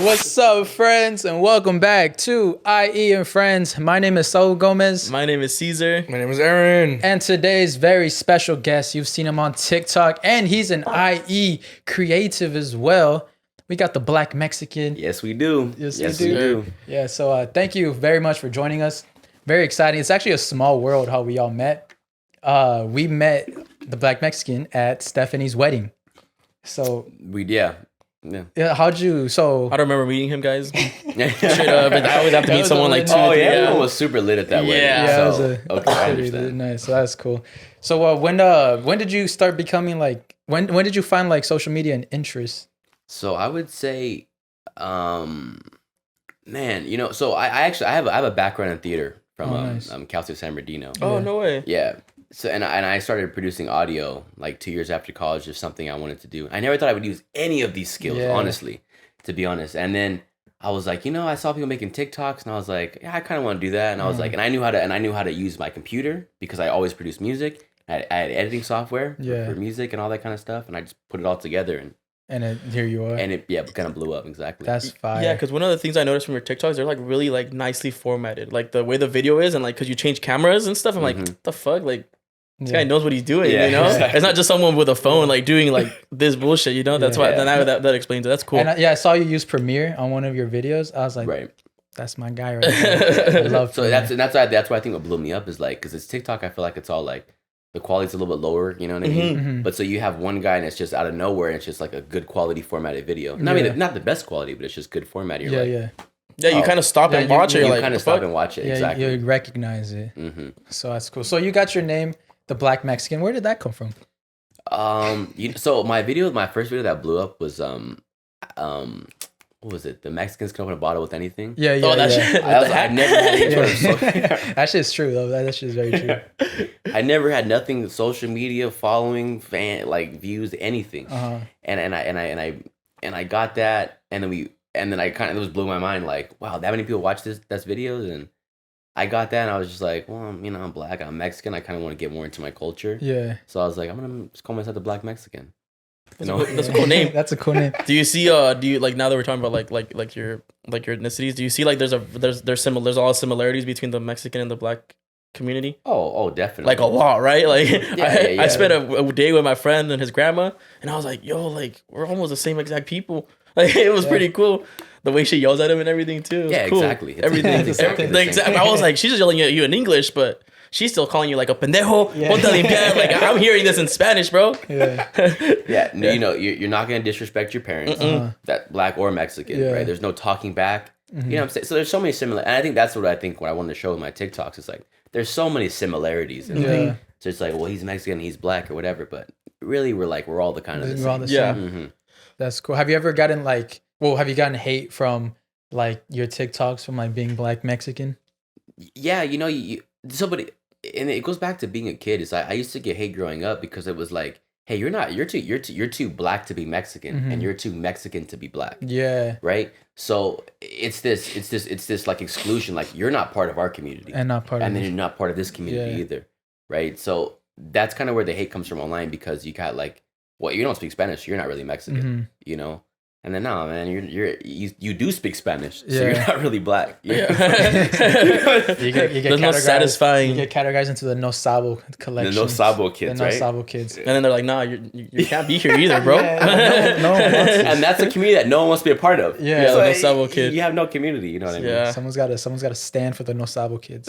What's up, friends, and welcome back to I.E In Friends. My name is Saul Gomez. My name is Cesar. My name is Aaron. And today's very special guest, you've seen him on TikTok, and he's an IE creative as well. We got the Black Mexican. Yes, we do. Yes, we do. Yeah, so thank you very much for joining us. Very exciting. It's actually a small world how we all met. We met the Black Mexican at Stephanie's wedding. So Yeah, how'd you? So I don't remember meeting him, guys. Straight up, but I always have to meet someone like two. Oh yeah, everyone was super lit at that wedding. Yeah, So, it was okay, I pretty understand. nice. So that's cool. So when did you start becoming like when did you find like social media an interest? So I would say, man, so I actually have a background in theater from nice. Cal State San Bernardino. Oh, Yeah. no way. Yeah. So and I started producing audio like 2 years after college, just something I wanted to do. I never thought I would use any of these skills, Yeah. honestly, to be honest. And then I was like, I saw people making TikToks, and I was like, yeah, I kind of want to do that. And I was like, and I knew how to use my computer because I always produced music. I had editing software for music and all that kind of stuff, and I just put it all together And here you are. and it kind of blew up. Exactly. That's fire. Yeah, because one of the things I noticed from your TikToks, they're like really like nicely formatted, like the way the video is, and like because you change cameras and stuff. I'm like, what the fuck, like. This guy knows what he's doing, Yeah, you know? exactly. It's not just someone with a phone like doing like this bullshit, you know? That's why then that explains it. That's cool. And I saw you use Premiere on one of your videos. I was like, Right. that's my guy right there. I love So Premiere. that's why I think what blew me up is like because it's TikTok. I feel like it's all like the quality's a little bit lower. You know what I mean? Mhm. But so you have one guy and it's just out of nowhere and it's just like a good quality formatted video. I mean, not the best quality, but it's just good format. You're like, Yeah, you kind of stop and watch it. you You're like, kind of stop and watch it. Yeah, Exactly. you recognize it. Mm-hmm. So that's cool. So you got your name, the Black Mexican. Where did that come from? So my first video that blew up was what was it? The Mexicans can open a bottle with anything. Yeah. that shit. I never had any sort of That shit's true though. That shit's very true. I never had nothing social media following, views, anything. Uh-huh. And I got that, and then I kind of, it was blew my mind, like, wow, that many people watch that's videos. And I got that, and I was just like, well, I'm Black, I'm Mexican, I kind of want to get more into my culture. Yeah. So I was like, I'm gonna just call myself the Black Mexican. That's a cool name. That's a cool name. Do you see? Do you like now that we're talking about like your ethnicities? Do you see like there's a lot of similarities between the Mexican and the Black community? Oh, definitely. Like a lot, right? Like Yeah. I spent a day with my friend and his grandma, and I was like, yo, like we're almost the same exact people. Like it was pretty cool. The way she yells at him and everything too. It was Yeah, cool. exactly. It's Everything. exactly the same. I was like, she's just yelling at you in English, but she's still calling you like a pendejo. Ponte a limpiar. Like I'm hearing this in Spanish, bro. Yeah. Yeah, you're not gonna disrespect your parents, that Black or Mexican, Yeah. right? There's no talking back. You know what I'm saying? So there's so many similar, and I think that's what I wanted to show with my TikToks. It's like there's so many similarities, and Yeah. so it's like, well, he's Mexican, he's Black, or whatever, but really we're all the kind of the We're all same. the Yeah. same. Mm-hmm. That's cool. Have you ever gotten have you gotten hate from like your TikToks from like being Black Mexican? Yeah, somebody, and it goes back to being a kid. Is I used to get hate growing up because it was like, hey, you're too Black to be Mexican, and you're too Mexican to be Black. Yeah. Right. So it's this like exclusion, like you're not part of our community, And not part of and then it. you're not part of this community Yeah. either. Right. So that's kind of where the hate comes from online, because you got like, well, you don't speak Spanish, you're not really Mexican, And then no, man, you do speak Spanish, so you're Yeah. not really Black. You get There's no satisfying. You get categorized into the No Sabo collection. The No Sabo kids, The No right? Sabo kids. And then they're like, nah, you can't be here either, bro. No. And that's a community that no one wants to be a part of. Yeah. Yeah, So the No Sabo kid. You have no community. You know what I mean? Yeah. Someone's got to stand for the No Sabo kids.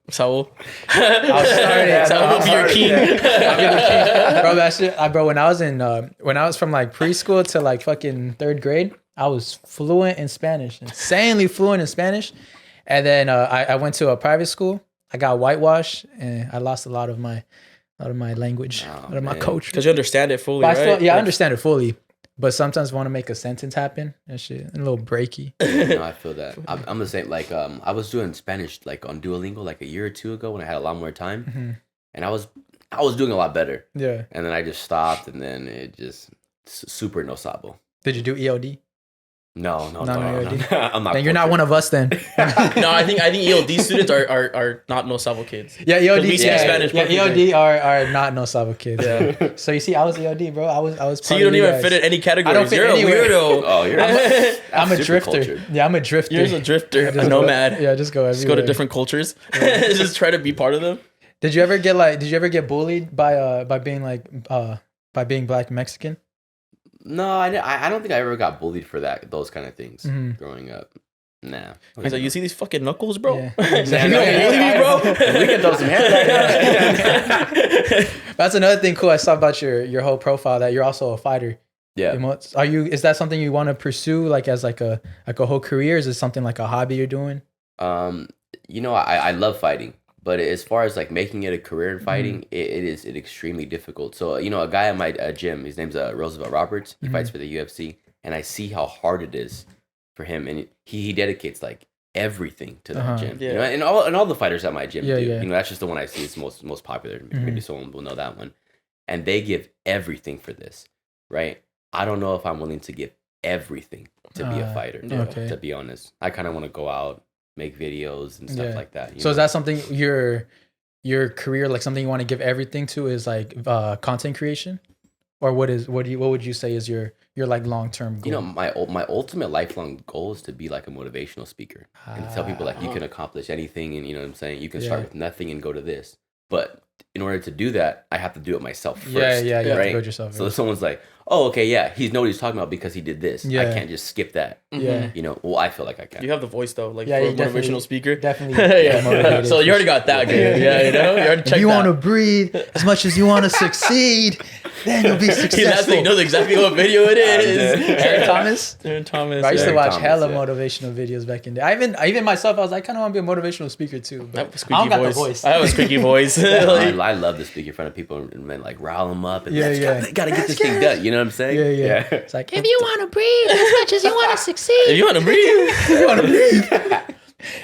Saul. I'll start it. Saul will be your king. Bro, that shit. Bro, when I was from like preschool to like fucking third grade, I was fluent in Spanish, insanely fluent in Spanish. And then I went to a private school. I got whitewashed, and I lost a lot of my language, a lot of my culture. Because you understand it fully, But right? I understand it fully. But sometimes want to make a sentence happen and shit, a little breaky. No, I feel that. I'm the same. Like, I was doing Spanish like on Duolingo like a year or two ago when I had a lot more time, and I was doing a lot better. Yeah. And then I just stopped, and then it just super no sabo. Did you do EOD? No. I'm not Then you're not one of us then. No, I think EOD students are not No Sabo kids. Yeah, EOD. We speak Spanish. Yeah, EOD are not No Sabo kids. Yeah. So you see, I was EOD, bro. I was. So you don't even fit in any category. You're anywhere. A weirdo. Oh, I'm a drifter. Cultured. Yeah, I'm a drifter. You're a drifter, a nomad. Just go everywhere. Just go to different cultures. Just try to be part of them. Did you ever get bullied by being Black Mexican? No, I don't think I ever got bullied for those kind of things growing up. Nah. He's like, you see these fucking knuckles, bro? Yeah. Exactly. We can throw some hair. That's another thing cool I saw about your whole profile, that you're also a fighter. Yeah. Is that something you want to pursue like as like a whole career? Is it something like a hobby you're doing? I love fighting. But as far as like making it a career in fighting, it is extremely difficult. So, a guy at my gym, his name's Roosevelt Roberts. He fights for the UFC. And I see how hard it is for him. And he dedicates like everything to that gym. Yeah. And all the fighters at my gym do. Yeah. That's just the one I see is most popular. Maybe someone will know that one. And they give everything for this, right? I don't know if I'm willing to give everything to be a fighter, to be honest. I kind of want to go out, make videos and stuff like that. So is that something your career, like something you want to give everything to, is like content creation? Or what would you say is your like long-term goal? My ultimate lifelong goal is to be like a motivational speaker and to tell people like you can accomplish anything, and you know what I'm saying? You can start with nothing and go to this. But in order to do that, I have to do it myself first. You have to right? build yourself. So if someone's like, oh, okay, he knows what he's talking about because he did this. I can't just skip that. Yeah. Well, I feel like I can. You have the voice though, like for a motivational speaker. Definitely. So you already got that good. Yeah, you already checked. If you want to breathe as much as you want to succeed, then you'll be successful. He knows exactly what video it is. Aaron Thomas. I used to watch hella motivational videos back in the day. I even myself, I was like, I kind of want to be a motivational speaker too. I don't got the voice. I have a squeaky voice. I love to speak in front of people and then like rile them up and gotta get this thing done. You know what I'm saying? Yeah. It's like, if you want to breathe as much as you want to succeed. If you want to breathe.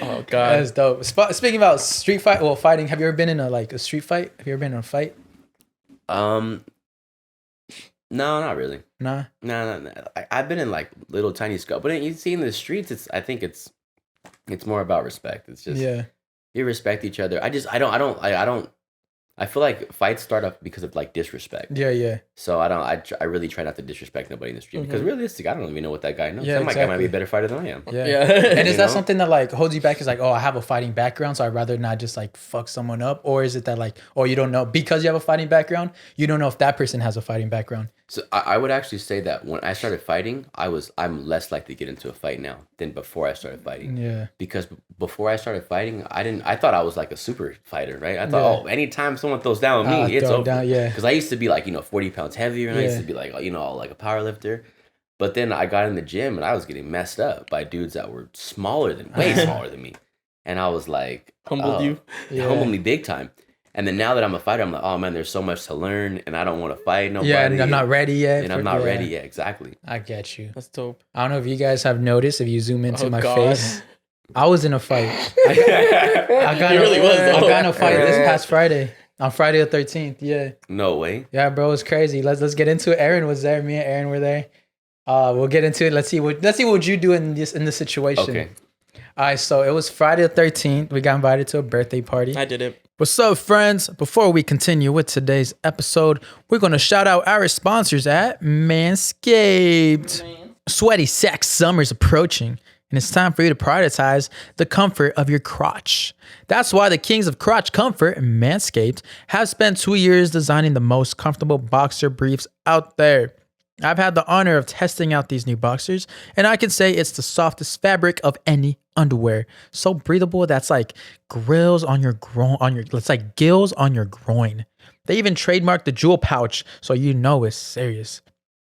Oh god, that's dope. Speaking about street fighting, have you ever been in a street fight? Have you ever been in a fight? No, not really. Nah. No. I've been in like little tiny scuffles, but you see in the streets, I think it's more about respect. It's just you respect each other. I feel like fights start up because of like disrespect. Yeah. So I really try not to disrespect nobody in the street because realistically, I don't even know what that guy knows. Yeah, that guy might be a better fighter than I am. Yeah. And is that something that like holds you back? Is like, oh, I have a fighting background, so I'd rather not just like fuck someone up, or is it that like, oh, you don't know because you have a fighting background, you don't know if that person has a fighting background? So I would actually say that when I started fighting, I'm less likely to get into a fight now than before I started fighting. Yeah. Because before I started fighing, I thought I was like a super fighter, right? I thought, anytime someone throws down with me, it's over. Because I used to be like, 40 pounds heavier, and I used to be like, like a power lifter. But then I got in the gym and I was getting messed up by dudes that were way smaller than me. And I was like, humbled me big time. And then now that I'm a fighter, I'm like, oh man, there's so much to learn, and I don't want to fight nobody. Yeah, and I'm not ready yet. And I'm not ready yet, exactly. I get you. That's dope. I don't know if you guys have noticed, if you zoom into my face, I was in a fight. I got in a fight this past Friday. On Friday the 13th, yeah. No way. Yeah, bro, it's crazy. Let's get into it. Aaron was there. Me and Aaron were there. We'll get into it. Let's see what you do in this situation. Okay. All right, so it was Friday the 13th. We got invited to a birthday party. I did it. What's up, friends? Before we continue with today's episode, we're going to shout out our sponsors at Manscaped. Sweaty sex summer's approaching, and it's time for you to prioritize the comfort of your crotch. That's why the kings of crotch comfort, Manscaped, have spent 2 years designing the most comfortable boxer briefs out there. I've had the honor of testing out these new boxers, and I can say it's the softest fabric of any underwear. So breathable that's like grills on your groin, it's like gills on your groin. They even trademarked the jewel pouch, so you know it's serious.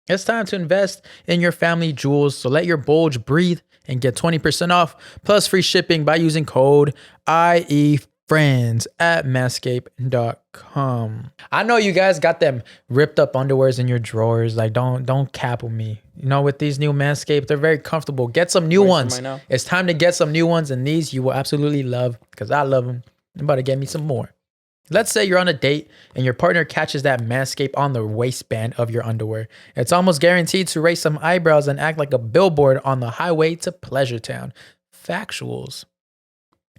It's time to invest in your family jewels, so let your bulge breathe and get 20% off plus free shipping by using code I.E Friends at manscaped.com. I know you guys got them ripped up underwears in your drawers. Like, don't cap with me. With these new Manscaped, they're very comfortable. Get some new ones. It's time to get some new ones, and these you will absolutely love because I love them. I'm about to get me some more. Let's say you're on a date and your partner catches that Manscaped on the waistband of your underwear. It's almost guaranteed to raise some eyebrows and act like a billboard on the highway to Pleasure Town. Factuals.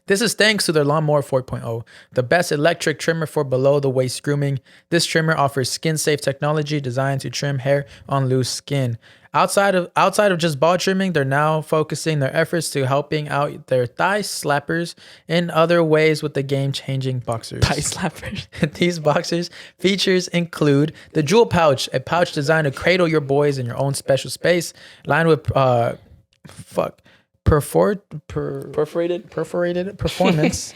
This is thanks to their Lawnmower 4.0, the best electric trimmer for below-the-waist grooming. This trimmer offers skin-safe technology designed to trim hair on loose skin. Outside of just ball trimming, they're now focusing their efforts to helping out their thigh slappers in other ways with the game-changing boxers. Thigh slappers. These boxers features include the Jewel Pouch, a pouch designed to cradle your boys in your own special space, lined with perforated performance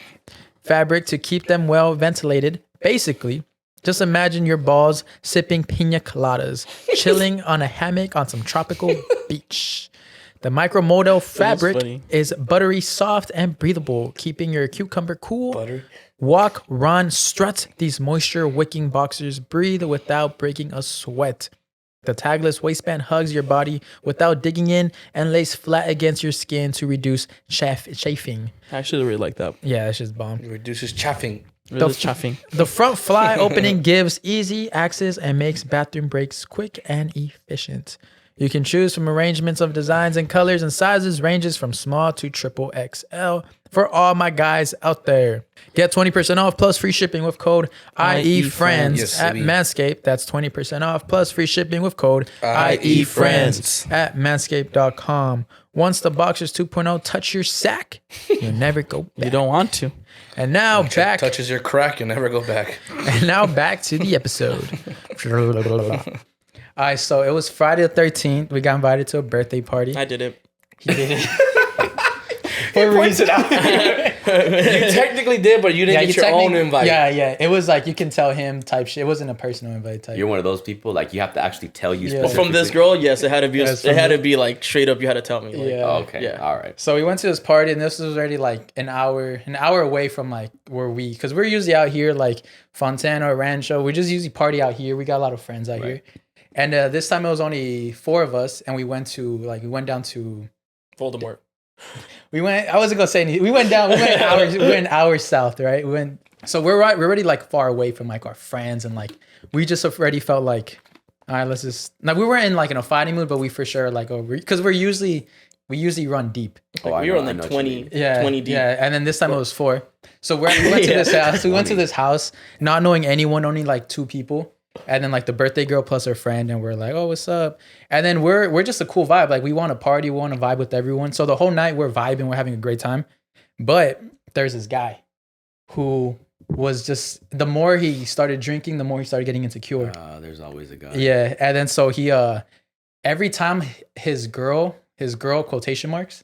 fabric to keep them well ventilated. Basically, just imagine your balls sipping pina coladas, chilling on a hammock on some tropical beach. The micromodal fabric is buttery soft and breathable, keeping your cucumber cool. Butter. Walk, run, strut. These moisture-wicking boxers breathe without breaking a sweat. The tagless waistband hugs your body without digging in and lays flat against your skin to reduce chafing. I actually really like that. Yeah, that's just bomb. It reduces chaffing. Chaffing. The front fly opening gives easy access and makes bathroom breaks quick and efficient. You can choose from arrangements of designs and colors and sizes ranges from small to triple XL for all my guys out there. Get 20% off plus free shipping with code I.E Friends Yes, at Manscaped. That's 20% off plus free shipping with code I.E Friends at manscaped.com. Once the Boxers 2.0 touch your sack, you'll never go back. You don't want to. And now back. Touches your crack, you'll never go back. And now back to the episode. All right, so it was Friday the 13th. We got invited to a birthday party. I did it. He did it. For a reason. You technically did, but you didn't get your own invite. Yeah. It was like, you can tell him type shit. It wasn't a personal invite type. You're one of those people, like, you have to actually tell you Yeah. Well, from this girl, yes, it had to be. Yes, It had to be like straight up. You had to tell me. Like, Yeah. Oh, okay. Yeah. All right. So we went to this party, and this was already like an hour away from like where because we're usually out here like Fontana or Rancho. We just usually party out here. We got a lot of friends out here. And this time it was only 4 of us, and we went down to Voldemort. I wasn't gonna say anything. We went an hour south, right? So we're already like far away from like our friends, and like we just already felt like, all right, let's just. Now we weren't in like in a fighting mood, but we for sure like because we usually run deep. Like, we were on like 20 deep. Yeah, and then this time it was 4. So we went to this house. We went to this house, not knowing anyone, only like 2 people. And then like the birthday girl plus her friend, and we're like, oh, what's up? And then we're just a cool vibe. Like we want to party, we want to vibe with everyone. So the whole night we're vibing, we're having a great time. But there's this guy who was just, the more he started drinking, the more he started getting insecure. There's always a guy. Yeah. And then so he every time his girl quotation marks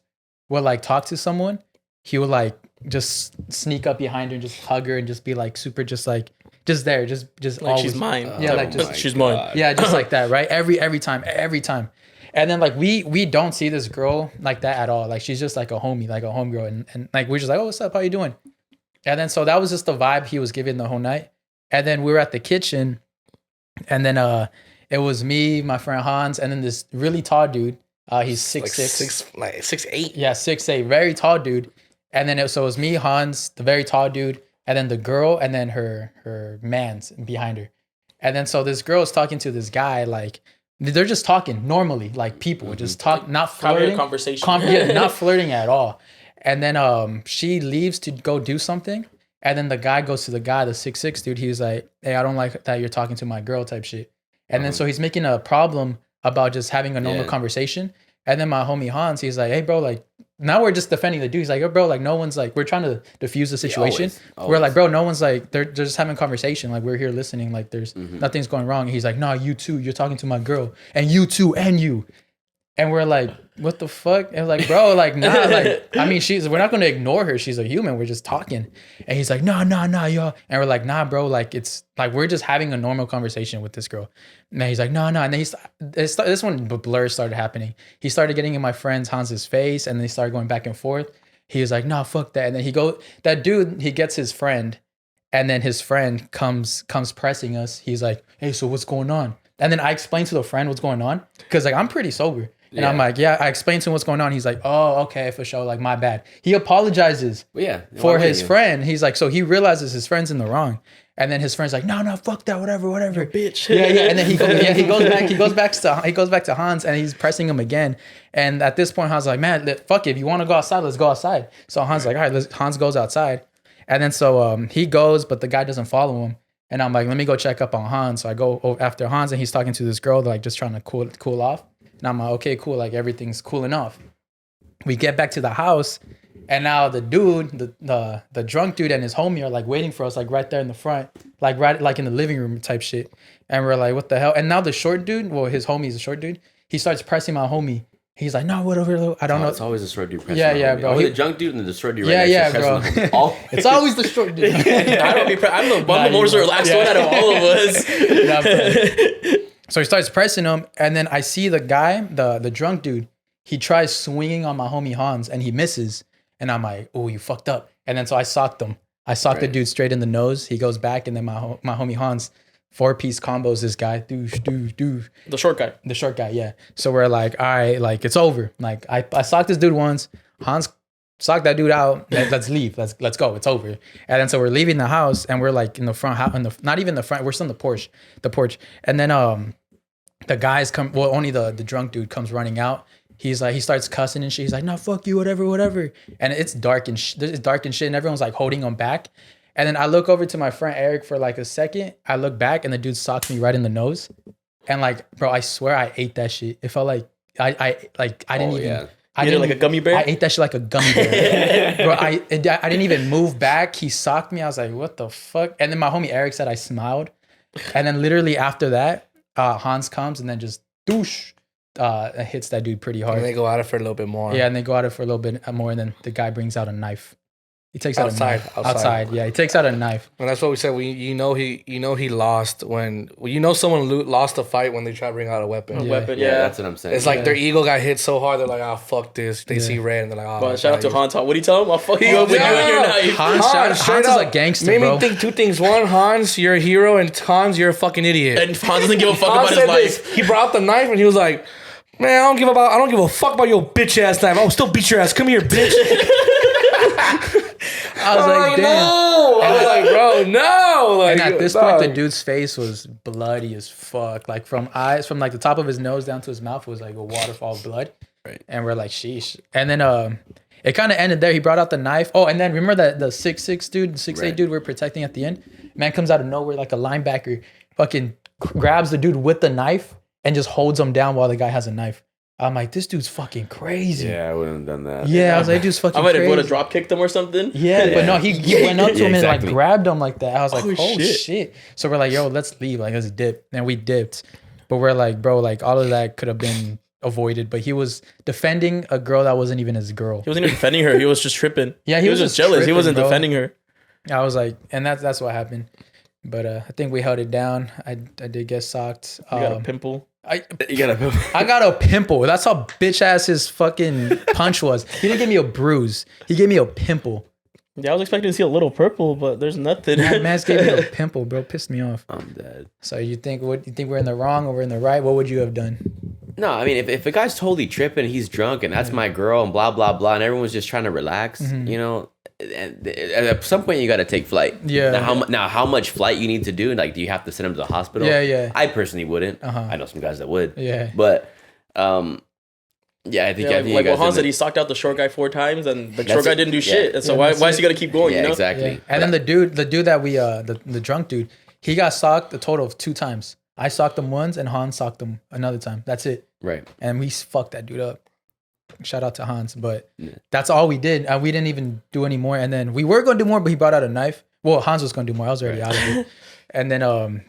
would like talk to someone, he would like just sneak up behind her and just hug her and just be like super just like just there, just Like always. she's mine. Yeah, like just she's mine. Yeah, just like that, right? Every time. And then like we don't see this girl like that at all. Like she's just like a homie, like a homegirl, and like we're just like, oh, what's up? How you doing? And then so that was just the vibe he was giving the whole night. And then we were at the kitchen, and then it was me, my friend Hans, and then this really tall dude. He's 6'6", like 6'8". Yeah, 6'8", very tall dude. And then it was me, Hans, the very tall dude, and then the girl, and then her man's behind her. And then so this girl is talking to this guy, like they're just talking normally, like people just talk, not flirting, conversation, not flirting at all. And then she leaves to go do something, and then the guy goes to the guy, the 6'6" dude. He's like, hey, I don't like that you're talking to my girl type shit. And then so he's making a problem about just having a normal conversation. And then my homie Hans, he's like, hey, bro, like, now we're just defending the dude. He's like, oh, bro, like, no one's like, we're trying to diffuse the situation. Always. We're like, bro, no one's like, they're just having a conversation. Like, we're here listening. Like, there's nothing's going wrong. And he's like, nah, you too. You're talking to my girl. And you too. And you. And we're like, what the fuck? And like, bro, like, nah, like, I mean, we're not going to ignore her. She's a human. We're just talking. And he's like, nah, y'all. And we're like, nah, bro, like, it's like, we're just having a normal conversation with this girl. And he's like, no. And then this one blur started happening. He started getting in my friend Hans's face, and they started going back and forth. He was like, nah, fuck that. And then that dude, he gets his friend, and then his friend comes pressing us. He's like, hey, so what's going on? And then I explained to the friend what's going on, because like, I'm pretty sober. And I'm like, yeah, I explained to him what's going on. He's like, oh, okay, for sure. Like, my bad. He apologizes for his friend. He's like, so he realizes his friend's in the wrong. And then his friend's like, no, fuck that, whatever. You're a bitch. Yeah. And then he goes back to Hans and he's pressing him again. And at this point, Hans is like, man, fuck it. If you want to go outside, let's go outside. So Hans is like, all right, Hans goes outside. And then so he goes, but the guy doesn't follow him. And I'm like, let me go check up on Hans. So I go after Hans and he's talking to this girl, like just trying to cool off. And I'm like, okay, cool. Like everything's cooling off. We get back to the house. And now the dude, the drunk dude and his homie are like waiting for us, like right there in the front, like right like in the living room type shit. And we're like, what the hell? And now the short dude, well, his homie's a short dude. He starts pressing my homie. He's like, no, whatever. I don't know. It's always the short dude pressing. Yeah, bro. The drunk dude and the short dude. Yeah, bro. It's always the short dude. I'm the most relaxed one out of all of us. So he starts pressing him, and then I see the guy, the drunk dude. He tries swinging on my homie Hans, and he misses. And I'm like, oh, you fucked up. And then so I socked him. I socked the dude straight in the nose. He goes back, and then my homie Hans 4-piece combos this guy. Doosh. The short guy. The short guy, yeah. So we're like, all right, like it's over. Like I socked this dude once. Hans socked that dude out. Let's leave. Let's go. It's over. And then so we're leaving the house, and we're like in the front house, not even the front. We're still in the porch. And then the guys come. Well, only the drunk dude comes running out. He's like, he starts cussing and shit. He's like, no, fuck you, whatever. And it's dark and shit, and everyone's like holding him back. And then I look over to my friend Eric for like a second. I look back and the dude socked me right in the nose. And like, bro, I swear I ate that shit. It felt like I didn't even. Yeah. I did like a gummy bear. I ate that shit like a gummy bear. Bro, I didn't even move back. He socked me. I was like, what the fuck? And then my homie Eric said I smiled. And then literally after that, Hans comes and then just douche. Hits that dude pretty hard. And they go at it for a little bit more. Yeah, and they go at it for a little bit more, and then the guy brings out a knife. He takes out a knife. Outside. Yeah, he takes out a knife. And that's what we said. You know he lost when someone lost a fight when they try to bring out a weapon. Yeah, that's what I'm saying. It's like their ego got hit so hard they're like, oh fuck this. They see red and they're like, oh. But shout out to Hans. What do you tell him? I'll fuck you up with you and your knife. Hans is a gangster, made bro. me think two things. One, Hans, you're a hero, and Hans, you're a fucking idiot. And Hans doesn't give a fuck about his life. He brought out the knife and he was like, man, I don't give a fuck about your bitch ass knife. I'll still beat your ass. Come here, bitch. I was like, damn. No. I was like, bro, no. Like, and at this point, the dude's face was bloody as fuck. Like from like the top of his nose down to his mouth was like a waterfall of blood. Right. And we're like, sheesh. And then it kind of ended there. He brought out the knife. Oh, and then remember that the 6'6" dude, the 6'8" dude we're protecting at the end? Man comes out of nowhere like a linebacker, fucking grabs the dude with the knife and just holds him down while the guy has a knife. I'm like, this dude's fucking crazy. Yeah, I wouldn't have done that. Yeah, I was like, dude's fucking crazy. I might have would have drop kicked him or something. Yeah, but no, he went up to him and like grabbed him like that. I was like, oh shit. So we're like, yo, let's leave. Like, let's dip. And we dipped. But we're like, bro, like all of that could have been avoided. But he was defending a girl that wasn't even his girl. He wasn't even defending her. He was just tripping. Yeah, he was just jealous. Tripping, he wasn't bro. defending her. I was like, and that's what happened. But I think we held it down. I did get socked. You got a pimple. I got a pimple. That's how bitch ass his fucking punch was. He didn't give me a bruise. He gave me a pimple. Yeah, I was expecting to see a little purple, but there's nothing. Man's gave me a pimple, bro. Pissed me off. I'm dead. So you think we're in the wrong or we're in the right? What would you have done? No, I mean, if a guy's totally tripping, he's drunk, and that's my girl, and blah blah blah, and everyone's just trying to relax, you know. And at some point, you got to take flight. Yeah. Now, how much flight you need to do? Like, do you have to send him to the hospital? Yeah. I personally wouldn't. I know some guys that would. Yeah. But, yeah, I think like what Hans said, he socked out the short guy 4 times, and the short guy didn't do shit. And so why is he gonna keep going? Yeah, you know? exactly. Yeah. And then the dude that we the drunk dude, he got socked a total of 2 times. I socked him once, and Hans socked him another time. That's it. Right. And we fucked that dude up. Shout out to Hans, but that's all we did. We didn't even do any more. And then we were going to do more, but he brought out a knife. Well, Hans was going to do more. I was already out of it. And then,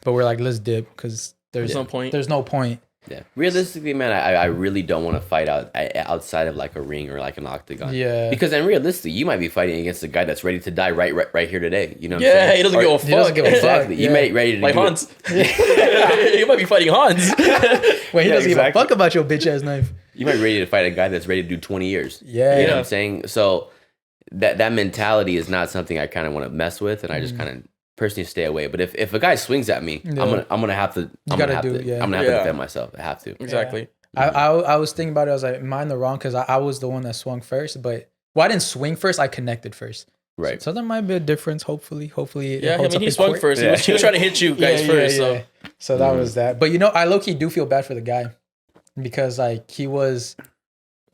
but we're like, let's dip because there's no point. There's no point. Yeah. Realistically, man, I really don't want to fight outside of like a ring or like an octagon. Yeah. Because then realistically, you might be fighting against a guy that's ready to die right here today. You know what I'm saying? Yeah, he doesn't give a fuck. He doesn't give a fuck. Exactly. You may ready to like Hans. You might be fighting Hans. Wait, he doesn't give a fuck about your bitch ass knife. You might be ready to fight a guy that's ready to do 20 years. Yeah. You know what I'm saying? So that mentality is not something I kind of want to mess with, and I just kind of personally stay away. But if a guy swings at me, I'm gonna have to defend myself. I have to. Exactly. I was thinking about it. I was like, am I in the wrong? Because I was the one that swung first, but I didn't swing first. I connected first. Right. So there might be a difference. Hopefully. Yeah, I mean, he swung first. Yeah. He was trying to hit you guys first. So that was that. But I low-key do feel bad for the guy because like he was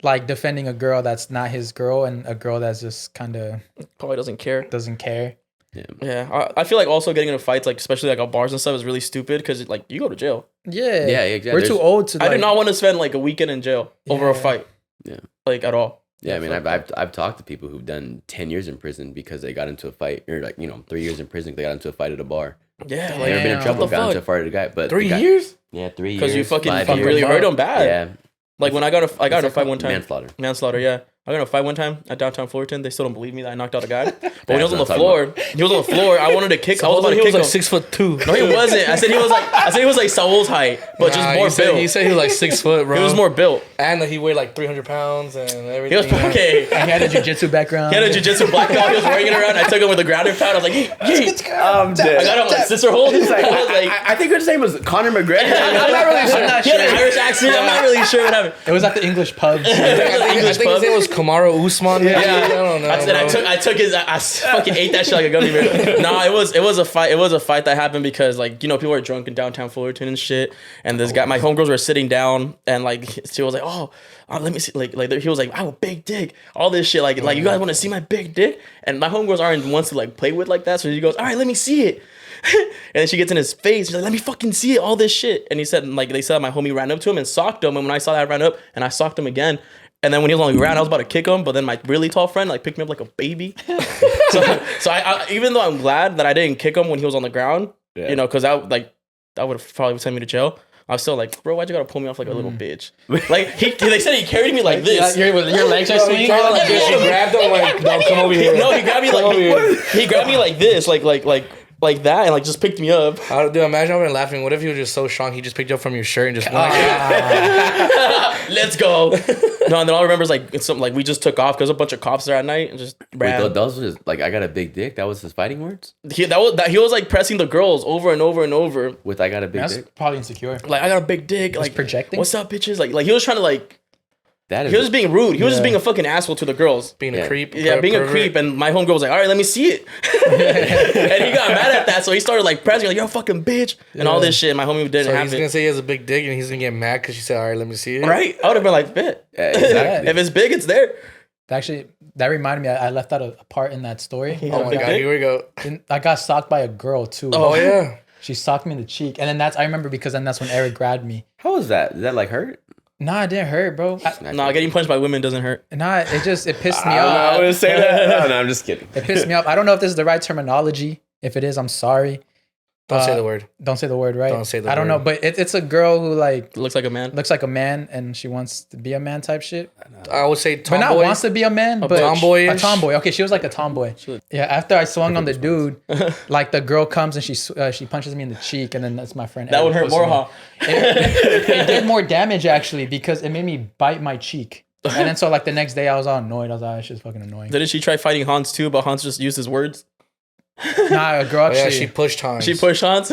like defending a girl that's not his girl and a girl that's just kind of probably doesn't care. Yeah. I feel like also getting into fights, like especially like at bars and stuff, is really stupid because like you go to jail. Yeah. Yeah, exactly. We're too old to. I do not want to spend like a weekend in jail over a fight. Yeah. Like at all. Yeah, I mean, I've talked to people who've done 10 years in prison because they got into a fight, or like 3 years in prison, they got into a fight at a bar. Yeah, like, never been in trouble, got into a fight at a guy, but 3 years? Yeah, 3 years. Because you fucking really hurt him bad. Yeah, like when I got in a fight one time. Manslaughter. Yeah. I got in a fight one time at downtown Fullerton. They still don't believe me that I knocked out a guy. But when he was on the floor, I wanted to kick. I was about to kick him. He was like 6'2". No, he wasn't. I said he was like Saul's height, but just more built. He said he was like 6 foot, bro. He was more built. And he weighed like 300 pounds and everything. He was okay. He had a jiu-jitsu background. He had a jiu-jitsu black belt. He was wearing it around. I took him with a grounded pound. I was like, hey. I'm dead. I got him like sister hold. I think his name was Conor McGregor. I'm not really sure. He had an Irish accent. I'm not really sure what happened. It was at the English pubs. I think his name was Kamaru Usman. Yeah, I don't know. I took his. I fucking ate that shit like a gummy bear. No, it was a fight. It was a fight that happened because like people were drunk in downtown Fullerton and shit. And this guy, my homegirls were sitting down, and like she was like, oh, let me see. Like he was like, I have a big dick. All this shit. Like you guys want to see my big dick? And my homegirls aren't ones to like play with like that. So she goes, all right, let me see it. And then she gets in his face. She's like, let me fucking see it. All this shit. And he said, like they said, my homie ran up to him and socked him. And when I saw that, I ran up and I socked him again. And then when he was on the ground, I was about to kick him, but then my really tall friend like picked me up like a baby. so I even though I'm glad that I didn't kick him when he was on the ground, because that would have probably sent me to jail. I was still like, bro, why'd you gotta pull me off like a little bitch? Like they said he carried me like this. Your legs are swinging. He grabbed him like, no, come over here. No, he grabbed me like he grabbed me like this, like that, and like just picked me up. Dude, imagine I've been laughing. What if he was just so strong he just picked you up from your shirt and just let's go. No, and then all I remember is like it's something like we just took off because a bunch of cops there at night and just ran. Wait, those was like I got a big dick. That was his fighting words. He was like pressing the girls over and over and over with I got a big dick. Probably insecure. Like I got a big dick. Like projecting. What's up, bitches? Like he was trying to like. He was just being rude. He was just being a fucking asshole to the girls. Being a creep. Yeah, being a creep. And my homegirl was like, all right, let me see it. And he got mad at that. So he started like pressing, like, you're a fucking bitch. And all this shit. And my homie didn't have it. He's going to say he has a big dick and he's going to get mad because she said, all right, let me see it. Right? I would have been like, bet. Yeah, exactly. If it's big, it's there. Actually, that reminded me, I left out a part in that story. Oh my God, here we go. I got socked by a girl too. Oh yeah. She socked me in the cheek. And then I remember because then that's when Eric grabbed me. How was that? Did that like hurt? Nah, it didn't hurt, bro. Getting punched by women doesn't hurt. Nah, it pissed me off. I wouldn't say that. No, I'm just kidding. It pissed me off. I don't know if this is the right terminology. If it is, I'm sorry. Don't say the word. Don't say the word, right? Don't say the word. I don't know, but it's a girl who like looks like a man, and she wants to be a man type shit. I would say tomboy. But not wants to be a man, but tomboy. A tomboy. Okay, she was like a tomboy. Yeah. After I swung on the dude, like the girl comes and she punches me in the cheek, and then that's my friend. That would hurt more, huh? It did more damage actually because it made me bite my cheek. And then so like the next day I was all annoyed. I was like, oh, shit's fucking annoying. Didn't she try fighting Hans too? But Hans just used his words. Nah, a girl actually. She pushed Hans.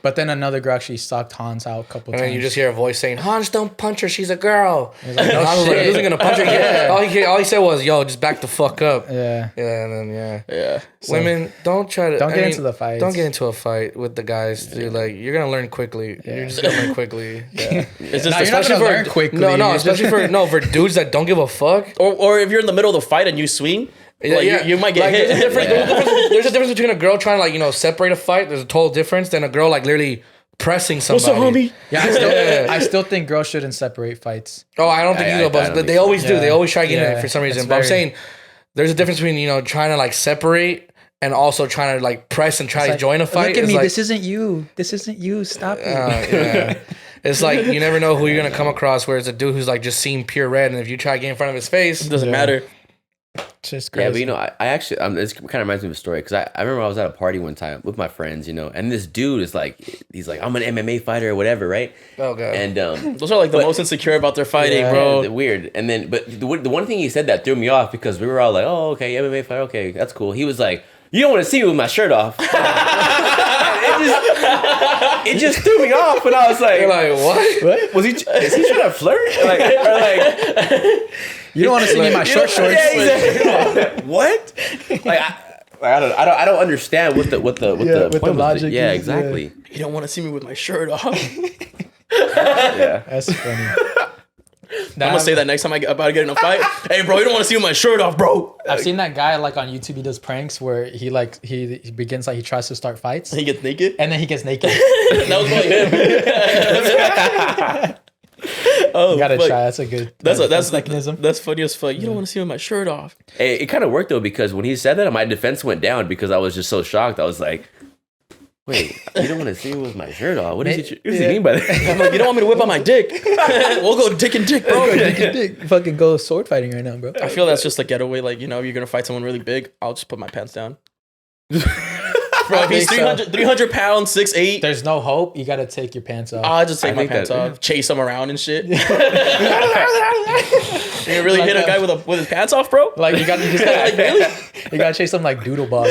But then another girl actually socked Hans out a couple times. And then you just hear a voice saying, Hans, don't punch her. She's a girl. Like, no Hans shit. he wasn't going to punch her. Yeah. All he said was, yo, just back the fuck up. Yeah. Yeah, and then, yeah. So, women, don't try to. Don't get into the fights. Don't get into a fight with the guys, dude. Like, you're going to learn quickly. Yeah. You're just going to learn quickly. Yeah. It's just you're not gonna learn quickly. No, especially for dudes that don't give a fuck. Or if you're in the middle of the fight and you swing. Like, you might get hit. There's a difference between a girl trying to like separate a fight. There's a total difference than a girl like literally pressing somebody. What's up, homie? Yeah, I still think girls shouldn't separate fights. Oh, I don't think either, but they always do. They always try to get in it for some reason. But I'm saying there's a difference between trying to like separate and also trying to like press and try to join a fight. Look at me. Like, this isn't you. This isn't you. Stop it. Yeah. It's like you never know who you're gonna come across. Where it's a dude who's like just seeing pure red, and if you try to get in front of his face, it doesn't matter. Just crazy. Yeah, but I actually, this kind of reminds me of a story because I remember I was at a party one time with my friends, and this dude is like, he's like, I'm an MMA fighter or whatever, right? Oh god. And those are like the most insecure about their fighting, bro. Yeah, weird. And then, but the one thing he said that threw me off because we were all like, oh, okay, MMA fighter, okay, that's cool. He was like, you don't want to see me with my shirt off. it just threw me off, and I was like, You're like, what? Was he? Is he trying to flirt? Like, or like, You don't want to see me in my short shorts. yeah, exactly. What? Like, I don't understand what the with the point was. logic Yeah, is, exactly. You don't want to see me with my shirt off. Yeah. That's funny. I'm gonna say that next time I get about to get in a fight. Hey, bro, you don't want to see me with my shirt off, bro. I've seen that guy like on YouTube. He does pranks where he begins like he tries to start fights He gets naked. and then he gets naked. That was probably him. Oh, You gotta fuck. try. That's a good. That's mechanism. That's funny as fuck. You don't want to see me with my shirt off. Hey, it kind of worked though, because when he said that, my defense went down because I was just so shocked. I was like, "Wait, you don't want to see me with my shirt off? What does he mean by that?" I'm like, you don't want me to whip out my dick? We'll go dick and dick, bro. Fucking go sword fighting right now, bro. I feel that's just a getaway. Like, you know, you're gonna fight someone really big. I'll just put my pants down. Bro, if he's 300 pounds, 6'8", There's no hope. You gotta take your pants off. I'll just take I my think pants that- off, chase him around and shit. You really Like hit a that. guy with his pants off, bro? Like you just gotta, you gotta chase some like doodle ball.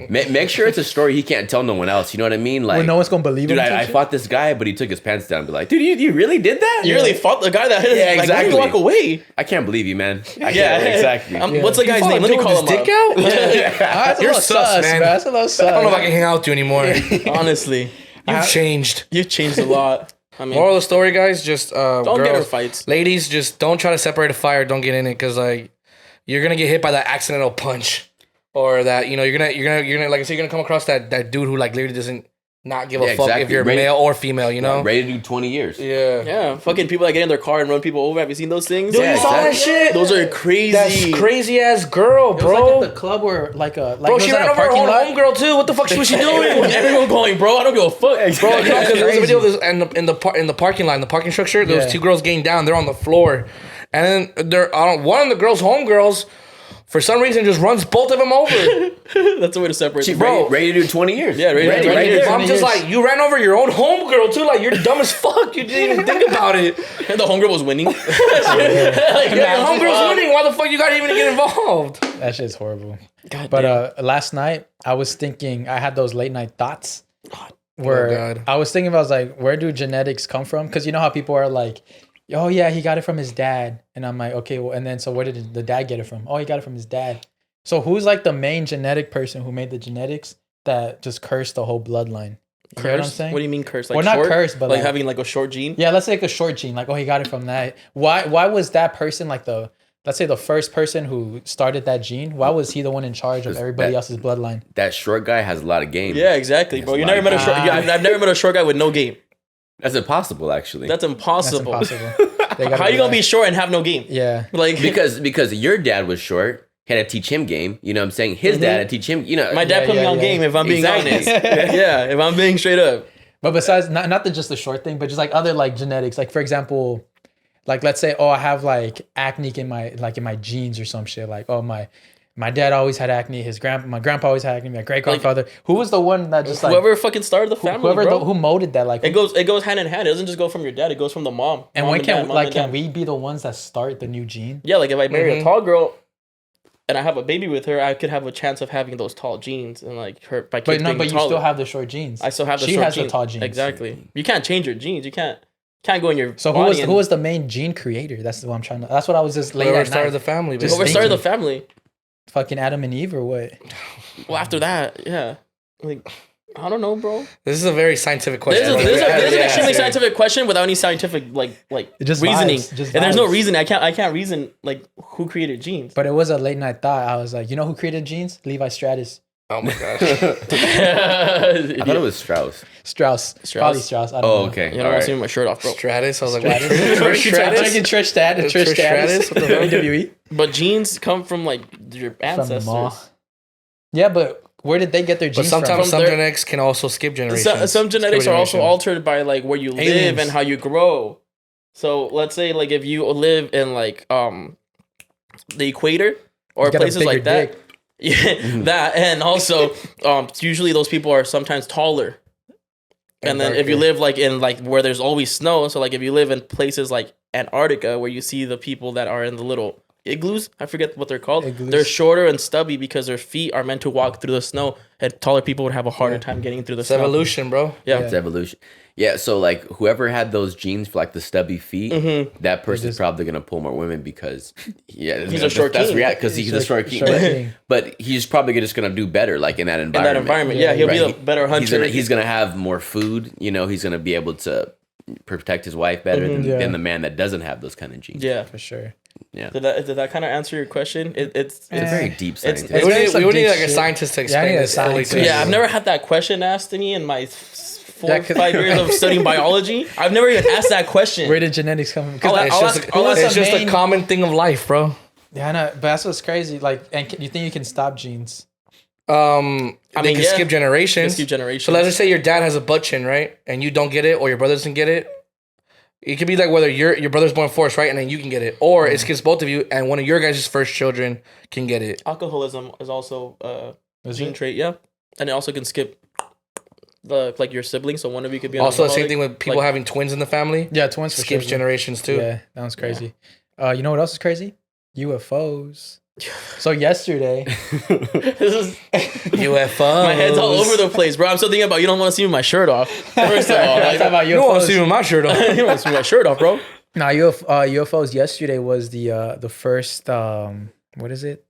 Make sure it's a story he can't tell no one else. You know what I mean? Like, Where no one's gonna believe dude, him. I fought this guy, but he took his pants down. Be like, dude, you really did that? You really fought the guy that hit his Yeah, like, why did exactly. you walk away? I can't believe you, man. I Yeah, can't, exactly. What's the guy's name? Let me call him dick up. out? That's a You're little sus, sus, man. bro. That's a little sus. I don't know if I can hang out with you anymore. Honestly, You've changed. you've changed a lot. I mean, Moral of the story, guys, just don't girls, get her fights. ladies, just don't try to separate a fire. Don't get in it, because like you're gonna get hit by that accidental punch, or that you're gonna like I said, you're gonna come across that dude who like literally doesn't not give a fuck if you're male or female. You know? Ready to do 20 years. Yeah. Yeah, fucking people that get in their car and run people over. Have you seen those things? Dude, Yeah, you saw that exactly. shit? Those are crazy. That's crazy ass girl, It was bro. like at the club where Bro, she ran over her own homegirl too. What the fuck was she doing? Everyone going, bro. I don't give a fuck, Bro, no, because there was a crazy. video of this in the parking lot, in the parking structure. There was Yeah. two girls getting down. They're on the floor, and then one of the girls' homegirls, for some reason, just runs both of them over. That's the way to separate. She them. Bro. ready to do 20 years. Yeah, ready to do 20 right years. there. I'm just like, you ran over your own homegirl too. Like, you're dumb as fuck. You didn't even think about it. And the homegirl was winning. Like, Yeah, your homegirl's winning. Why the fuck you gotta even get involved? That shit's horrible. God But damn. last night I was thinking I had those late night thoughts where God. I was thinking I was like, where do genetics come from? Because you know how people are like, oh yeah, he got it from his dad, and I'm like, okay, well, and then so where did the dad get it from? Oh, he got it from his dad. So who's like the main genetic person who made the genetics that just cursed the whole bloodline? You know what I'm saying? What do you mean cursed? Like Well, not short? cursed, but like like- having like a short gene. Yeah, let's say like a short gene. Like, oh, he got it from that. Why was that person like let's say the first person who started that gene? Why was he the one in charge of everybody else's bloodline? That short guy has a lot of game. Yeah, exactly, bro. That's You never met a short. Ah. I've never met a short guy with no game. That's impossible, actually. That's That's impossible. impossible. They gotta How you do gonna that. be short and have no game? Yeah. Like because your dad was short. He had to teach him game. You know what I'm saying? His dad had to teach him, you know. my dad Yeah, put me yeah, on yeah. game. If I'm being Exactly. honest, yeah. If I'm being straight up, But besides, not just the short thing, but just like other like genetics. Like for example, like let's say, oh, I have like acne in my genes or some shit. Like, oh, my dad always had acne. My grandpa always had acne. My great grandfather. Who was the one that just like whoever fucking started the family, bro. who molded that? Like, It goes hand in hand. It doesn't just go from your dad. It goes from the mom. and mom when dad, mom and can dad. we be the ones that start the new gene? Yeah, like if I marry a tall girl and I have a baby with her, I could have a chance of having those tall genes and like her. My kids being But you taller. still have the short genes. I still have the She short has genes. the tall genes. Exactly. You can't change your genes. You can't go in your So body who was the main gene creator? That's what I'm trying to. That's what I was just late Whoever at started night. the family, Just whoever basically. started the thinking. family. Fucking Adam and Eve or what? Well, after that, yeah. Like I don't know, bro. This is a very scientific question. This is an Yeah, extremely yeah. scientific question without any scientific like Just reasoning. vibes, just And there's no vibes. reason. I can't reason like who created genes. But it was a late night thought. I was like, you know who created genes? Levi Stratus. Oh my gosh. I thought it was Strauss. Strauss. Probably Strauss. I don't know. Oh, okay. You don't All want to see right. my shirt off, bro. Stratus. I was like, Stratus. what? Drinking Trish Stratus. Trish Stratus? What the hell? WWE. But genes come from like your From the ancestors. mall. Yeah, but where did they get their But genes sometimes from? some their- genetics can also skip generations. Some genetics Skip are also generation. altered by like where you live Aliens. and how you grow. So let's say like if you live in like the equator or You got a places bigger like that. dick. Yeah, that and also usually those people are sometimes taller. And then if you darker. live like in like where there's always snow, so like if you live in places like Antarctica where you see the people that are in the little igloos. I forget what they're called. Igloos. They're shorter and stubby because their feet are meant to walk through the snow, and taller people would have a harder time getting through the It's snow. evolution, bro. Yeah. It's evolution. Yeah, so like whoever had those genes for like the stubby feet, that person's probably gonna pull more women because He's a short king. because he's a short king. But he's probably just gonna do better like in that environment. He'll be a better hunter. He's gonna have more food. You know, he's gonna be able to protect his wife better than the man that doesn't have those kind of genes. Yeah, For sure. Yeah. Did that kind of answer your question? It's It's very deep scientific. We would some need deep like a shit. scientist to I explain need a this. scientist. yeah. I've never had that question asked to me in my 4 or 'cause- 5 years of studying biology. I've never even asked that question. Where did genetics come from? I'll Because ask- It's just a common thing of life, bro. yeah, I know, but that's what's crazy. Like, and you think you can stop genes? They mean, can yeah. skip generations. Skip generations. So let's just say your dad has a butt chin, right? And you don't get it, or your brother doesn't get it. It could be like whether your brother's born first, right? And then you can get it. Or it skips both of you, and one of your guys' first children can get it. Alcoholism is also a Is gene it? trait, yeah. And it also can skip like your siblings, so one of you could be an Also, the same alcoholic. thing with people Like- having twins in the family. Yeah, twins for Skips sure. generations too. Yeah, that was crazy. You know what else is crazy? UFOs. So yesterday, This is UFOs. my head's all over the place, bro. I'm still thinking about you don't want to see me with my shirt off. First of all, let's talk about You don't want to UFOs. see my shirt on. you don't want to see me with my shirt off, bro. Nah, UFOs yesterday was the first what is it?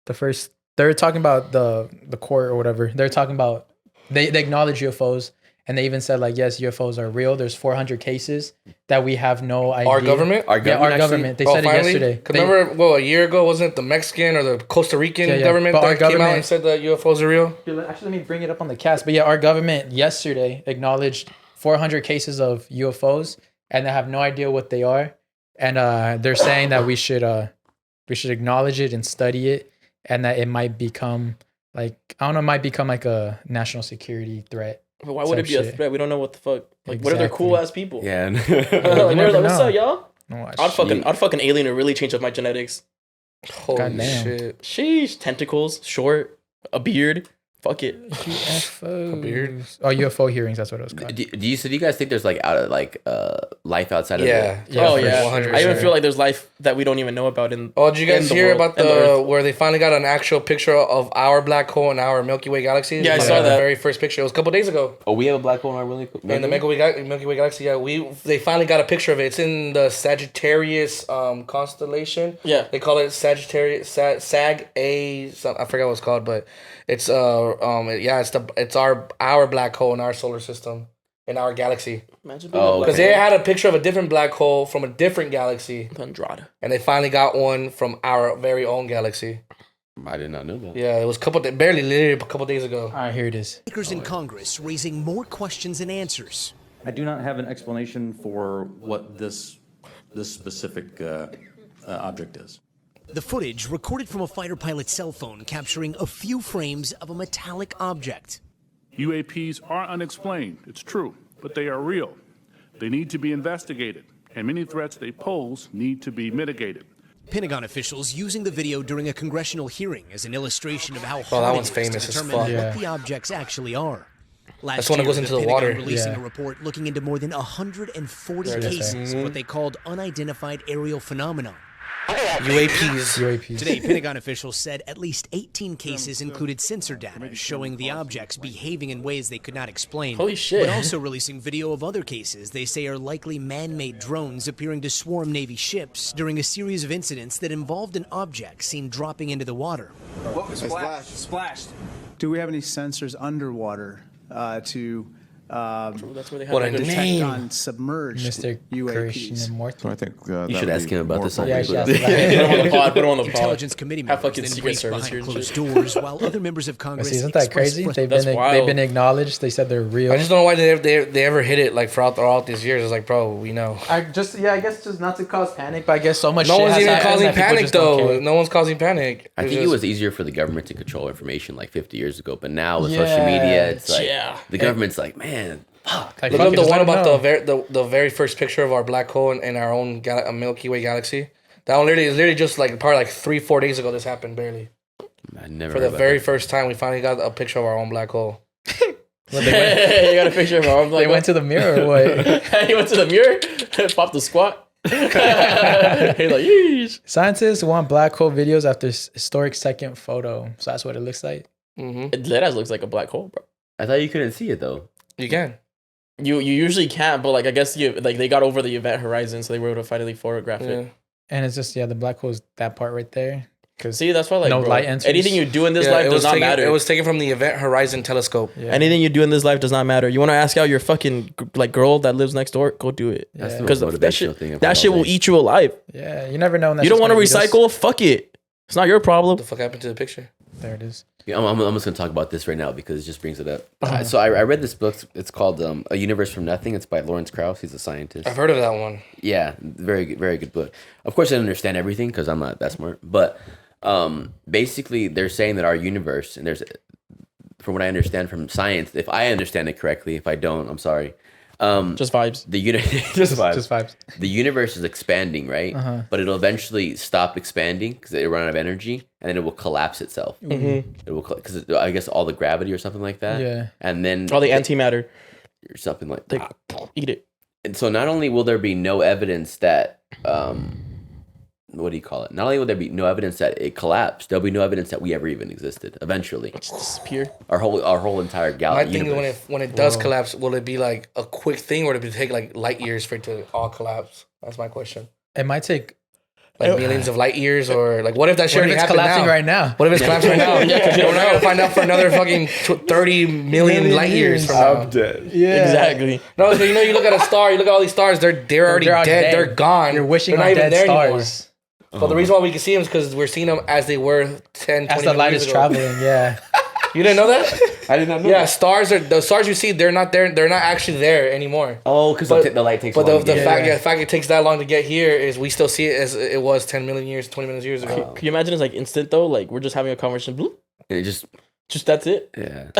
The first they're talking about the court or whatever. They're talking about they acknowledge UFOs and they even said like yes, UFOs are real. There's 400 cases that we have no idea. Our government? Our Yeah, government. our government. They Oh, said it finally? yesterday. 'Cause remember, a year ago, wasn't it the Mexican or the Costa Rican Yeah, yeah. government But that our came out government- and said that UFOs are real? Actually, let me bring it up on the cast. But yeah, our government yesterday acknowledged 400 cases of UFOs, and they have no idea what they are. And they're saying that we should acknowledge it and study it, and that it might become like I don't know, it might become like a national security threat. But why would it be a shit. threat? We don't know what the fuck. Like, what if they're cool ass people? Yeah. Like, You they're never like, what's know. up, y'all? No, I'd fucking alien and really change up my genetics. Holy Goddamn. shit. Sheesh, tentacles, short, a beard. Fuck it. UFOs. Beard. Oh, UFO hearings. Do you guys think there's like life outside of Yeah. it? Yeah, oh for yeah. 100%. I even feel like there's life that we don't even know about in. Oh, did you guys in the hear world about and the Earth. where they finally got an actual picture of our black hole and our Milky Way galaxy? Yeah, I Like, saw the that. very first picture. It was a couple days ago. Oh, we have a black hole in our really In the Milky Way galaxy, yeah, they finally got a picture of it. It's in the Sagittarius constellation. Yeah. They call it Sagittarius Sag A. I forgot what it's called, but it's it's our black hole in our solar system in our galaxy. Imagine Oh, Because they had a picture of a different black hole from a different galaxy, Andrade. and they finally got one from our very own galaxy. I did not know that. Yeah, it was literally a couple days ago. All right, here it is. Speakers in Congress raising more questions than answers. I do not have an explanation for what this specific object is. The footage recorded from a fighter pilot's cell phone capturing a few frames of a metallic object. UAPs are unexplained, it's true, but they are real. They need to be investigated, and many threats they pose need to be mitigated. Pentagon officials using the video during a congressional hearing as an illustration of how that hard one's it is famous to as determine fuck. Yeah. what the objects actually are. Last That's when it year, goes into the Pentagon water. releasing Yeah. a report looking into more than 140 There it is, cases of what they called unidentified aerial phenomena. UAPs. Today, Pentagon officials said at least 18 cases included sensor data showing the objects behaving in ways they could not explain. Holy shit. But also releasing video of other cases they say are likely man-made drones appearing to swarm Navy ships during a series of incidents that involved an object seen dropping into the water. What was splashed? Do we have any sensors underwater to That's where they have What a a good name. detect on submerged Mr. Christian UAPs? Immortal. I think You should ask him about this. Yeah, I should ask Put him on the pod. Put him on the pod. Intelligence committee Have members fucking then Secret briefed Service here behind and closed shit. doors while other members of Congress See, isn't that expressed crazy? That's They've wild. been acknowledged. They said they're real. I just don't know why they ever hit it like throughout these years. It's like, bro, we know. I guess just not to cause panic, but I guess so much. No shit one's has even happened causing that people panic just don't though. care. No one's causing panic. I It's think it just- was easier for the government to control information like 50 years ago, but now with Yeah. social media, it's like Yeah. the government's like, man, Like, Look fuck up it, the just one let 'em about know. the very first picture of our black hole in our own Milky Way galaxy. That one literally just like probably like 3-4 days ago. This happened barely. I never For heard the about very that. first time, we finally got a picture of our own black hole. You got a picture of our They went to the mirror or what? He went to the mirror, popped the squat. He's like, yeesh. Scientists want black hole videos after historic second photo. So that's what it looks like. It looks like a black hole, bro. I thought you couldn't see it though. You can. You usually can't, but like I guess they got over the event horizon, so they were able to finally photograph it. And it's just the black hole's that part right there. See, that's why no bro, light enters. anything you do in this life does not matter. It was taken from the Event Horizon telescope. Yeah. Anything you do in this life does not matter. You want to ask out your fucking like girl that lives next door? Go do it. Because that shit will eat you alive. Yeah, you never know. You don't want to recycle? Fuck it. It's not your problem. What the fuck happened to the picture? There it is. Yeah, I'm just gonna talk about this right now because it just brings it up. So I read this book. It's called A Universe from Nothing. It's by Lawrence Krauss. He's a scientist. I've heard of that one. Yeah, very good book. Of course, I didn't understand everything because I'm not that smart. But basically, they're saying that our universe, and from what I understand from science, if I understand it correctly, if I don't, I'm sorry. Just vibes. Just vibes. Just vibes. The universe is expanding, right? But it'll eventually stop expanding because it'll run out of energy, and then it will collapse itself. It will because I guess all the gravity or something like that. Yeah. And then all the antimatter or something like they that. Eat it. And so not only will there be no evidence that what do you call it? Not only will there be no evidence that it collapsed, there'll be no evidence that we ever even existed. Eventually, It's disappear. our whole entire My galaxy. thing is when it does collapse, will it be like a quick thing, or will it take like light years for it to all collapse? That's my question. It might take. Like millions of light years, or like what if that shit What if already it's happened collapsing now? right now? What if it's collapsing right now? We're not gonna find out for another fucking 30 million light years from now. dead. Yeah. Exactly. No, so you look at a star, you look at all these stars, they're already They're dead, dead. they're gone. You're wishing They're on not even dead there anymore. stars. But the reason why we can see them is because we're seeing them as they were 10, 20 As the light years is ago. traveling, yeah. You didn't know that? I did not know. Yeah, the stars you see, they're not there. They're not actually there anymore. Oh, because the light takes. But long the to get. fact it takes that long to get here is we still see it as it was 10 million years, 20 million years ago. Can you imagine it's like instant though? Like we're just having a conversation. Bloop, And it just that's it. yeah.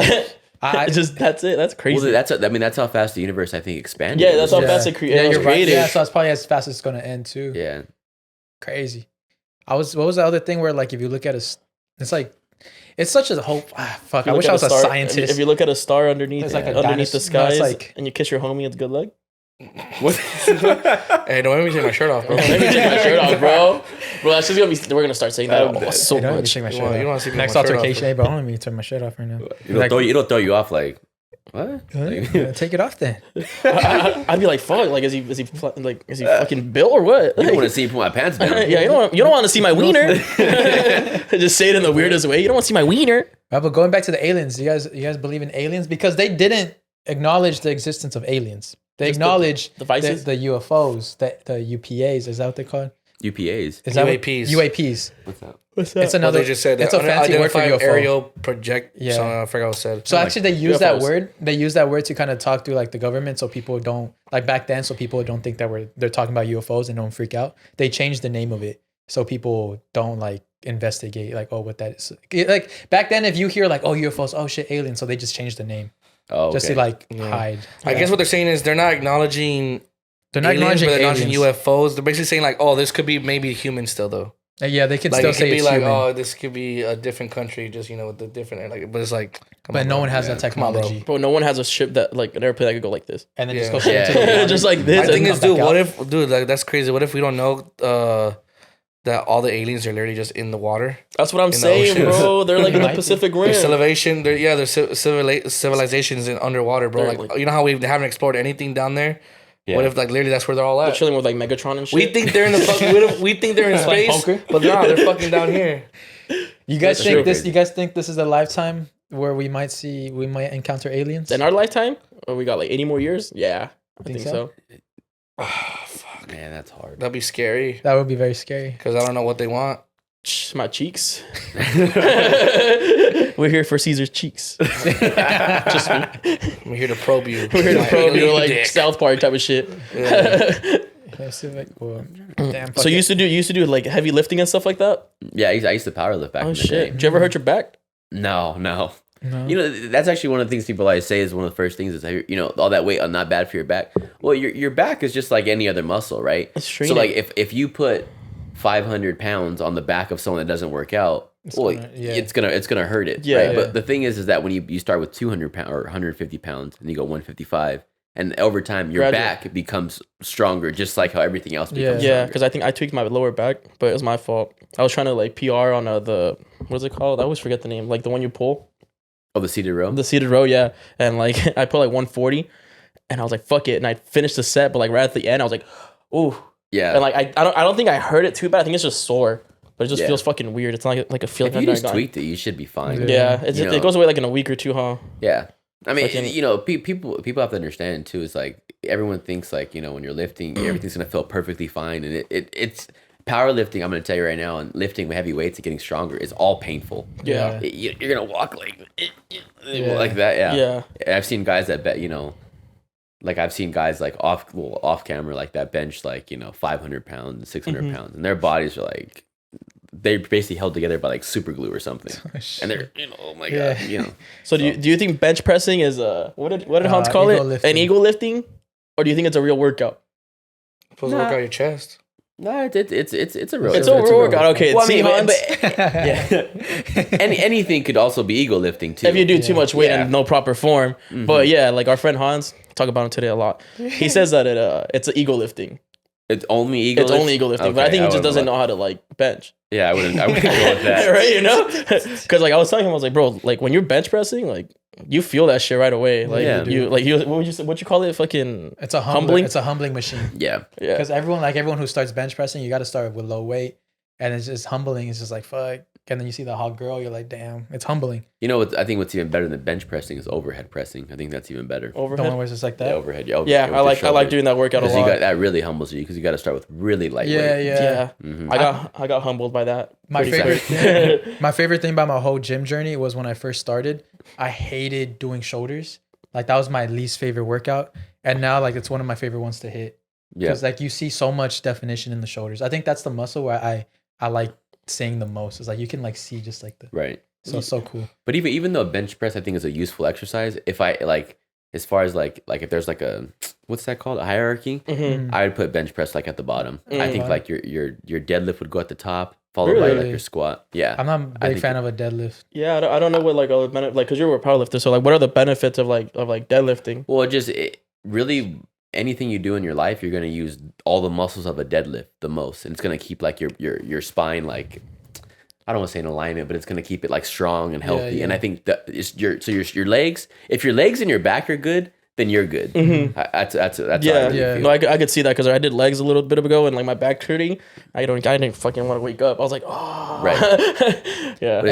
That's it. That's crazy. Well, that's how fast the universe I think expanded. Yeah, that's how Yeah. fast it Yeah, was you're right. created. Yeah, so it's probably as fast as it's gonna end too. Yeah. Crazy. What was the other thing where like if you look at it's like it's such a hope. Fuck. I wish I was a scientist. If you look at a star underneath, It's like a underneath the dinosaur- no, it's skies, like- and you kiss your homie, it's good luck. What? Hey, don't make me take my shirt off, bro. Let me take my shirt off, bro. Bro, that's just gonna be. We're gonna start saying that so Hey, don't let me much. take my shirt You off. wanna see me Next take my shirt off, altercation, hey, bro, don't let me turn my shirt off right now. It'll throw you off like what? Yeah, take it off then. I'd be like, fuck. Like, is he fucking built or what? You don't Like, want to see me put my pants down. yeah, you don't want to see my wiener. Just say it in the weirdest way. You don't want to see my wiener. Right, but going back to the aliens, you guys believe in aliens? Because they didn't acknowledge the existence of aliens. They Just acknowledged the devices? the UFOs, the UPAs. Is that what they're called? UPAs. Is that UAPs. UAPs. What's that? What's It's Well, another. they just said it's a fancy word for unidentified UFO. aerial project. Yeah. Yeah, I forgot what it said. So actually, they use that UFOs. word. They use that word to kind of talk through like the government, so people don't like back then. So people don't think that they're talking about UFOs and don't freak out. They changed the name of it so people don't like investigate like what that is. Like back then, if you hear like UFOs, oh shit, aliens, so they just changed the name Oh, just to okay. like hide. I guess what they're saying is they're not acknowledging They're not aliens, acknowledging but they're aliens. acknowledging UFOs. They're basically saying like, this could be maybe human still though. Yeah, they can Like still it could say be it's like, human, this could be a different country, just with the different like. But it's like, come but on, no bro. one has that Come on, bro. technology. Bro, no one has a ship that like an airplane that could go like this. And then just Yeah. go straight Yeah. into the water. Just like this. My thing and is, come dude, back what out. if, dude, like that's crazy. What if we don't know that all the aliens are literally just in the water? That's what I'm the saying, ocean. bro. They're like in the Might be. Pacific Rim. There's civilization. There's civilizations in underwater, bro. They're Like, like- you know how we haven't explored anything down there. Yeah. What if like literally that's where they're all They're at? chilling with like Megatron and shit. We think they're in the we think they're in Like space, poker? but no, they're fucking down here. You guys That's think true. this? You guys think this is a lifetime where we might encounter aliens? in our lifetime, or we got like 80 more years. Yeah, I think so. Man, that's hard. That'd be scary That would be very scary. because I don't know what they want. My cheeks. We're here for Caesar's cheeks. Just me. I'm here to probe you. We're here to My probe you alien like dick. South Park type of shit. Yeah, so like, well, damn, So you used to do like heavy lifting and stuff like that. Yeah, I used to power lift back in Oh the shit! day. Did you ever hurt your back? No. No. You know, that's actually one of the things people always say is one of the first things is, all that weight not bad for your back. Well, your back is just like any other muscle, right? It's So training. like if you put 500 pounds on the back of someone that doesn't work out, it's gonna hurt it. Yeah, right? yeah. But the thing is that when you start with 200 pounds or 150 pounds and you go 155, And over time, your back becomes stronger, just like how everything else becomes stronger. Yeah, because I think I tweaked my lower back, but it was my fault. I was trying to like PR on the, what is it called? I always forget the name. Like the one you pull. Oh, the seated row? The seated row, yeah. And like I put like 140 and I was like, fuck it. And I finished the set, but like right at the end, I was like, ooh. Yeah. And like I don't think I hurt it too bad. I think it's just sore. But it just feels fucking weird. It's not like a feeling. If you just tweaked it, you should be fine. Yeah, it goes away like in a week or two, huh? Yeah. I mean, you know, people have to understand too. Is like everyone thinks like, you know, when you're lifting, everything's gonna feel perfectly fine, and it's powerlifting. I'm gonna tell you right now, and lifting with heavy weights and getting stronger is all painful. Yeah, you're gonna walk like that. Yeah. I've seen guys that bet, you know, like I've seen guys like off camera like that bench like, you know, 500 pounds and 600 pounds, and their bodies are like, they're basically held together by like super glue or something, and they're, you know, oh my god, you know. So do you think bench pressing is what did Hans call it? Lifting. An ego lifting, or do you think it's a real workout? Supposed to work out your chest. No, it's a real. It's a real workout. Okay, well, see, Hans, anything could also be ego lifting too. If you do too much weight in no proper form. But yeah, like our friend Hans, talk about him today a lot. He says that it's an ego lifting. It's only ego. It's only ego lifting, but I think he just doesn't know how to like bench. Yeah, I wouldn't go with that. Right, you know? Because like I was telling him, I was like, bro, like when you're bench pressing, like you feel that shit right away. Like what you call it? Fucking it's a humbling. It's a humbling machine. Yeah. Because everyone who starts bench pressing, you got to start with low weight, and it's just humbling. It's just like fuck. And then you see the hot girl, you're like, damn, it's humbling. You know what? I think what's even better than bench pressing is overhead pressing. I think that's even better. Overhead, the one where it's just like that. Yeah, overhead. Yeah, I like doing that workout a lot. That really humbles you because you got to start with really lightweight. Yeah. Mm-hmm. I got humbled by that. My favorite thing about my whole gym journey was when I first started. I hated doing shoulders. Like that was my least favorite workout, and now like it's one of my favorite ones to hit. Because like you see so much definition in the shoulders. I think that's the muscle where I like seeing the most. It's like you can like see just like the right. So it's so cool. But even though bench press I think is a useful exercise, if I like as far as like if there's like a what's that called, a hierarchy, I would put bench press like at the bottom. I think like your deadlift would go at the top, followed by like your squat. Yeah, I'm not a big fan of a deadlift. Yeah, I don't know what like a benefit, like because you're a powerlifter. So like, what are the benefits of like deadlifting? Well, really. Anything you do in your life, you're going to use all the muscles of a deadlift the most, and it's going to keep like your spine like, I don't want to say in alignment, but it's going to keep it like strong and healthy. And I think that your legs, if your legs and your back are good, then you're good. That's yeah. No, I could see that because I did legs a little bit ago, and like my back hurting. I didn't fucking want to wake up. I was like, oh, right, yeah.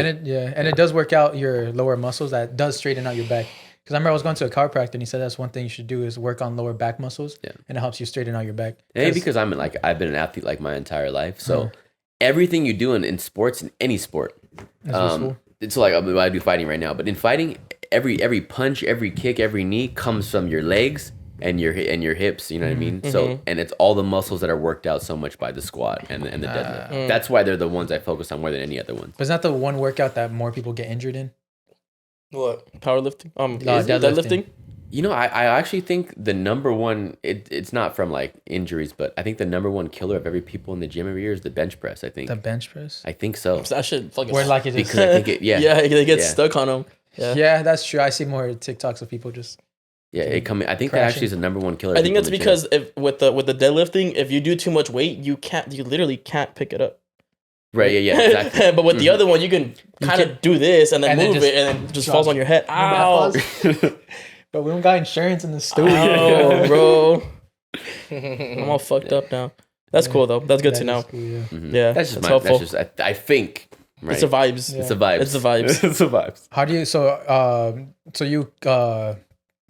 And it does work out your lower muscles. That does straighten out your back. Because I remember I was going to a chiropractor and he said that's one thing you should do is work on lower back muscles, and it helps you straighten out your back. Maybe because I've been an athlete like my entire life, so everything you do in sports, in any sport, it's like I do fighting right now, but in fighting, every punch, every kick, every knee comes from your legs and your hips. You know what I mean? So and it's all the muscles that are worked out so much by the squat and the deadlift. That's why they're the ones I focus on more than any other ones. But isn't that the one workout that more people get injured in? What? Powerlifting? Deadlifting? You know, I actually think the number one, it's not from like injuries, but I think the number one killer of every people in the gym every year is the bench press. I think the bench press. I think so. That shit fucking. Where like it because I think they get stuck on them. Yeah, that's true. I see more TikToks of people just. Yeah, I think crashing. That actually is the number one killer. I think it's because if with the deadlifting, if you do too much weight, you literally can't pick it up. Right, yeah, exactly. But with the other one, you can kind of do this and then move it, and then it just falls on your head. Ow! But we don't got insurance in the studio. Ow, bro. I'm all fucked up now. That's cool though. That's good to know. Cool, yeah. Yeah, that's just helpful. That's just I think. Right. It's the vibes. Yeah. It's the vibes. It's the vibes. It's the vibes. How do you so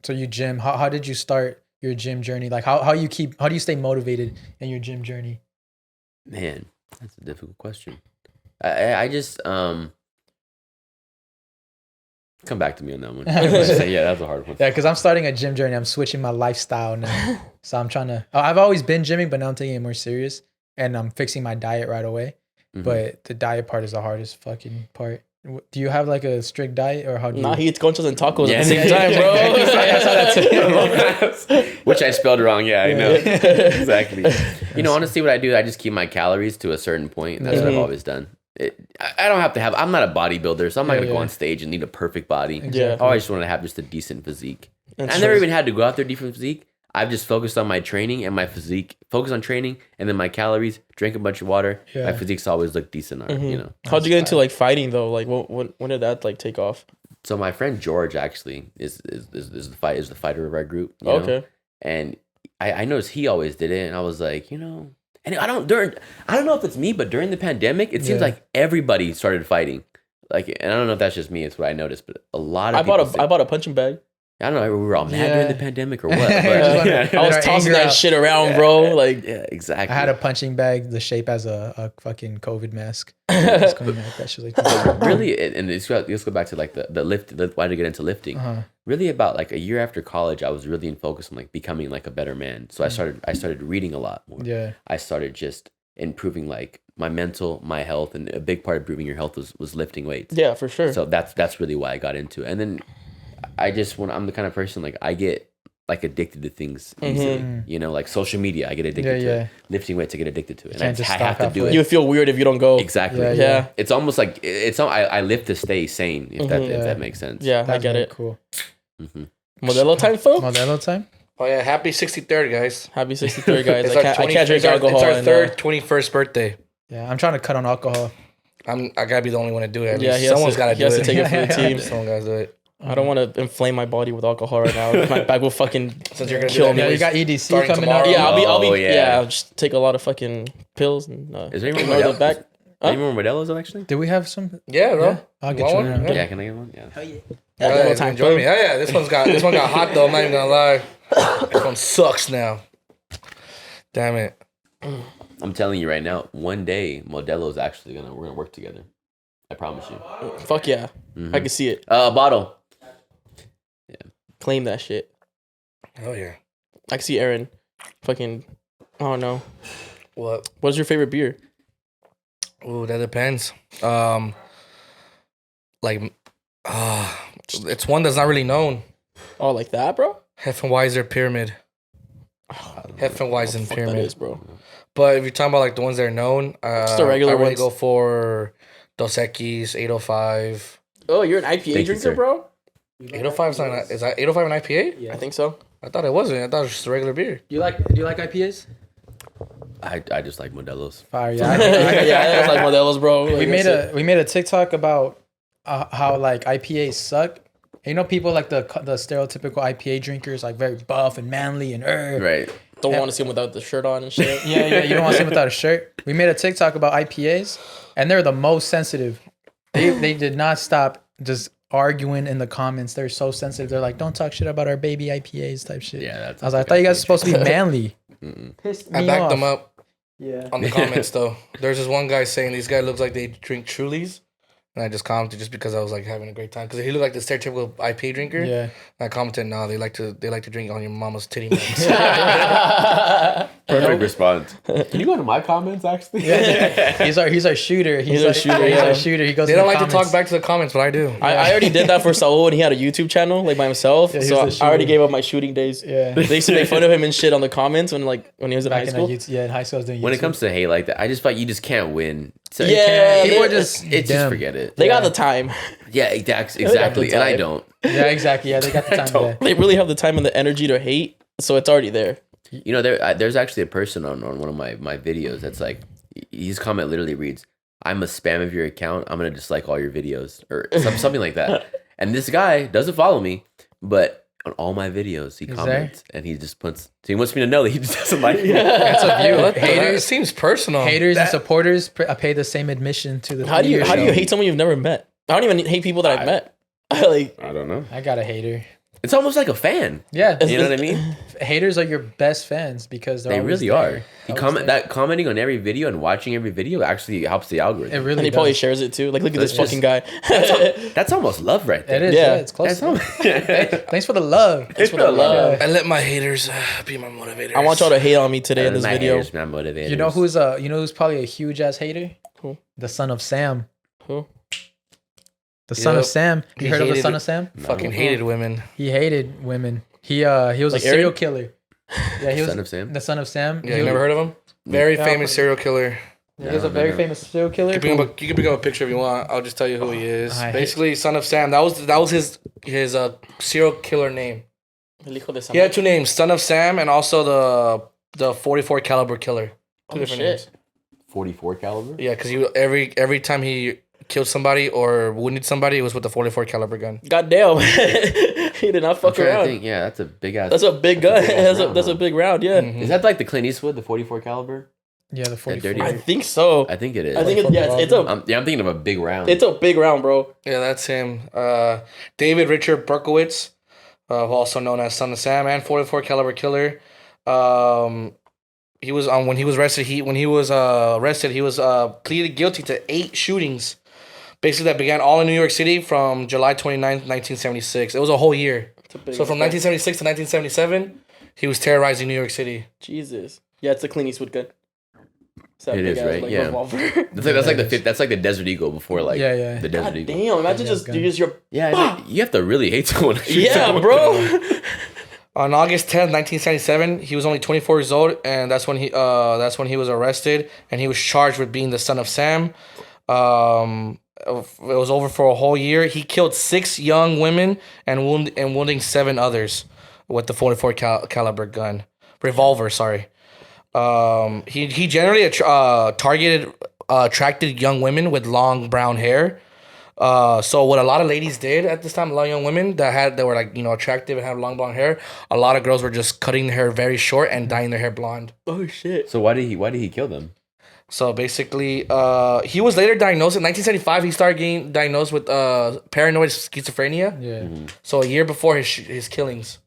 you gym? How did you start your gym journey? Like how do you stay motivated in your gym journey? Man, that's a difficult question. I just come back to me on that one. Yeah, that's a hard one. Yeah, because I'm starting a gym journey. I'm switching my lifestyle now, so I'm trying to. I've always been gymming, but now I'm taking it more serious, and I'm fixing my diet right away. But the diet part is the hardest fucking part. Do you have like a strict diet, or how do you? Nah, he eats conchos and tacos at the same time, bro. I saw that too. Which I spelled wrong. Yeah, I know. Exactly. You know, honestly, what I do, I just keep my calories to a certain point. And that's what I've always done. I don't have to have. I'm not a bodybuilder, so I'm not gonna go on stage and need a perfect body. Exactly. I always just want to have just a decent physique. I never even had to go out there deep for physique. I've just focused on my training and my physique. Focus on training and then my calories. Drink a bunch of water. Yeah. My physique's always looked decent. You know. How'd you get into like fighting though? Like, when did that like take off? So my friend George actually is the fighter of our group. You know? And I noticed he always did it, and I was like, you know, and I don't know if it's me, but during the pandemic, it seems like everybody started fighting. Like, and I don't know if that's just me. It's what I noticed, but a lot of I bought a punching bag. I don't know. We were all mad during the pandemic or what? But, I was tossing that shit around, bro. Like, yeah, exactly. I had a punching bag the shape as a fucking COVID mask. Really, and let's go back to like the lift. Why did I get into lifting? Really, about like a year after college, I was really in focus on like becoming like a better man. So I started reading a lot more. Yeah. I started just improving like my mental, my health, and a big part of improving your health was lifting weights. Yeah, for sure. So that's really why I got into it. And then I'm the kind of person like I get like addicted to things easily. You know, like social media, I get addicted to it. Lifting weights, I get addicted to it. And I have to do it. You feel weird if you don't go. Exactly. Yeah. It's almost like I live to stay sane. If that makes sense. Yeah, That's I get really it. Cool. Modelo time, folks. Modelo time. Oh yeah, happy 63rd, guys. Happy 63rd, guys. It's I can't drink alcohol. It's our third 21st birthday. Yeah, I'm trying to cut on alcohol. I gotta be the only one to do it. Yeah, someone's gotta do it. He has to take it for the team. Someone gotta do it. I don't want to inflame my body with alcohol right now. My back will fucking Since you're gonna kill do me. that, You got EDC starting coming tomorrow. out. Yeah, I'll be. yeah. I'll just take a lot of fucking pills. And, Is there any ignore more the back? Any more Modelo's actually? Do we have some? Yeah, bro. I'll get Want you one? one. Yeah, can I get one? Yeah. Yeah, Yeah, time, enjoy me. Yeah. This one got hot though. I'm not even gonna lie. This one sucks now. Damn it. I'm telling you right now, one day Modelo's actually we're gonna work together. I promise you. Fuck yeah. I can see it. Bottle. Claim that shit. Oh yeah. I can see Aaron. Fucking. I don't know. What? What's your favorite beer? Ooh, that depends. It's one that's not really known. Oh, like that, bro? Heffenweiser Pyramid. Heffenweizen Pyramid, that is, bro. But if you're talking about like the ones that are known, Just the regular I really ones. go for Dos Equis, 805. Oh, you're an IPA Thank you, drinker, sir. bro? 805 is that 805 an IPA? Yeah. I think so. I thought it wasn't. I thought it was just a regular beer. Do you like IPAs? I just like Modelo's. Fire, yeah. Yeah, it's like Modelo's, bro. we made a TikTok about how like IPAs suck. And you know, people like the stereotypical IPA drinkers, like very buff and manly and Right. Don't want to see him without the shirt on and shit. Yeah, you don't want to see them without a shirt. We made a TikTok about IPAs, and they're the most sensitive. They did not stop just arguing in the comments. They're so sensitive. They're like, don't talk shit about our baby IPAs type shit. Yeah, I was like, I thought you guys were supposed to be manly. I backed them up Yeah. on the comments though. There's this one guy saying these guys looks like they drink Trulies. And I just commented just because I was like having a great time. Because he looked like the stereotypical IPA drinker. Yeah. And I commented, no, they like to drink on your mama's titty mix. Perfect response. Can you go to my comments, actually? He's our shooter. He's our shooter. He goes. They don't like to talk back to the comments, but I do. I already did that for Saul when he had a YouTube channel, like by himself. Yeah, he so was the I already shooter. gave up my shooting days. Yeah. They used to make fun of him and shit on the comments when he was in high school. In high school, I was doing YouTube. When it comes to hate like that, I just feel like you just can't win. So Yeah, people they- are just forget it. They got the time. Yeah, exactly. And I don't. Yeah, exactly. Yeah, they got the time. Yeah. They really have the time and the energy to hate, so it's already there. You know, there's actually a person on one of my videos that's like, his comment literally reads, "I'm a spam of your account. I'm gonna dislike all your videos," or something like that. And this guy doesn't follow me, but on all my videos he comments and he just puts. So he wants me to know that he just doesn't like me. That's a view. It Haters, seems personal. haters, and supporters pay the same admission to the. How do you hate someone you've never met? I don't even hate people that I've met. I don't know. I got a hater. It's almost like a fan. Yeah, You know what I mean? haters are your best fans because They always really there. are. Always there. Commenting on every video and watching every video actually helps the It algorithm. really and he does. probably shares it too. Like, look at this fucking guy. That's almost love right there. It is. Yeah. Yeah, it's close. That's Hey, thanks for the love. Thanks for the love. I let my haters be my motivators. I want y'all to hate on me today in this My video. haters, my motivators. You know who's probably a huge ass hater? Who? The son of Sam. Who? The son of Sam. You He heard of the hated son it. of Sam? Fucking hated women. He hated women. He was Like a serial Aaron? killer. Yeah, he was Son of Sam? the son of Sam. Yeah, you never heard of him? Very famous serial killer. He was a very famous serial killer. You can pick up a picture if you want. I'll just tell you who he is. I hate- Basically, son of Sam. That was his serial killer name. He had 2 names, Son of Sam and also the 44 caliber killer. 2 different names. 44 caliber? Yeah, because every time he killed somebody or wounded somebody, it was with the 44 caliber gun. Goddamn. He did not fuck around. Yeah, that's a big ass. That's a big gun. That's a big round, yeah. Is that like the Clint Eastwood, the 44 caliber? Yeah, the 44. I think so. I think it is. I think it's a... I'm thinking of a big round. It's a big round, bro. Yeah, that's him. David Richard Berkowitz, also known as Son of Sam and 44 caliber killer. He was when he was arrested. He was pleaded guilty to 8 shootings, basically that began all in New York City from July 29th, 1976. It was a whole year. So from 1976 to 1977, he was terrorizing New York City. Jesus. Yeah, it's the Clint Eastwood gun. It is, right? Yeah. That's like the Desert Eagle before the Desert Eagle. Damn, imagine just your... Yeah, you have to really hate someone. Yeah, bro. On August 10th, 1977, he was only 24 years old, and that's when he was arrested, and he was charged with being the son of Sam. It was over for a whole year. He killed 6 young women and wounding 7 others with the 44 caliber gun. Revolver, sorry. He generally attracted young women with long brown hair. So what a lot of ladies did at this time, a lot of young women that were like, attractive and had long blonde hair, a lot of girls were just cutting their hair very short and dyeing their hair blonde. Oh shit. So why did he kill them? So basically, he was later diagnosed in 1975. He started getting diagnosed with paranoid schizophrenia. Yeah. Mm-hmm. So a year before his killings.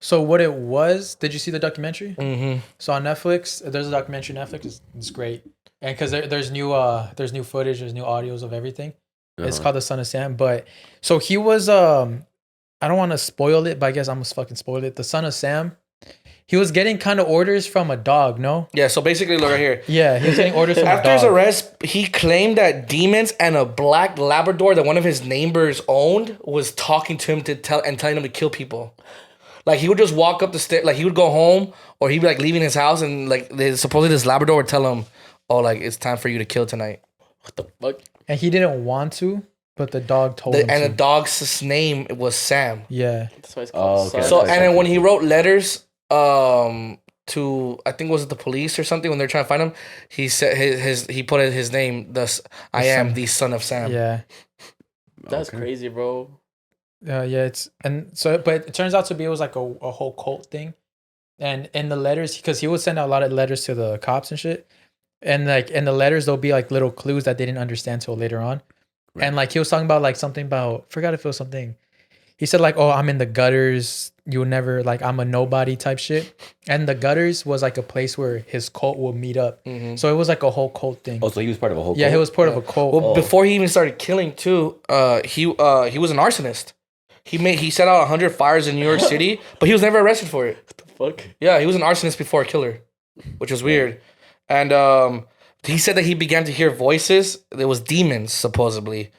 So what it was? Did you see the documentary? Mm-hmm. So on Netflix, there's a documentary on Netflix. It's great, and because there's new footage, there's new audios of everything. It's called The Son of Sam. But so he was I don't want to spoil it, but I guess I'm gonna fucking spoil it. The Son of Sam. He was getting kind of orders from a dog, no? Yeah, so basically, look right here. Yeah, he was getting orders from a dog. After his arrest, he claimed that demons and a black Labrador that one of his neighbors owned was talking to him telling him to kill people. Like, he would just walk up the stairs, like, he would go home, or he'd be, like, leaving his house, and, like, supposedly this Labrador would tell him, oh, like, it's time for you to kill tonight. What the fuck? And he didn't want to, but the dog told him and to. the dog's name was Sam. Yeah. That's why it's called okay. So, and then when he wrote letters to, I think, was it the police or something, when they're trying to find him, he said he put his name, I am the son of Sam. Yeah. That's crazy, bro. Yeah, but it turns out to be, it was like a whole cult thing. And in the letters, because he would send out a lot of letters to the cops and shit. And like in the letters, there'll be like little clues that they didn't understand till later on. Right. And like he was talking about like something about, forgot if it was something. He said like, oh, I'm in the gutters. You'll never, like, I'm a nobody type shit. And the gutters was like a place where his cult would meet up. Mm-hmm. So it was like a whole cult thing. Oh, so he was part of a whole cult? Yeah, he was part of a cult. Well, before he even started killing too, he was an arsonist. He set out 100 fires in New York City, but he was never arrested for it. What the fuck? Yeah, he was an arsonist before a killer, which was weird. And he said that he began to hear voices. There was demons, supposedly,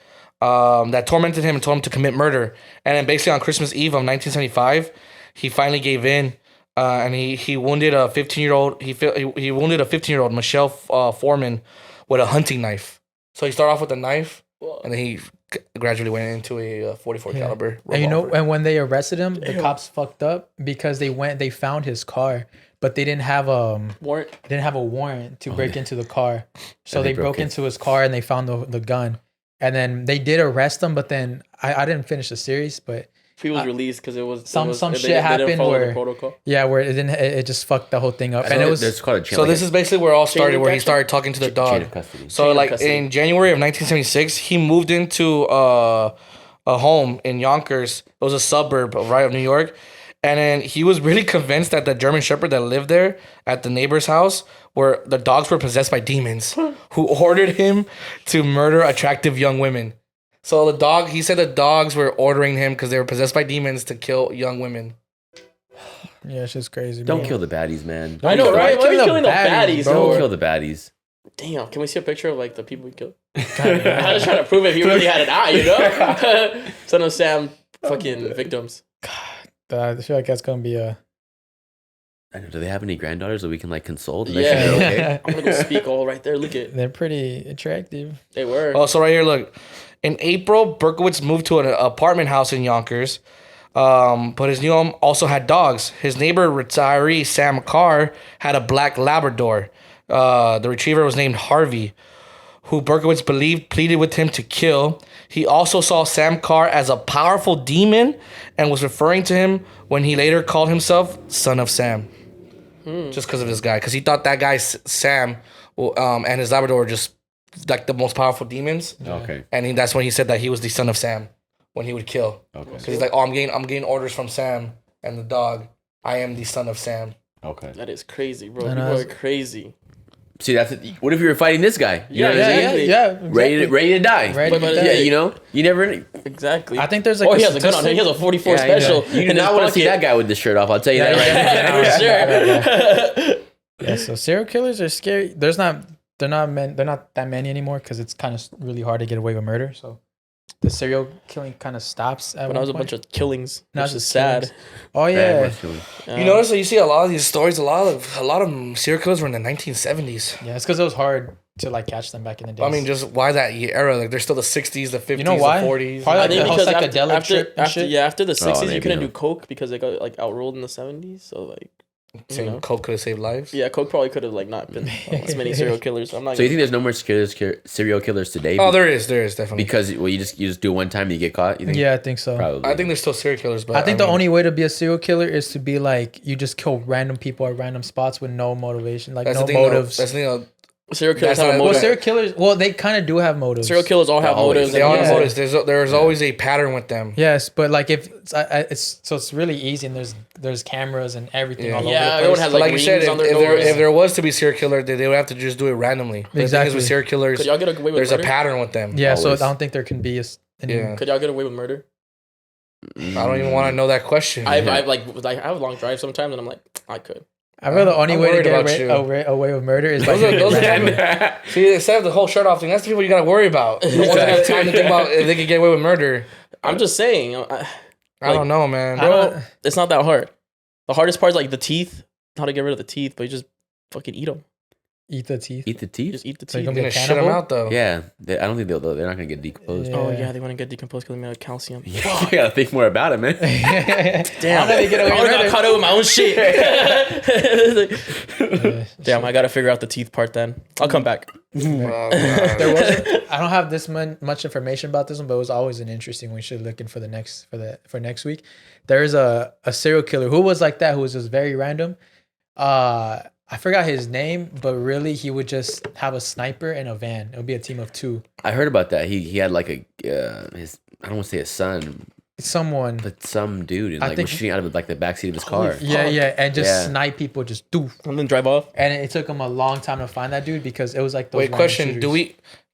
that tormented him and told him to commit murder. And then basically on Christmas Eve of 1975, he finally gave in, and he wounded a 15-year-old. He wounded a 15-year-old, Michelle Foreman, with a hunting knife. So he started off with a knife, and then he gradually went into a 44 caliber revolver. And when they arrested him, the cops fucked up because they found his car, but they didn't have warrant. They didn't have a warrant to break into the car. So they broke into his car and they found the gun. And then they did arrest him, but then I didn't finish the series, but he was released because it was some shit happened where it just fucked the whole thing up. And it was so this is basically where it all started, where he started talking to the dog. So like in January of 1976, he moved into a home in Yonkers. It was a suburb of New York. And then he was really convinced that the German Shepherd that lived there at the neighbor's house, where the dogs were possessed by demons, who ordered him to murder attractive young women. So he said the dogs were ordering him because they were possessed by demons to kill young women. Yeah, it's just crazy. Don't kill the baddies, man. I know, right? Why are you killing the baddies, bro? Don't kill the baddies. Damn, can we see a picture of like the people we killed? I was trying to prove if he really had an eye, you know? Son of Sam, fucking victims. God, I feel like that's gonna be a. I know. Do they have any granddaughters that we can like console? Yeah, okay? I'm gonna go speak all right there. Look at. They're pretty attractive. They were. Oh, so right here, look. In April, Berkowitz moved to an apartment house in Yonkers. But his new home also had dogs. His neighbor retiree Sam Carr had a black Labrador. The retriever was named Harvey, who Berkowitz believed pleaded with him to kill. He also saw Sam Carr as a powerful demon and was referring to him when he later called himself Son of Sam. Just because of this guy. Because he thought that guy, Sam, and his Labrador were just like the most powerful demons. Okay. And that's when he said that he was the Son of Sam when he would kill. Okay. Because he's like, oh, I'm getting orders from Sam and the dog. I am the Son of Sam. Okay. That is crazy, bro. People are crazy. See, that's it. What if you were fighting this guy? You know what I'm saying? Exactly. Ready to die. Yeah, you know, you never. Exactly. I think there's like. He has a gun on him. He has a 44 special. You do not want to see that guy with the shirt off. I'll tell you that right now. For sure. Yeah. So serial killers are scary. They're not that many anymore because it's kind of really hard to get away with murder. So the serial killing kind of stops at But that was a bunch of killings. Which is sad. sad. Oh yeah. You notice that you see a lot of these stories. A lot of serial killers were in the 1970s. Yeah, it's because it was hard to like catch them back in the day. I mean, just why that era? Like, there's still the 60s, the 50s, You know why? the 40s. Probably I think the whole because psychedelic trip and shit. after the 60s, you couldn't maybe do coke because it got like outruled in the 70s. So like, Saying coke could have saved lives. Yeah, coke probably could have like not been as many serial killers. I'm not. So you think there's no more serial killers today? Oh, there is definitely. Because you just do it one time and you get caught. You think? Yeah, I think so. Probably. I think there's still serial killers, but I think the only way to be a serial killer is to be like you just kill random people at random spots with no motivation, like that's no the thing, motives. That's the thing. Serial killers have a Well, motive. serial killers, they kind of do have motives. Serial killers all have motives. They all have motives. There's always a pattern with them. Yes, but like if it's really easy and there's cameras and everything all over the place. Everyone has like you said, rings on their if doors. there was to be serial killer, they would have to just do it randomly. But the thing is with serial killers, Could y'all get away with there's murder? a pattern with them. Yeah, Always. so I don't think there can be Could y'all get away with murder? I don't even want to know that question. I have a long drive sometimes, and I'm like, I could. I feel the only way to worried get about away with murder is by those are see, instead of the whole shirt off thing, that's the people you got to worry about. The ones that have time to think about if they could get away with murder. I'm just saying. I don't know, man. Bro, it's not that hard. The hardest part is like the teeth. How to get rid of the teeth, but you just fucking eat them. Eat the teeth. Eat the teeth. Just eat the So teeth. you're You're gonna shit them out though. Yeah, I don't think they're not gonna get decomposed. Oh yeah, they want to get decomposed because they made calcium. You gotta think more about it, man. Damn, I got caught up with my own shit. Damn, I gotta figure out the teeth part then. I'll come back. There wasn't. I don't have this much information about this one, but it was always an interesting one. We should look in for next week. There's a serial killer who was like that, who was just very random. I forgot his name, but really he would just have a sniper and a van. It would be a team of two. I heard about that. He had like his I don't want to say his son, someone, but some dude, and I like think was shooting out of like the backseat of his car. Yeah, and just snipe people, just doof, and then drive off. And it took him a long time to find that dude because it was like those. Wait, question: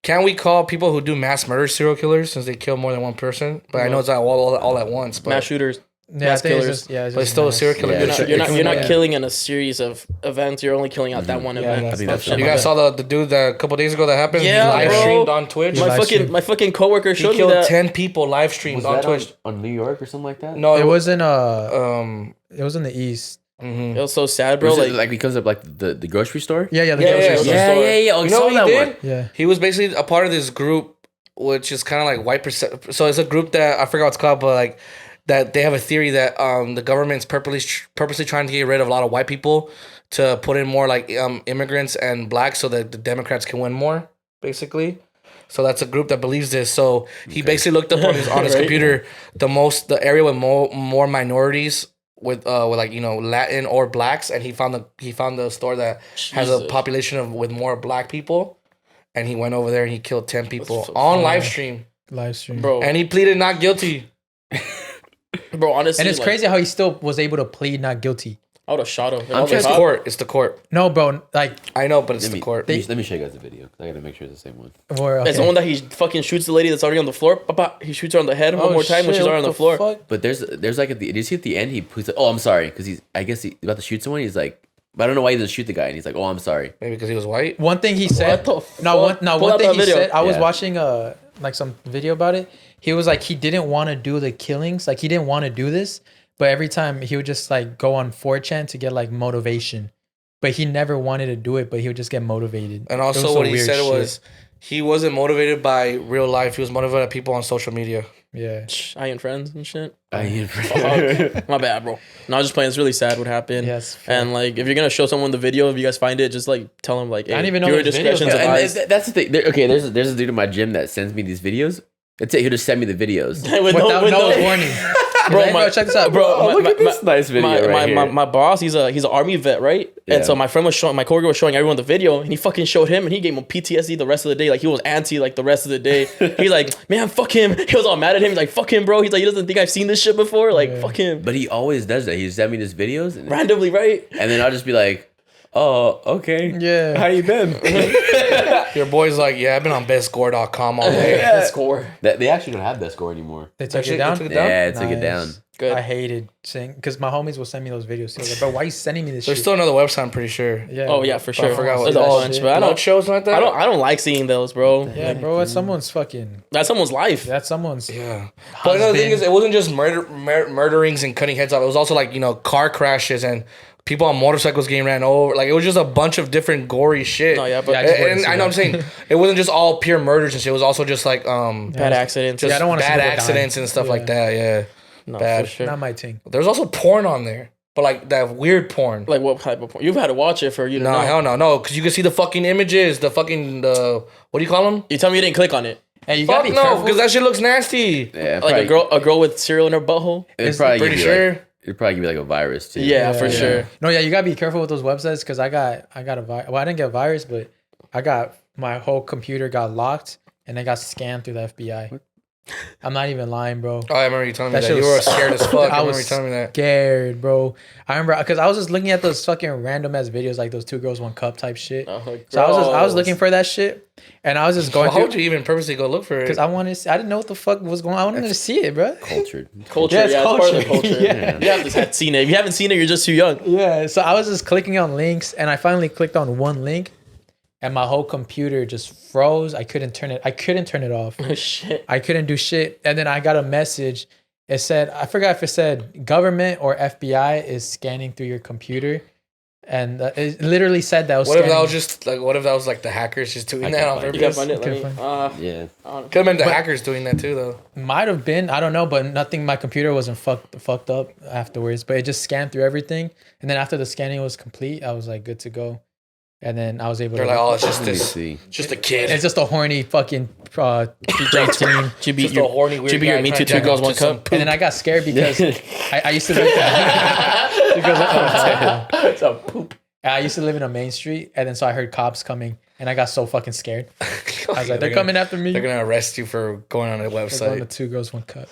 Can we call people who do mass murder serial killers since they kill more than one person? But I know it's not all at once. But Mass shooters. Yeah, mass killers. But it's still a serial killer. You're not killing in a series of events. You're only killing out that one event. I think that's you guys saw the dude that a couple days ago that happened. Yeah, he live streamed on Twitch. My fucking coworker showed he me killed that. 10 people live streamed on Twitch on New York or something like that. No, it was in it was in the east. It was so sad, bro. Like because of like the grocery store. Yeah, the grocery store. Yeah. You know what he did? Yeah, he was basically a part of this group, which is kind of like white percent. So it's a group that I forgot what it's called, but like. That they have a theory that the government's purposely trying to get rid of a lot of white people to put in more like immigrants and blacks so that the Democrats can win more, basically. So that's a group that believes this. So he basically looked up on his Right. computer the area with more minorities with like Latin or blacks, and he found the store that has a population with more black people, and he went over there and he killed 10 people on live stream, bro, and he pleaded not guilty. Bro, honestly, and it's crazy how he still was able to plead not guilty. I would have shot him. It's the court. No, bro, like I know, but it's the court. Let me show you guys the video. I gotta make sure it's the same one. It's the one that he fucking shoots the lady that's already on the floor. He shoots her on the head one more time when she's already on the floor. Fuck? But there's like did you see at the end he's like, oh, I'm sorry, because he's about to shoot someone. He's like, but I don't know why he doesn't shoot the guy, and he's like, oh, I'm sorry. Maybe because he was white. One thing he said. What the fuck? One thing he said. I was Yeah. watching like some video about it. He was like he didn't want to do the killings. Like he didn't want to do this, but every time he would just like go on 4chan to get like motivation. But he never wanted to do it, but he would just get motivated. And also what he said was he wasn't motivated by real life. He was motivated by people on social media. Yeah. I.E In Friends and shit. I.E In Friends. Fuck. My bad, bro. No, I was just playing. It's really sad what happened. Yes. And like, if you're gonna show someone the video, if you guys find it, just like tell them like, hey, I didn't even know viewer there's videos discretion's of that. advised. That's the thing. Okay, there's a dude in my gym that sends me these videos. That's it. He'll just send me the videos. with Without no no warning. Bro, Bro, check this out, bro. Oh, look at this nice video right here. My boss, he's an army vet, right? Yeah. And so my coworker was showing everyone the video, and he fucking showed him, and he gave him PTSD the rest of the day. Like he was anti like the rest of the day. He's like, man, fuck him. He was all mad at him. He's like, fuck him, bro. He's like, he doesn't think I've seen this shit before. Like, fuck him. But he always does that. He send me these videos Randomly, right? and then I'll just be like, oh, okay. Yeah. How you been? Your boy's like, yeah, I've been on bestscore.com all day. Yeah. Score. They actually don't have that score anymore. They took Actually, it down? they took it down? Yeah, it took it Nice. down. Good. I hated saying, because my homies will send me those videos. So I was like, bro, why are you sending me this There's shit? still another website, I'm pretty sure. Yeah. Oh yeah, for sure. I forgot what There's a that bunch, shit. but I Blood don't. shows like that? I don't like seeing those, bro. Yeah, bro, that's someone's fucking, That's someone's life. that's someone's. Yeah. But another thing is, it wasn't just murderings and cutting heads off. It was also like, car crashes and people on motorcycles getting ran over. Like, it was just a bunch of different gory shit. No, yeah, but Yeah, I just wanted to And see I know I'm that. saying it wasn't just all pure murders and shit. It was also just like bad accidents. just Yeah, I don't wanna see bad people accidents dying. and stuff Yeah. like that. Yeah. No, bad. for sure. Not my thing. There's also porn on there, but like that weird porn. Like what type of porn? You've had to watch it for you to No, know. hell no, because you can see the fucking images, the what do you call them? You tell me you didn't click on it. Hey, you Fuck gotta be no, careful. because that shit looks nasty. Yeah, Like a girl with cereal in her butthole. It'd probably pretty give you sure. it'd probably give you like a virus too. Yeah, for sure. No, yeah, you gotta be careful with those websites because I got a virus. Well, I didn't get a virus, but I got my whole computer got locked and I got scanned through the FBI. I'm not even lying, bro. Oh, I remember you telling me That that. shit You was- were scared as fuck. I I remember was you telling me that. scared, bro. I remember because I was just looking at those fucking random ass videos, like those 2 girls, 1 cup type shit. Oh, So I was gross. looking for that shit, and I was just going Why through would you even purposely go look for it? because I wanted. I didn't know what the fuck was going on. I wanted to see it, bro. Cultured. Culture. Yeah, it's Yeah, it's part of the culture. culture. Yeah. You have to have seen it. If you haven't seen it, you're just too young. Yeah, so I was just clicking on links, and I finally clicked on one link, and my whole computer just froze. I couldn't turn it off. Shit. I couldn't do shit. And then I got a message. It said, I forgot if it said government or FBI is scanning through your computer. And it literally said that was What if that scanning. was just like? What if that was like the hackers just doing that on find it. You gotta purpose? find it. Okay, Let me, Yeah. Could have been the hackers doing that too, though. Might have been, I don't know, but nothing. My computer wasn't fucked up afterwards, but it just scanned through everything. And then after the scanning was complete, I was like good to go. And then I was able They're to. like, oh, it's just Let me this, see. just a kid. It's just a horny fucking gay tween. Should be Just a horny weird should be guy your Me trying Too to jack 2 girls off 1 to some cup. And then I got scared because I used to live. It's a poop. I used to live in a main street, and then so I heard cops coming, and I got so fucking scared. I was like, They're they're gonna- coming after me. They're gonna arrest you for going on a They're going to website. 2 girls, 1 cup.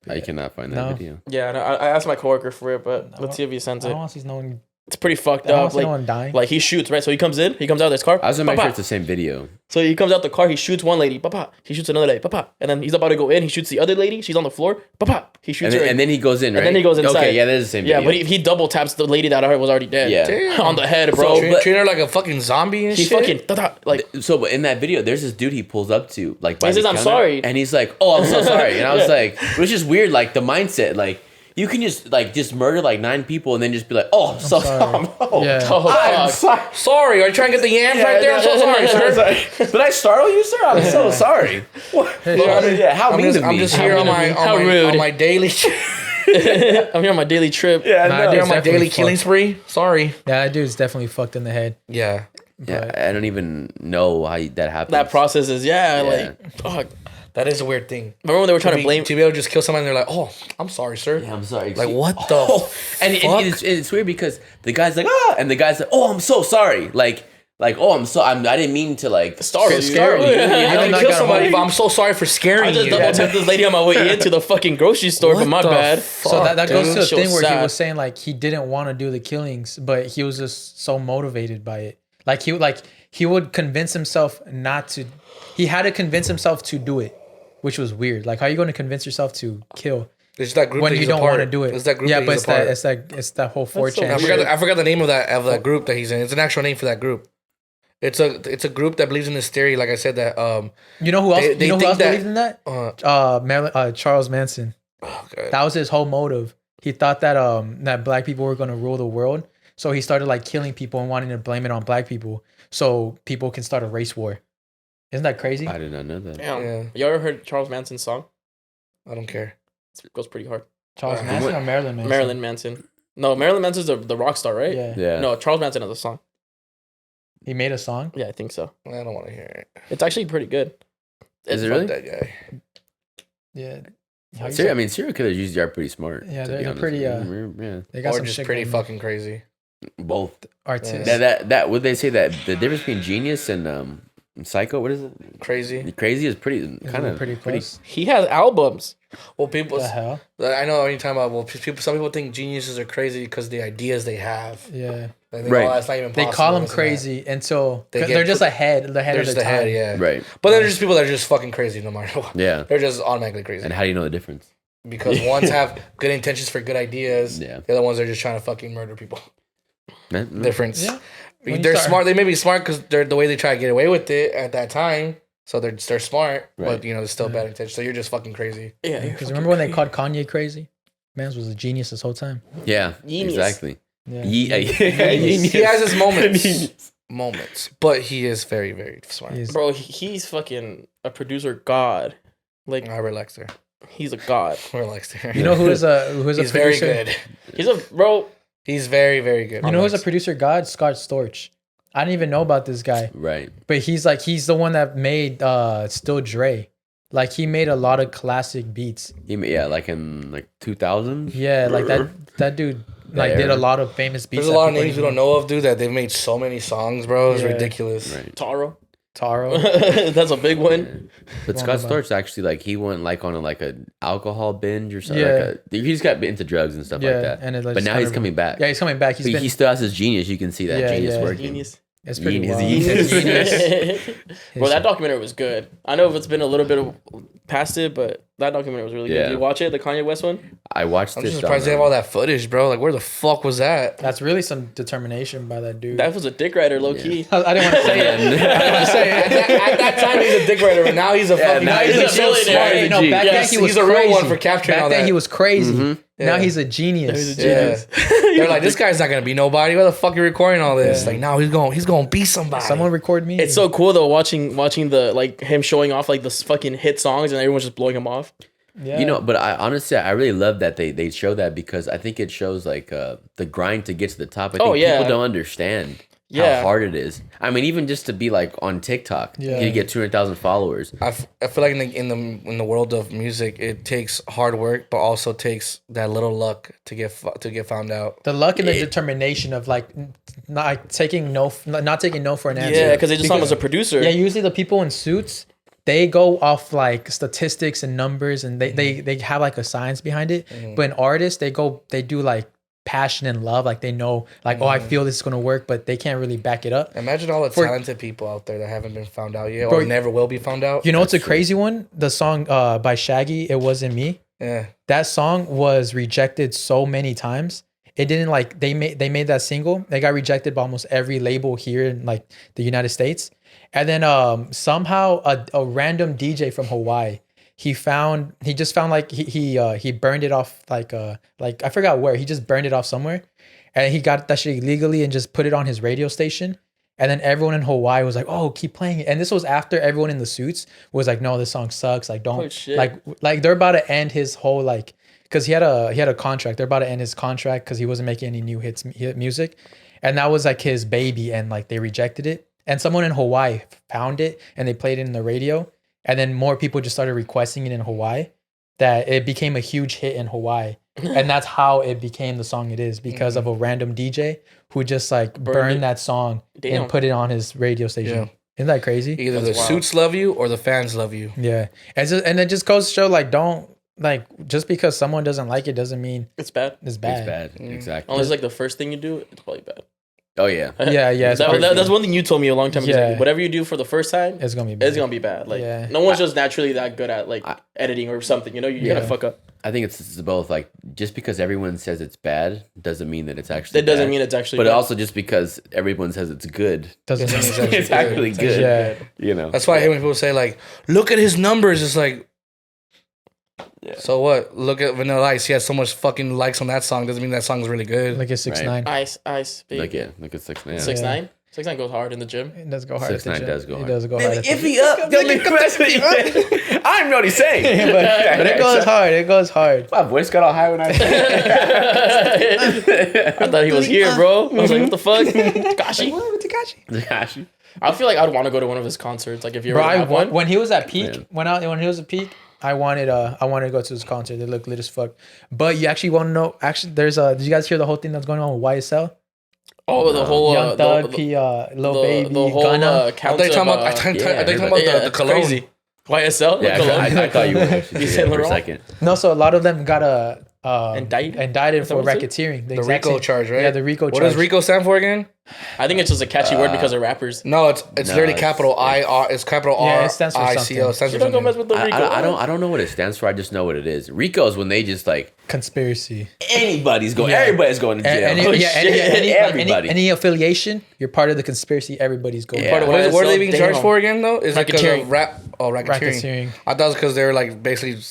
I cannot find that No. video. Yeah, no, I asked my coworker for it, but let's see if he sends I don't it. want to see no one. It's pretty fucked I don't up. want to see Like, no one dying. like he shoots, right? So he comes out of his car. I was gonna make sure Papa. it's the same video. So he comes out the car, he shoots one lady, papa. He shoots another lady, papa. And then he's about to go in, he shoots the other lady, she's on the floor, papa. He shoots her. And then he goes in, right? and then he goes inside. Okay, yeah, that is the same Yeah, video. but he double taps the lady that I heard was already dead. Yeah. On the head, bro. So, Treat her like a fucking zombie and he shit. fucking like So, but in that video, there's this dude he pulls up to, like, by He says, the "I'm counter, sorry." and he's like, "Oh, I'm so sorry," and I was Yeah. like, it was just weird, like the mindset, like you can just murder like 9 people and then just be like, "Oh, I'm so sorry." Oh, Yeah. oh, I'm fuck. sorry. Sorry, are you trying to get the yams right there? I'm so sorry, sir. Did I startle you, sir? I'm so sorry. What? Yeah, how mean of me? I'm just here on my How rude. on my daily I'm here on my daily trip. Yeah, Nah, no. dude, on my definitely daily fucked. killing spree. Sorry. Yeah, that dude's definitely fucked in the head. Yeah. Yeah, I don't even know how that happens. That process is like fuck. That is a weird thing. Remember when they were trying to blame to be able to just kill somebody and they're like, oh, I'm sorry, sir. Yeah, I'm sorry. Like, what the And fuck? it's weird because the guy's like, and the guy's like, oh, I'm so sorry. Like, oh, I didn't mean to like Startle you. Scare you. Yeah. You I don't didn't like kill that somebody, whole- but I'm so sorry for scaring I just you. double tapped this lady on my way into the fucking grocery store, but my the bad. So that goes to the Shit thing where he sad. was saying like he didn't want to do the killings, but he was just so motivated by it. Like he would convince himself not to. He had to convince himself to do it, which was weird. Like how are you going to convince yourself to kill It's that group when that you he's don't a part. want to do it? It's that group yeah, that but he's it's a part. it's that whole so 4chan. I weird. forgot the name of that group that he's in. It's an actual name for that group. It's a group that believes in this theory. Like I said, that You know who else? They you know who think else that- believed in that? Charles Manson. God. That was his whole motive. He thought that that black people were going to rule the world, so he started like killing people and wanting to blame it on black people, so people can start a race war. Isn't that crazy? I did not know that. Damn. Yeah. You ever heard Charles Manson's song? I don't care. It goes pretty hard. Charles Manson or Marilyn Manson? Marilyn Manson. No, Marilyn Manson's the rock star, right? Yeah. No, Charles Manson has a song. He made a song? Yeah, I think so. I don't want to hear it. It's actually pretty good. Is it really? That guy. Yeah. I mean, serial killers usually are pretty smart. Yeah, they're pretty. Yeah. They got Or some just shit pretty going fucking crazy. Both. artists. That would they say that the difference between genius and psycho? What is it? Crazy. Crazy is pretty kind of pretty close. He has albums. Well, people. The hell? I know what you're talking about. Well, some people think geniuses are crazy because the ideas they have. Yeah. They think, Right. oh, that's not even They possible, call them this and crazy until They get they're just put- ahead. The that. head They're of the just time. ahead, yeah. right. But then there's just people that are just fucking crazy no matter what. Yeah. They're just automatically crazy. And how do you know the difference? Because ones have good intentions for good ideas. Yeah. The other ones are just trying to fucking murder people. Difference. Yeah. When you They're start- smart. They may be smart because they're the way they try to get away with it at that time. So they're smart, Right. but you know, there's still bad intentions. So you're just fucking crazy. Yeah. Because remember when they called Kanye crazy? Mans was a genius this whole time. Yeah. Genius. Exactly. Yeah. He has his moments, but he is very, very smart. He's- Bro, he's fucking a producer god. Like, I relax there. he's a god. Relax there. You know who is a He's very producer? good. He's a, bro, He's very, very good. You know who's a Relax. producer god? Scott Storch. I didn't even know about this guy, Right. but he's the one that made Still Dre. Like he made a lot of classic beats. Like in like 2000. Yeah, like that dude like did a lot of famous beats. There's a that lot of people names we didn't don't know of, dude, that they've made so many songs, bro. It's Yeah. ridiculous. Right. Taro. Taro. That's a big one. But Scott Storch actually like he went like on an alcohol binge or something. Yeah. He just got into drugs and stuff Yeah, like that. and it, like, but just now kind he's of- coming back. Yeah, he's coming back. But he still has his genius. You can see that Yeah, genius yeah. working. Genius. It's pretty Genius. wild. Bro, that documentary was good. I know it's been a little bit past it, but that documentary was really good. Yeah. Did you watch it, the Kanye West one? I watched I'm it. just surprised they have all that footage, bro. Like, where the fuck was that? That's really some determination by that dude. That was a dick rider, low key. I didn't want to say it. I didn't want to say it. At that time, he's a dick rider, but now he's a fucking. now he's a billionaire. Hey, no, back Yes, then he was he's a real crazy. one for capturing Back all then that. he was crazy. Now Yeah. he's a genius. Yeah. They're like, this guy's not gonna be nobody. Why the fuck are you recording all this? Like, now he's gonna be somebody. Someone record me. It's so cool though, watching the like him showing off like the fucking hit songs and everyone's just blowing him off. yeah. You know, but I honestly I really love that they show that because I think it shows like the grind to get to the top. I think people don't understand how hard it is. I mean, even just to be like on TikTok, you get 200,000 followers. I feel like in the world of music, it takes hard work, but also takes that little luck to get found out. the luck and the determination of like not taking no for an answer. Yeah, because they just saw him as a producer. Yeah, usually the people in suits, they go off like statistics and numbers, and they have like a science behind it. But an artist, they do like passion and love. Like they know, like I feel this is gonna work, but they can't really back it up. Imagine all the talented people out there that haven't been found out yet, or never will be found out. You know, it's a crazy one. The song by Shaggy, "It Wasn't Me." Yeah. That song was rejected so many times. It didn't like they made that single. They got rejected by almost every label here in like the United States. And then somehow a random DJ from Hawaii, he just found like he burned it off like I forgot where. He just burned it off somewhere. And he got that shit illegally and just put it on his radio station. And then everyone in Hawaii was like, "Oh, keep playing it." And this was after everyone in the suits was like, "No, this song sucks. Like, don't Oh, shit. like they're about to end his whole like because he had a contract. They're about to end his contract because he wasn't making any new hit music, and that was like his baby. And like they rejected it. And someone in Hawaii found it and they played it in the radio. And then more people just started requesting it in Hawaii. That it became a huge hit in Hawaii. And that's how it became the song it is because of a random DJ who just like burned that song and put it on his radio station. Yeah. Isn't that crazy? Either the suits love you or the fans love you. Yeah. And it just goes to show like don't like just because someone doesn't like it doesn't mean It's bad. it's bad. It's bad. Exactly. Unless like the first thing you do, it's probably bad. Oh yeah. Yeah, it's That's one thing you told me a long time ago. Yeah. Like, whatever you do for the first time, It's gonna be bad. it's gonna be bad. Like Yeah. no one's just naturally that good at like editing or something. You know, you're gonna fuck up. I think it's both. Like just because everyone says it's bad doesn't mean that it's actually. That doesn't bad. mean it's actually But bad. also just because everyone says it's good, Doesn't mean it's it's actually good. Yeah. You know. That's why I hate when people say like, "Look at his numbers." It's like, so what? Look at Vanilla Ice. He has so much fucking likes on that song. Doesn't mean that song's really good. Like a 6ix9ine. Ice, baby. Look at 6ix9ine. 6ix9ine. 6ix9ine goes hard in the gym. It does go hard. 6ix9ine does go hard. He does go hard. If he up, I don't know what he's saying. but it goes hard. It goes hard. My voice got all high when I I thought he was here, bro. I was like, what the fuck? Takashi? Takashi. I feel like I'd want to go to one of his concerts. Like if you ever have one. When he was at peak, when he was at peak, I wanted to go to his concert. They look lit as fuck. But you actually want to know? Actually, there's did you guys hear the whole thing that's going on with YSL? Oh, the whole Young Thug, Lil Baby, the whole Gunna. count They talking of, about. They talking about the cologne. crazy. YSL? Yeah, I thought you were. You said for a Laurent? second. No, so a lot of them got that indicted for what it racketeering. The RICO charge, right? Yeah, the RICO charge. What does RICO stand for again? I think it's just a catchy word because of rappers. No, it's literally capital I-R. It's capital Yeah, it stands for R-I-C-O. It stands for something. With the RICO. I don't know what it stands for. I just know what it is. RICO is when they just like Conspiracy. everybody's going to jail. Everybody. Any affiliation, you're part of the conspiracy. Everybody's going. Yeah. Part of What are they YSL, being charged damn. for again, though? Is it because Racketeering. of racketeering. Racketeering. I thought it was because they were like basically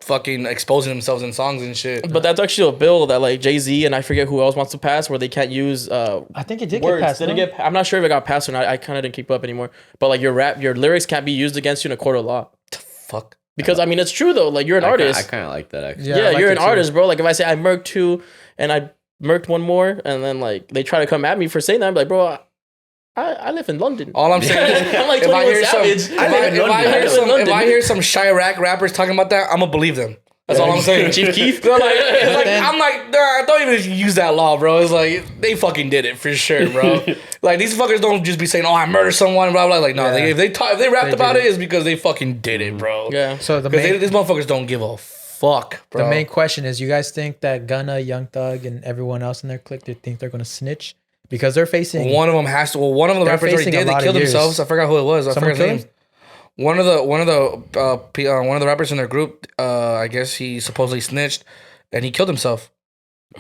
fucking exposing themselves in songs and shit. But that's actually a bill that like Jay-Z and I forget who else wants to pass where they can't use I think it did words. get passed. Did it get? I'm not sure if it got passed or not. I kind of didn't keep up anymore. But like your lyrics can't be used against you in a court of law. Fuck. Because I mean it's true though. Like you're an artist. I kind of like that actually. Yeah, I Yeah, like you're it an too. artist, bro. Like if I say I murked 2 and I murked 1 more, and then like they try to come at me for saying that, I'm like, bro, I live in London. All I'm saying is, I'm like if I 21 hear Savage. if I hear some Chirac rappers talking about that, I'm gonna believe them. That's all I'm saying. Chief Keef. They're like, I'm like, nah, don't even use that law, bro. It's like they fucking did it for sure, bro. Like these fuckers don't just be saying, "Oh, I murdered someone," blah blah. Like, no, if they rapped about it, it's because they fucking did it, bro. Yeah. So Because these motherfuckers don't give a fuck, bro. the main question is, you guys think that Gunna, Young Thug, and everyone else in their clique, they think they're gonna snitch because they're facing One of them has to. Well, one of the They're rappers already facing a did. They lot of killed years. themselves. I forgot who it was. I Someone forgot his killed name. One of the rappers in their group. I guess he supposedly snitched, and he killed himself.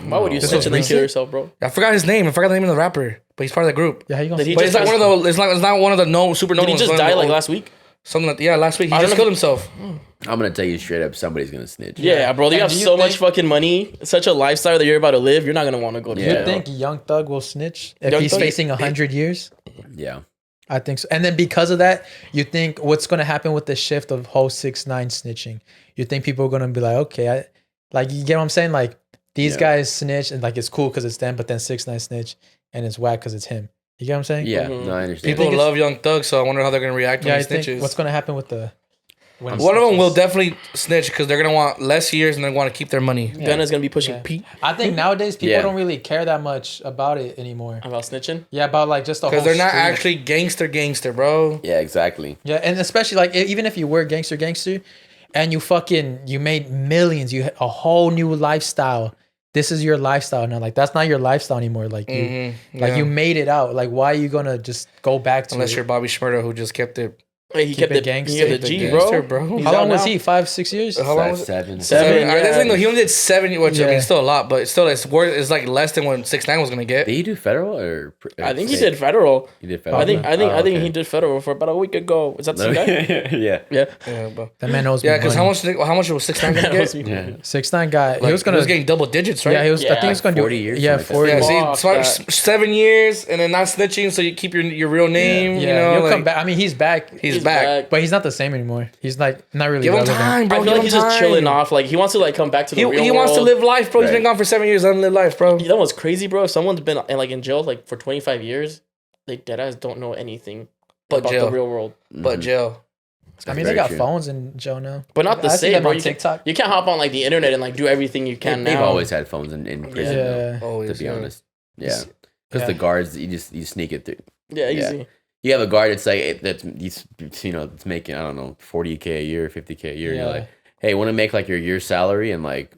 Why would you This snitch was and then kill recent? yourself, bro? I forgot his name. I forgot the name of the rapper, but he's part of the group. Yeah, how you gonna? Did he But just it's like one of the. It's not one of the super known Did he ones. just One of die the like old- last week? Something like last week he I don't just know killed if- himself. I'm gonna tell you straight up, somebody's gonna snitch. Yeah, bro. You And have do you so think- much fucking money, such a lifestyle that you're about to live. You're not gonna want to go to Yeah. You jail. think Young Thug will snitch if Young he's Thug- facing 100 years? Yeah. I think so. And then because of that, you think what's going to happen with the shift of whole 6ix9ine snitching? You think people are going to be like, okay, like you get what I'm saying? Like these guys snitch and like it's cool because it's them, but then 6ix9ine snitch and it's whack because it's him. You get what I'm saying? Yeah. No, I understand. People think it's- love Young Thug, so I wonder how they're gonna react when Yeah, I he think snitches. what's going to happen with the when he One of them snitches. will definitely snitch because they're gonna want less years and they want to keep their money. Gunna's gonna be pushing Yeah. Pete I think nowadays people Yeah. don't really care that much about it anymore. about snitching. Yeah, about like just the whole Because they're not street. actually gangster, bro. Yeah, exactly. Yeah, and especially like even if you were gangster, and you made millions, you had a whole new lifestyle. This is your lifestyle now. Like that's not your lifestyle anymore. Like you, Yeah. you made it out. Like why are you gonna just go back to Unless it? you're Bobby Shmurda who just kept it. Hey, he Keep kept it the gangster. He kept the Keep G, it bro. gangster, bro. He's How out long was now. he? 5-6 years? How long was it? 7. Seven. I Yeah. think he only did 7, which I Yeah. mean still a lot, but still it's like less than what 6ix9ine was gonna get. Did he do federal or? I think he did federal. He did federal. I think Oh, he okay. did federal for about a week ago. Is that the same guy? Yeah. Yeah. Yeah, bro. That man knows. Yeah, because because how much was 6ix9ine gonna get? Yeah. 6ix9ine got. Like, he was gonna. getting double digits, right? Yeah, he was. I Yeah, think he was gonna do 40 years, Yeah, something 40. Yeah, Fuck see, that. 7 years and then not snitching, so you keep your real name. Yeah, You know, he'll like, come back. I mean, he's back. He's back. But he's not the same anymore. He's like not really Give him relevant. time, bro. I feel Give like him he's just time. chilling off. Like he wants to like come back to the real He world. wants to live life, bro. He's been Right. gone for 7 years. Let him live life, bro. You know what's crazy, bro? If someone's been in jail like for 25 years, they deadass don't know anything But about jail. the real world. But jail. I mean, Very they got true. phones in jail now. But not the I see same, them bro. on You TikTok. you can't hop on like the internet and like do everything you can They've now. always had phones in prison. Yeah. though, Always, to be yeah. honest. Yeah. Because Yeah. the guards, you sneak it through. Yeah, Yeah. easy. You have a guard that's like it's making I don't know 40K a year, 50K a year. And you're Yeah. like, hey, want to make like your year's salary in like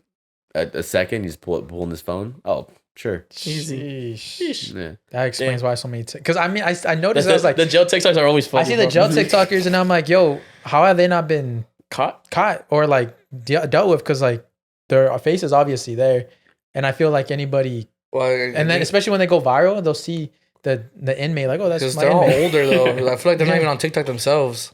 a second? He's pulling his phone. Oh, sure. Easy. Sheesh. Yeah. That explains Damn. why so many. Because I mean, I noticed. The, I was like, the jail TikToks are always funny. I see the bro. jail TikTokers, and I'm like, yo, how have they not been caught. or like dealt with? Because like their face is obviously there, and I feel like anybody. Well, And then especially when they go viral, they'll see the inmate like, oh, that's because my they're all inmate. older though. I feel like they're not even on TikTok themselves.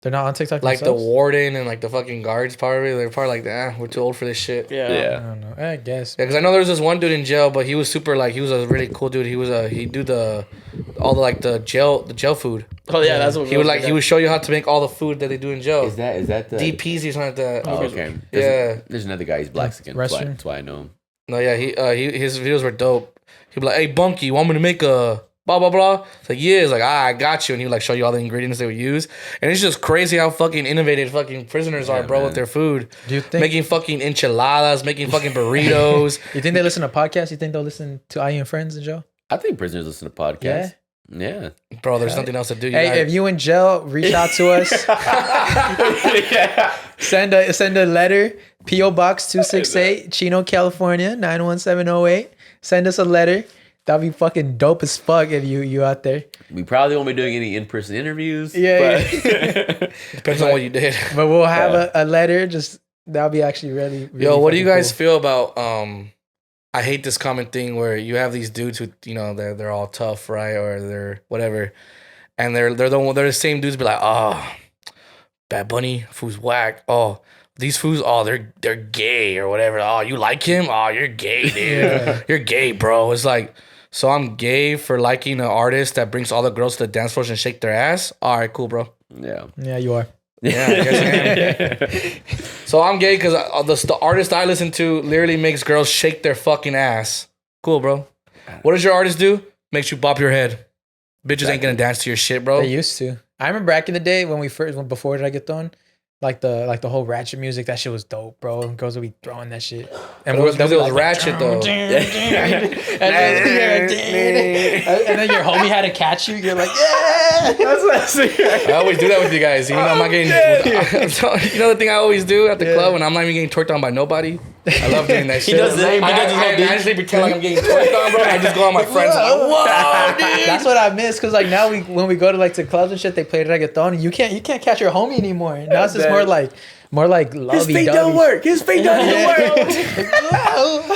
They're not on TikTok Like themselves? the warden and like the fucking guards, probably they're probably like, we're too old for this shit. I don't know. I guess. Yeah, because I know there was this one dude in jail, but he was super like he was a really cool dude. He was he do all the like the jail food. Oh yeah, that's what He would show you how to make all the food that they do in jail. Is that the DPs or something like that? Oh, okay. There's another guy. He's Blackmexican. That's why I know him. No, yeah, his videos were dope. He'd be like, "Hey, Bunky, you want me to make a blah blah blah?" It's like, yeah. It's like, I got you, and he would like show you all the ingredients they would use. And it's just crazy how fucking innovative fucking prisoners are, bro, with their food. Do you think making fucking enchiladas, making fucking burritos? You think they listen to podcasts? You think they'll listen to I.E In Friends in jail? I think prisoners listen to podcasts. Yeah. Bro, there's nothing else to do. Hey, if you in jail, reach out to us. Send a letter, P.O. Box 268, Chino, California 91708. Send us a letter. That'd be fucking dope as fuck if you out there. We probably won't be doing any in-person interviews. Yeah. Depends on what you did. But we'll have a letter. Just that'll be actually really. Yo, what do you guys feel about? I hate this common thing where you have these dudes who they're all tough, right, or they're whatever, and they're the same dudes be like, oh, Bad Bunny, fool's whack. Oh, these fools, oh, they're gay or whatever. Oh, you like him? Oh, you're gay, dude. You're gay, bro. It's like, so I'm gay for liking an artist that brings all the girls to the dance floors and shake their ass? All right, cool, bro. Yeah. Yeah, you are. Yeah, I guess I am. So I'm gay because the artist I listen to literally makes girls shake their fucking ass. Cool, bro. What does your artist do? Makes you bop your head. Bitches ain't gonna dance to your shit, bro. They used to. I remember back in the day when before Did I Get Thrown? Like the whole ratchet music, that shit was dope, bro. Girls would be throwing that shit. And it was ratchet though. And then your homie had to catch you. You're like, yeah. That's what I see. I always do that with you guys. Even though I'm not getting. You know the thing I always do at the club when I'm not even getting twerked on by nobody. I love doing that shit. He does it. I just pretend like I'm getting twerked on, bro. I just go on my friends. Like, whoa, dude. That's what I miss because like now when we go to like to clubs and shit, they play reggaeton. You can't catch your homie anymore. Now it's just more like lovey-dovey. His feet don't work. His feet don't work.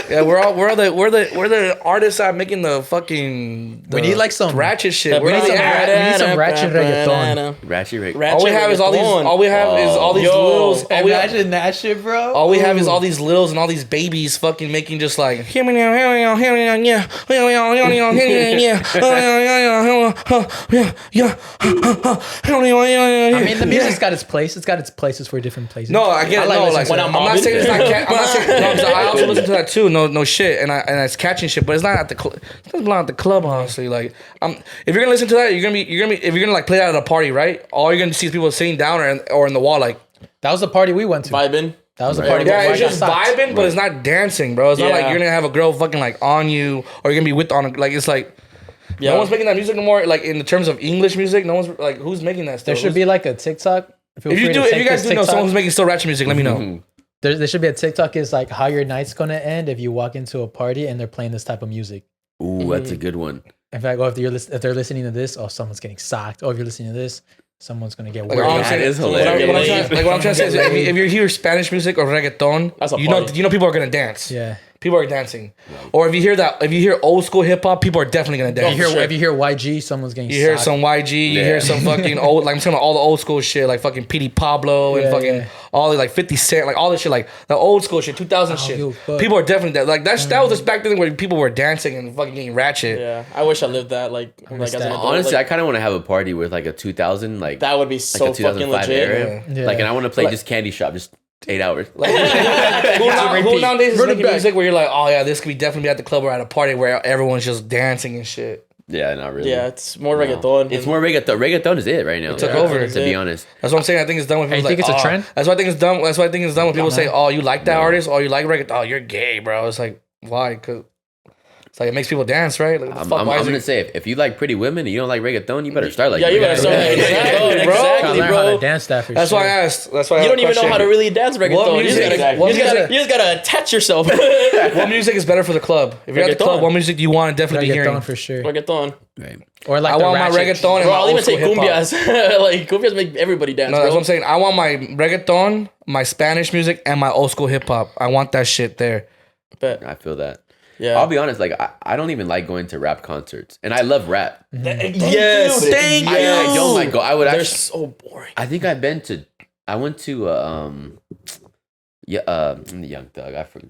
Yeah, we're the artists that making the fucking. We need like some ratchet shit. We need some ratchet reggaeton. Ratchet all we have is all these. All we have is all these littles. Imagine that shit, bro. All we have is all these littles and all these babies fucking making just like. Hear me now, yeah. I mean, the music's got its place. It's got its places for different places. No, I get it. No, like when I'm not saying it's not. I'm not saying. No, 'cause I also listen to that too. No shit, and it's catching shit, but it's not at the club. It doesn't belong at the club, honestly. Like, if you're gonna listen to that, you're gonna be. If you're gonna like play that at a party, right? All you're gonna see is people sitting down or in the wall, like. That was the party we went to. Vibing. That was the party. Yeah, it's just vibing, but it's not dancing, bro. It's not like you're gonna have a girl fucking like on you, or you're gonna be with on. Like it's like. Yeah. No one's making that music no more. Like in the terms of English music, no one's like who's making that stuff. There should be like a TikTok. If you guys do know someone who's making still ratchet music, let me know. There should be a TikTok is like how your night's gonna end if you walk into a party and they're playing this type of music. Ooh, that's a good one. In fact, if they're listening to this, oh, someone's getting socked. Oh, if you're listening to this, someone's gonna get worried. That is hilarious. What I'm trying to say is if you hear Spanish music or reggaeton, you know people are gonna dance. Yeah. People are dancing. Or if you hear old school hip hop, people are definitely gonna dance. If you hear YG, someone's getting You hear some YG, you hear some fucking old, like I'm talking about all the old school shit, like fucking P.D. Pablo and fucking all the like 50 Cent, like all this shit, like the old school shit, 2000 shit. People are definitely like that was just back then where people were dancing and fucking getting ratchet. Yeah, I wish I lived that. Like as an adult. Honestly, I kind of want to have a party with like a 2000 like that would be so fucking legit. Era. Yeah. Like, and I want to play just Candy Shop, just 8 hours. Like, who nowadays is making music where you're like, oh yeah, this could be definitely at the club or at a party where everyone's just dancing and shit. Yeah, not really. Yeah, it's more reggaeton. It's more reggaeton. Reggaeton is it right now. It took over, to be honest. That's what I'm saying. I think it's done when people think it's a trend. That's why I think it's done. That's why I think it's done when people say, "Oh, you like that artist? Oh, you like reggaeton? Oh, you're gay, bro." It's like, why? Because it's like it makes people dance, right? Like, I'm gonna say if you like pretty women and you don't like reggaeton, you better start like you better start like reggaeton, exactly, bro. Dance that for That's why I asked. That's why you don't even know how to really dance reggaeton. You just gotta attach yourself. What music is better for the club? If you're at the club, what music do you want to definitely be hearing? For sure. Reggaeton. Right. Or like I want my reggaeton and bro, my I'll even say hip-hop. cumbias. Like cumbias make everybody dance. No, that's what I'm saying. I want my reggaeton, my Spanish music, and my old school hip hop. I want that shit there. I feel that. Yeah. I'll be honest, like I don't even like going to rap concerts, and I love rap. Thank you. I don't like go. I would They're actually. so boring. I think I went to Young Thug. I forget.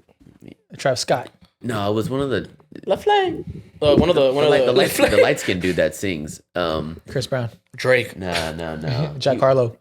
Travis Scott. No, it was one of the La Flame. One of the the light skinned dude that sings. Chris Brown. Drake. No. Jack Harlow.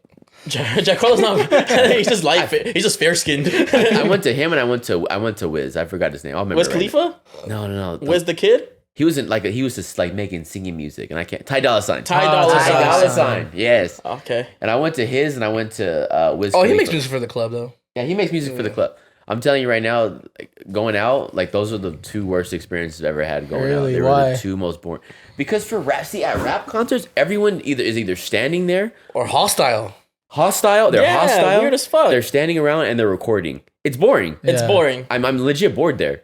Jack Harlow's not. He's just light. He's just fair skinned. I went to him and I went to Wiz. I forgot his name. I'll remember. Wiz Khalifa? No. Wiz the Kid? He was just like making singing music, and I can't. Ty Dolla $ign. Ty Dolla $ign. Yes. Okay. And I went to his, and I went to Wiz. Oh, Khalifa. he makes music for the club though. Yeah, he makes music for the club. I'm telling you right now, like, going out, like those are the two worst experiences I've ever had going out. They were the two most boring. Because for rap, at rap concerts, everyone is either standing there or hostile. They're hostile. Weird as fuck. They're standing around and they're recording. It's boring. It's boring. I'm legit bored there.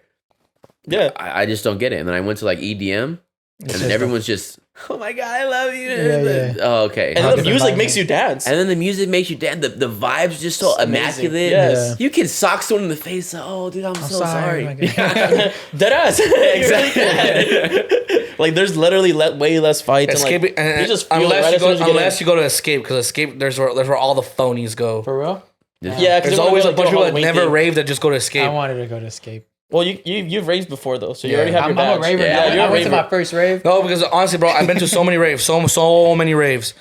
Yeah. I just don't get it. And then I went to like EDM, and then everyone's just, oh my God, I love you. Yeah. Oh, okay. And then the music makes you dance. And then the music makes you dance. The vibe's just so immaculate. Yes. You can sock someone in the face. Oh, dude, I'm so sorry. Deadass. Exactly. Like there's literally way less fights. Escape, and you just unless you go to Escape, because Escape there's where all the phonies go. For real? Yeah, there's always a bunch of people that never rave that just go to Escape. I wanted to go to Escape. Well, you've raved before though, so you already have your badge. I'm a raver. Yeah, I went to my first rave. No, because honestly, bro, I've been to so many raves, so many raves.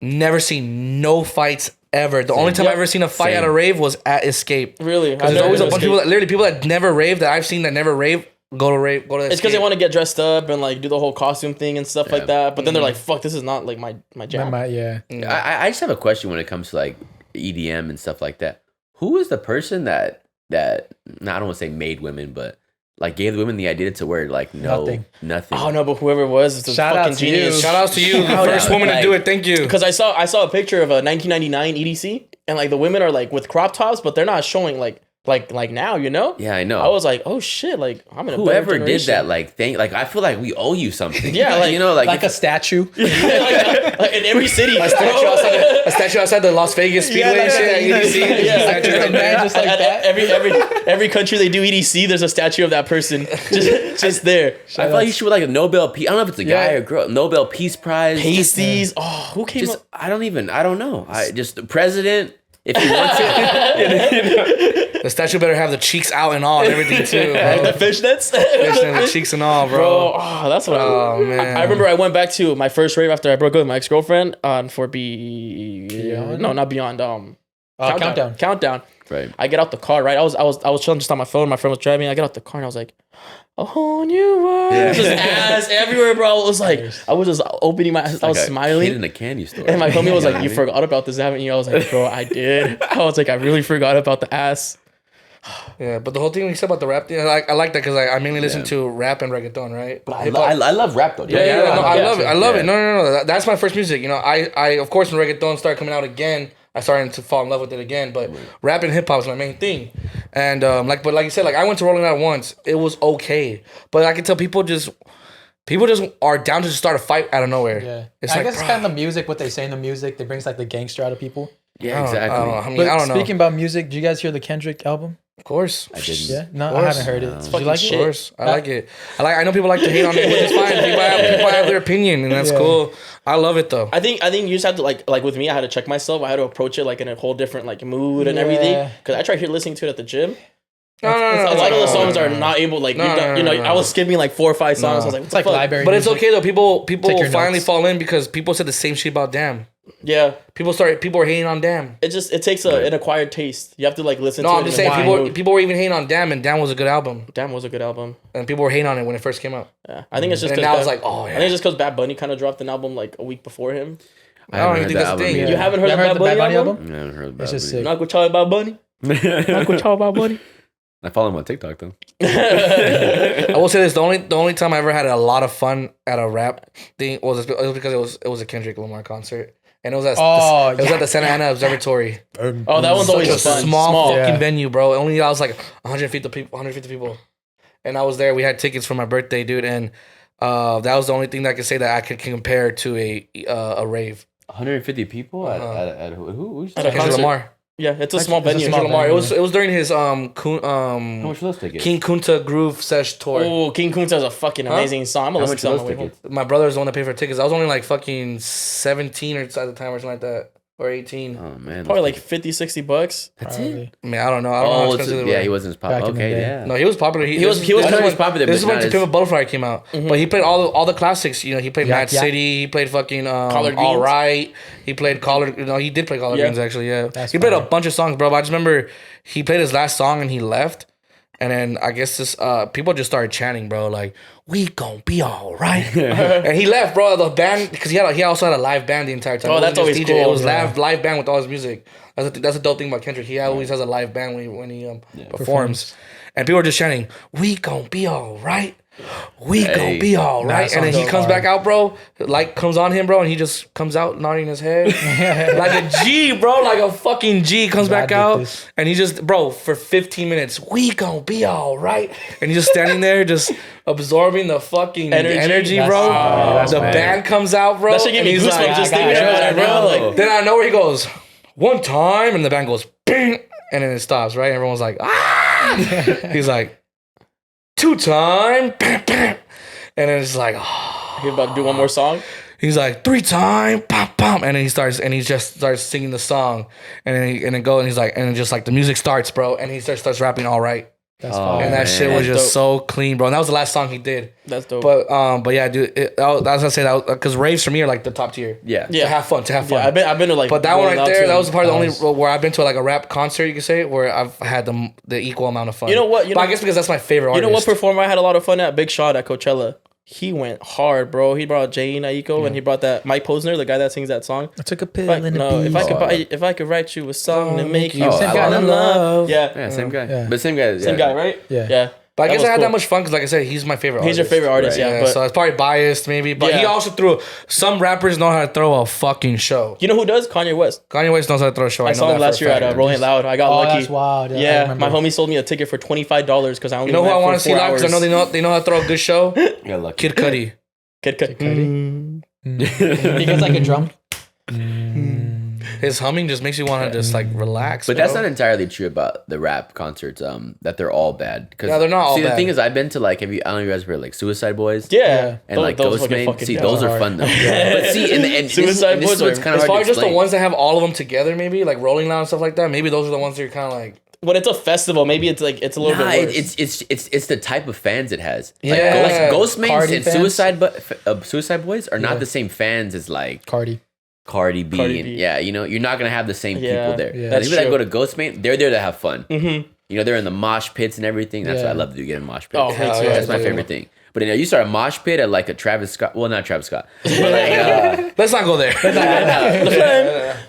Never seen no fights ever. The only time I've ever seen a fight at a rave was at Escape. Really? Because there's always a bunch of people that never rave that I've seen that never rave. Go to Escape. It's because they want to get dressed up and like do the whole costume thing and stuff like that. But then they're like, "Fuck, this is not like my jam." I just have a question when it comes to like EDM and stuff like that. Who is the person that I don't want to say made women, but like gave the women the idea to wear like nothing. Oh no, but whoever it was, it's a fucking genius. Shout outs to you, the first woman to do it. Thank you. Because I saw a picture of a 1999 EDC, and like the women are like with crop tops, but they're not showing like now, you know? Yeah, I know. I was like, oh shit, like I'm in a whoever did that, like I feel like we owe you something. Yeah, like you know, like a statue. like in every city, a statue outside the Las Vegas Speedway. Just like that. Every country they do EDC, there's a statue of that person just there. I feel like you should like a Nobel Peace. I don't know if it's a guy or girl. Nobel Peace Prize. Pasties. Who came up? I don't know. Just the president. If you want to. The statue better have the cheeks out and all and everything too, bro. The fishnets? The cheeks and all, bro. That's what man. I remember I went back to my first rave after I broke up with my ex-girlfriend for Beyond. No, not Beyond. Countdown. Right. I get out the car, right? I was chilling just on my phone. My friend was driving. I get out the car and I was like, a whole new world. Yeah. Just ass everywhere, bro. It was like, I was just opening my eyes. I was smiling. Kid in a candy store. And my homie was like, you forgot about this, haven't you? I was like, bro, I did. I was like, I really forgot about the ass. Yeah, but the whole thing you said about the rap thing, I like that because I mainly listen to rap and reggaeton, right? But I love rap though. I love it. I love it. No. That's my first music. You know, I of course when reggaeton started coming out again, I started to fall in love with it again. But rap and hip hop is my main thing. And like you said, like I went to Rolling Loud once. It was okay, but I can tell people just are down to just start a fight out of nowhere. Yeah, it's I guess it's kind of the music. What they say in the music, they brings like the gangster out of people. Yeah, exactly. I don't know. Speaking about music, did you guys hear the Kendrick album? Of course. I didn't. Yeah? No, I haven't heard it. It's Did you like shit. it? Of course. I like it. I know people like to hate on it, which is fine. People have their opinion, and that's cool. I love it though. I think you just have to like with me, I had to check myself. I had to approach it like in a whole different like mood and everything. Because I tried listening to it at the gym. No. A lot of the songs are not able like I was skipping like 4 or 5 songs. I was like, it's like library. But it's okay though. People finally notes. fall in because people said the same shit about Damn. Yeah, people are hating on Damn. It takes an acquired taste. You have to like listen. No, to I'm just saying people were even hating on Damn, and Damn was a good album. Damn was a good album, and people were hating on it when it first came out. Yeah, I think it's just. And now it's like, oh yeah. I think it's just because Bad Bunny kind of dropped an album like a week before him. I don't even think that's the thing. You haven't heard the Bad Bunny album? I haven't heard It's just Bad sick. Not go tell about Bunny. Not go tell about Bunny. I follow him on TikTok though. I will say this: the only time I ever had a lot of fun at a rap thing was because it was a Kendrick Lamar concert. And it was at the Santa Ana Observatory. Oh, that one's always a fun. Small fucking venue, bro. Only I was like 150 people, and I was there. We had tickets for my birthday, dude, and that was the only thing that I could say that I could compare to a rave. 150 people at who? At Kendrick Lamar. Yeah, it's a small venue. small Lamar. venue. It was during his How much were those tickets? King Kunta Groove Sesh tour. Oh, King Kunta is a fucking amazing song. I'm gonna listen to How it much on were my way those home. tickets? My brother was the one that paid for tickets. I was only like fucking 17 or at the time or something like that. Or 18. Oh man, Probably like $50-$60. that's it. I mean, I don't know. I don't know how Oh, expensive they yeah, were. he wasn't as Back popular. in the Okay, day. yeah. No, he was popular. He was I know he was popular, This is but when not To as- Pimp a Butterfly came out. But he played all the classics. You know, he played Yak Mad Yak. City. He played fucking Collard All Greens. Right. He played Collard. You know, he did play Collard Yeah. Greens actually. Yeah, That's he played a fire. bunch of songs, bro. But I just remember he played his last song and he left. And then I guess this people just started chanting, bro, like we gon' be all right. And he left, bro. The band because he also had a live band the entire time. Oh, It wasn't that's just always DJ. It cool. was Yeah. live band with all his music. That's a dope thing about Kendrick. He always has a live band when he performs. And people are just chanting, "We gon' be all right. We gon' be all right." that And then song he goes comes hard. back out, bro. Light comes on him, bro, and he just comes out nodding his head like a G, bro, like a fucking G. Comes back did out, this. and he just, bro, for 15 minutes, we gon' be all right. And he's just standing there, just absorbing the fucking energy, That's bro. fire. That's The fire. band comes out, bro. That shit gave and me he's goosebumps like, just I thinking got about it, bro. bro. Like, then I know where he goes, one time, and the band goes, bing, and then it stops, right? Everyone's like, ah. He's like, two time, bam, bam. And then it's like, oh. He about to do one more song. He's like, three time, pop, pop, and then he just starts singing the song, and then he's like, and then just like the music starts, bro, and he starts rapping all right, That's Oh, fire. and that man. shit was That's just so clean, bro. And that was the last song he did. That's dope. But yeah, dude, that's what I say that because raves for me are like the top tier. Yeah. Yeah. To have fun. Yeah, I've been to like. But that one Rolling right Loud there, too. that was probably the only was- where I've been to like a rap concert, you could say, where I've had the equal amount of fun. You know what? But I guess because that's my favorite You artist. know what performer I had a lot of fun at? Big Shot at Coachella. He went hard, bro. He brought Jane Aiko and he brought that Mike Posner, the guy that sings that song. I took a pill If I, in no, the if I could write you a song to make you Oh, fall same guy. in love. Yeah. Yeah, same guy. Yeah. But same guy. Same guy, right? Yeah. Yeah. But I guess was I had cool. that much fun because, like I said, he's my favorite He's artist. your favorite artist, Right. yeah. Yeah, But so it's probably biased, maybe. But he Yeah. also threw. Some rappers know how to throw a fucking show. you know who does? Kanye West. Kanye West knows how to throw a show. I know saw him that last for a year at fact. Rolling Loud. I got Oh, lucky. that's wild. Yeah, I Yeah, remember. my homie sold me a ticket for $25 because I only You know who went I want for to see 4 live because I hours. know they know how to throw a good show. You're lucky. Kid Cudi. Kid Cudi. He gets like a drum. His humming just makes you want to just like relax. But that's bro. not entirely true about the rap concerts. That they're all bad. Yeah, they're not all See, the bad. thing is, I've been to like, I don't know if you guys were like Suicide Boys. Yeah. And like Ghostman. See, those are fun though. But see, and this Suicide is Boys what's are- kind of It's hard probably to just the explain. ones that have all of them together, maybe like Rolling Loud and stuff like that. Maybe those are the ones that you're kind of like. When it's a festival, maybe it's like it's a little Nah, bit worse. it's the type of fans it has. Like Yeah. Ghostmates Cardi and fans? Suicide Boys are not the same fans as like Cardi. Cardi B. Cardi And, B. yeah, you're not gonna have the same Yeah. people there. Yeah. That's That's people that true. go to Ghostmate, they're there to have fun. Mm-hmm. You know, they're in the mosh pits and everything. That's Yeah. what I love to do, get in mosh pits. Oh, me too. That's my Yeah. favorite thing. But you know, you start a mosh pit at like a Travis Scott. Well, not Travis Scott. But like, Let's not go there.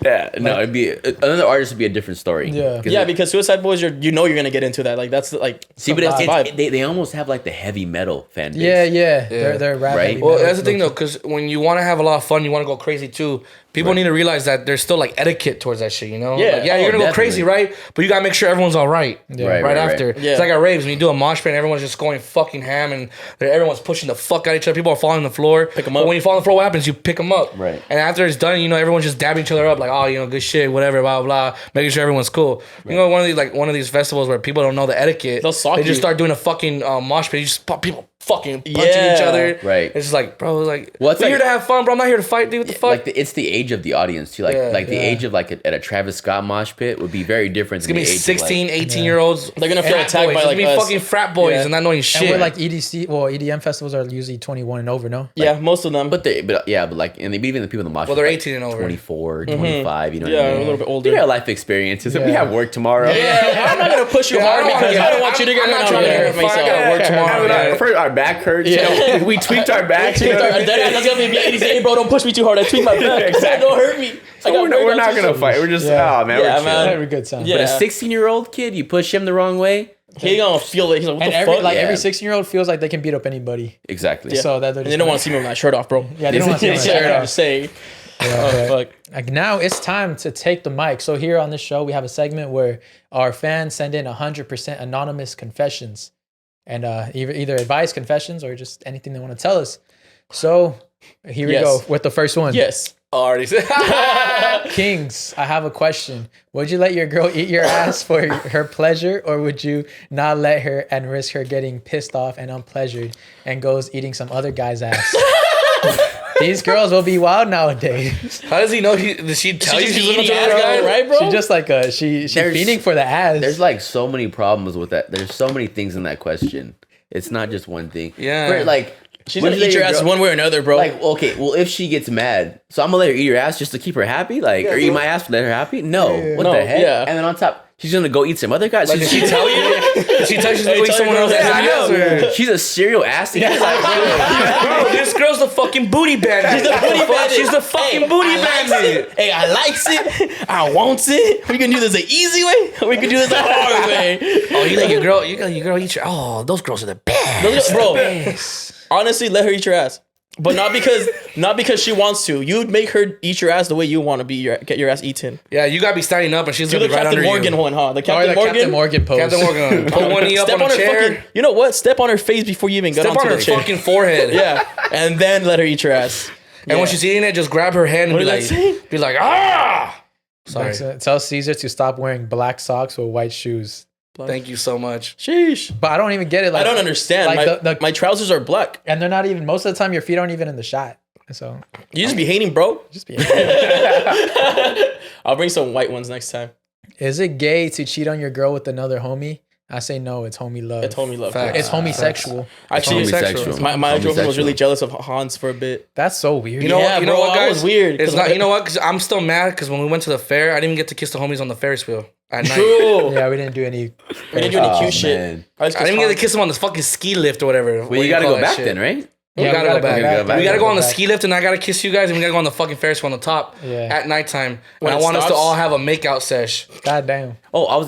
yeah, no, it'd be another artist would be a different story. Yeah. 'Cause Yeah, it- because Suicide Boys, you're gonna get into that. Like that's like see, but the vibe. they almost have like the heavy metal fan base. Yeah. They're rap. Right? heavy Well, metal. that's the thing though, because when you want to have a lot of fun, you want to go crazy too. People need to realize that there's still like etiquette towards that shit, you know? Yeah. Like, yeah, Oh, you're gonna go definitely. crazy, right? But you gotta make sure everyone's all right. Right, after. right. Yeah. It's like at raves when you do a mosh pit and everyone's just going fucking ham and everyone's pushing the fuck out of each other. People are falling on the floor. Pick 'em But up. when you fall on the floor, what happens? You pick them up. Right. And after it's done, you know, everyone's just dabbing each other up, like, oh, you know, good shit, whatever, blah blah, making sure everyone's cool. You know, one of these festivals where people don't know the etiquette, They'll sock they just you. start doing a fucking mosh pit. You just pop people fucking punching Yeah. each other. Right. It's just like, bro, like, Well, it's we're like- here to have fun, bro. I'm not here to fight, dude. What the fuck? Like it's the age of the audience too. Like Yeah. the age of like at a Travis Scott mosh pit would be very different. It's gonna be 16, 18-year-olds. They're gonna feel frat attacked boys. by It's like gonna be us. fucking frat boys Yeah. and not knowing And shit. we're like EDM festivals are usually 21 and over, no? Yeah, most of them. But like, and even the people in the mosh Well, pit, they're like 18 and over. 24, 25. You know, Yeah, what I mean? a little bit older. They got life experiences. We Yeah. have work tomorrow. yeah, I'm not gonna push you hard because I don't want you to get I'm hurt. not I'm trying to gonna get hurt fired. I myself. gotta work tomorrow. Yeah. First, our back hurts. Yeah. You know, we tweaked our backs. You know what I mean? That's gonna be easy. Hey, bro, don't push me too hard. I tweak my back. Exactly. Don't hurt me. I got We're work not on gonna too. fight. We're just Yeah. oh man, Yeah, we're chill. man. Every good time. Yeah. But a 16-year-old kid, you push him the wrong way. He gonna feel it. He's like, what And the every fuck? like Yeah. every 16-year-old feels like they can beat up anybody. Exactly. Yeah. So that And they don't want to see me with my shirt off, bro. Yeah, they don't want to see my Yeah, shirt I'm off. just saying. Yeah. Oh fuck. Like now it's time to take the mic. So here on this show, we have a segment where our fans send in 100% anonymous confessions, and either advice, confessions, or just anything they want to tell us. So here we Yes. go with the first one. Yes. Already said. Kings, I have a question. Would you let your girl eat your ass for her pleasure, or would you not let her and risk her getting pissed off and unpleasured and goes eating some other guy's ass? These girls will be wild nowadays. How does he know? Did she tell you she's eating eating ass guy, right, bro? She just like she's feeding for the ass. There's like so many problems with that. There's so many things in that question. It's not just one thing. Yeah. For, like, she's gonna eat your ass one way or another, bro. Like, okay, well, if she gets mad, so I'm gonna let her eat your ass just to keep her happy, like, or eat my ass to let her happy? No, what the heck? Yeah. And then on top, she's gonna go eat some other guy. Like, did she tell you? Did she tell you she's gonna go eat someone else's ass? She's a serial ass eater. Bro, this girl's the fucking booty bandit. She's the booty bandit. She's the fucking booty bandit. Hey, I likes it. I wants it. We can do this the easy way. Or we can do this the hard way. Oh, you let your girl eat your. Oh, those girls are the best. Bro, honestly, let her eat your ass. But not because she wants to. You'd make her eat your ass the way you want to get your ass eaten. Yeah, you gotta be standing up, and she's Do gonna the be right Captain under Morgan you. one, huh? The Captain Morgan pose. Captain Morgan, put one knee up Step on a her chair. fucking. You know what? Step on her face before you even get Step onto on her the chair. fucking forehead. Yeah, and then let her eat your ass. And when she's eating it, just grab her hand and What did I say? be like, ah. Sorry. Tell Cesar to stop wearing black socks with white shoes. Thank you so much. Sheesh. But I don't even get it. Like, I don't understand. Like my trousers are black. And they're not even, most of the time, your feet aren't even in the shot. So You just be hating, bro. just be. I'll bring some white ones next time. Is it gay to cheat on your girl with another homie? I say no. It's homie love. It's homie love. Facts. It's homosexual. Actually, homosexual. my girlfriend was really jealous of Hans for a bit. That's so weird. You know, Yeah, you know bro, what, I guys? was weird, It's 'cause not. I- You know what? Because I'm still mad because when we went to the fair, I didn't even get to kiss the homies on the Ferris wheel at night. True. Yeah, we didn't do any. We didn't do any Oh, cute shit. man. I just I didn't even get to Hans. kiss them on this fucking ski lift or whatever. Well, you gotta go back then, right? We Yeah, gotta go back. back. We gotta go on the back. ski lift, and I gotta kiss you guys, and we gotta go on the fucking Ferris wheel on the top Yeah. at nighttime. When And I it want us to stops? all have a makeout sesh. God damn. Oh, how was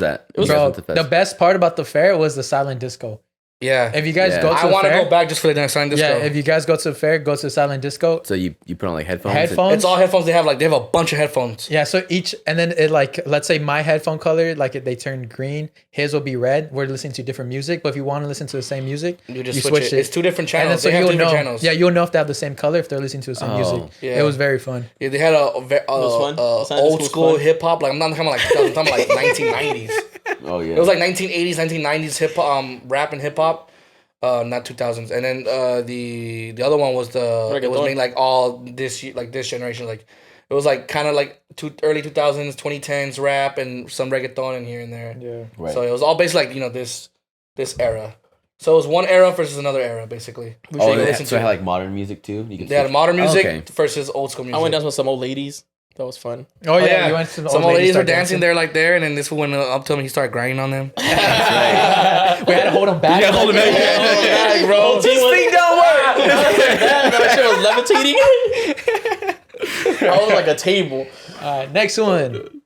that? You guys Bro, went to Fest? the best part about the fair was the silent disco. Yeah. If you guys Yeah. go to I the want to fair, go back just for the next time disco. yeah. If you guys go to the fair, go to the silent disco. So you put on like headphones? Headphones. It's all headphones. They have a bunch of headphones. Yeah, so each, and then it like, let's say my headphone color, like if they turn green, his will be red. We're listening to different music, but if you want to listen to the same music, You just switch it. It's two different And then channels. so They have you'll different know, channels. yeah, you'll know if they have the same color if they're listening to the same Oh. music. Yeah. It was very fun. Yeah, they had was fun. The silent old disco school was fun. hip hop. Like I'm not talking about I'm talking about like 1990s. Oh yeah. It was like 1980s, 1990s hip hop, rap and hip hop. Not 2000s. And then the other one was it was made like all this like this generation. Like it was like kind of like early 2000s, 2010s rap and some reggaeton in here and there. Yeah. Right. So it was all basically like this era. So it was one era versus another era basically. Oh, you they listen so it to. had like modern music too. You could They had switch- modern music okay. versus old school music. I went down with some old ladies. That was fun. Oh yeah, you went to Some old ladies were start dancing there like there, and then this one went up to him. He started grinding on them. We had to hold him back. Bro, this thing don't work. That shit was levitating. I was like a table. Next one.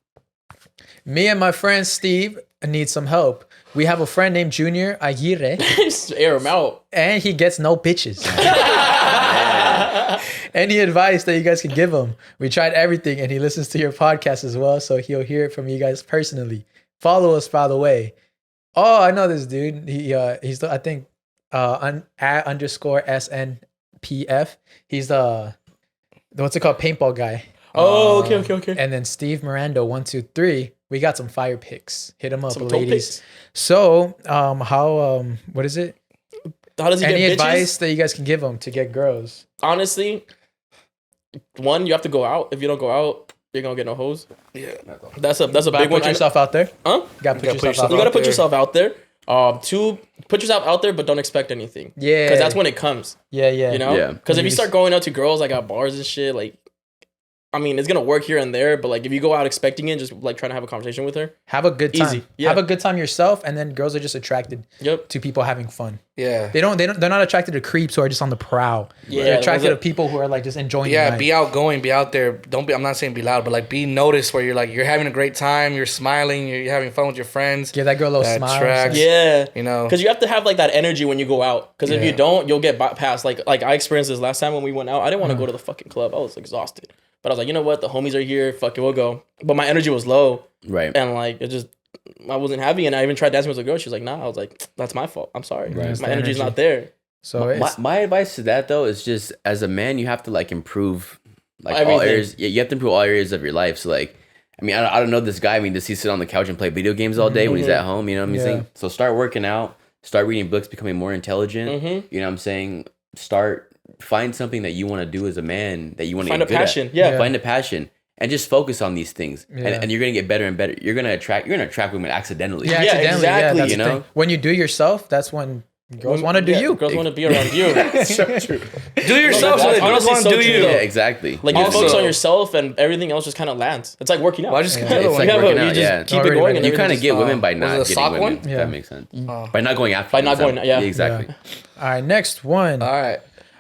Me and my friend Steve need some help. We have a friend named Junior Aguirre, Just air him out. and he gets no bitches. Any advice that you guys can give him? We tried everything, and he listens to your podcast as well, so he'll hear it from you guys personally. Follow us, by the way. Oh, I know this dude. He's the, I think at _ SNPF. He's the what's it called, paintball guy. Oh, okay. And then Steve Miranda 123. We got some fire picks. Hit him up, Some toe ladies. picks. So, what is it? How does he Any get bitches? advice that you guys can give him to get girls? Honestly, one, you have to go out. If you don't go out, you're gonna get no hoes. Yeah. That's a Gotta big one. put yourself out there. Huh? You gotta put yourself out You there. gotta put yourself out there. Two, put yourself out there, but don't expect anything. Yeah. Because that's when it comes. Yeah. You know? Yeah. Because if you start going out to girls like at bars and shit, like, I mean, it's gonna work here and there, but like if you go out expecting it, just like trying to have a conversation with her. Have a good time. Easy. Yeah. Have a good time yourself, and then girls are just attracted Yep. to people having fun. Yeah. They're not attracted to creeps who are just on the prowl. Yeah, They're attracted to those are- people who are like just enjoying the Yeah, night. be outgoing, be out there. Don't be. I'm not saying be loud, but like be noticed where you're having a great time, you're smiling, you're having fun with your friends. Give that girl a little That smile. tracks. Yeah. You know. Because you have to have like that energy when you go out. Because if Yeah. you don't, you'll get bypassed. Like I experienced this last time when we went out. I didn't want to go to the fucking club. I was exhausted. But I was like, you know what? The homies are here. Fuck it, we'll go. But my energy was low. Right. And like it just, I wasn't happy. And I even tried dancing with a girl. She was like, nah. I was like, that's my fault. I'm sorry. Right. My energy's not there. So it's, My advice to that though is just as a man you have to like improve like Everything. all areas. Yeah, you have to improve all areas of your life. So like, I mean, I don't know this guy. I mean, does he sit on the couch and play video games all day when he's at home? You know what I'm saying? So start working out, start reading books, becoming more intelligent. You know what I'm saying? Find something that you want to do as a man that you want to Find a passion. Yeah. Find a passion. And just focus on these things, and you're gonna get better and better. You're gonna attract women accidentally. Yeah, Yeah, accidentally. exactly. Yeah, that's You the know? thing. When you do yourself, that's when girls want to do you. Girls want to be around you. Do yourself so that girls honestly want to so do true, you. though. Yeah, exactly. Like you Also- focus on yourself and everything else just kind of lands. It's like working out. Well, I just It's like working you out. just Yeah, keep it Already going. ready. And you kind everything of get women by it not a getting sock women. one? If Yeah. that makes sense. By not going after. By them. not going- yeah. exactly. All right, next one. All right.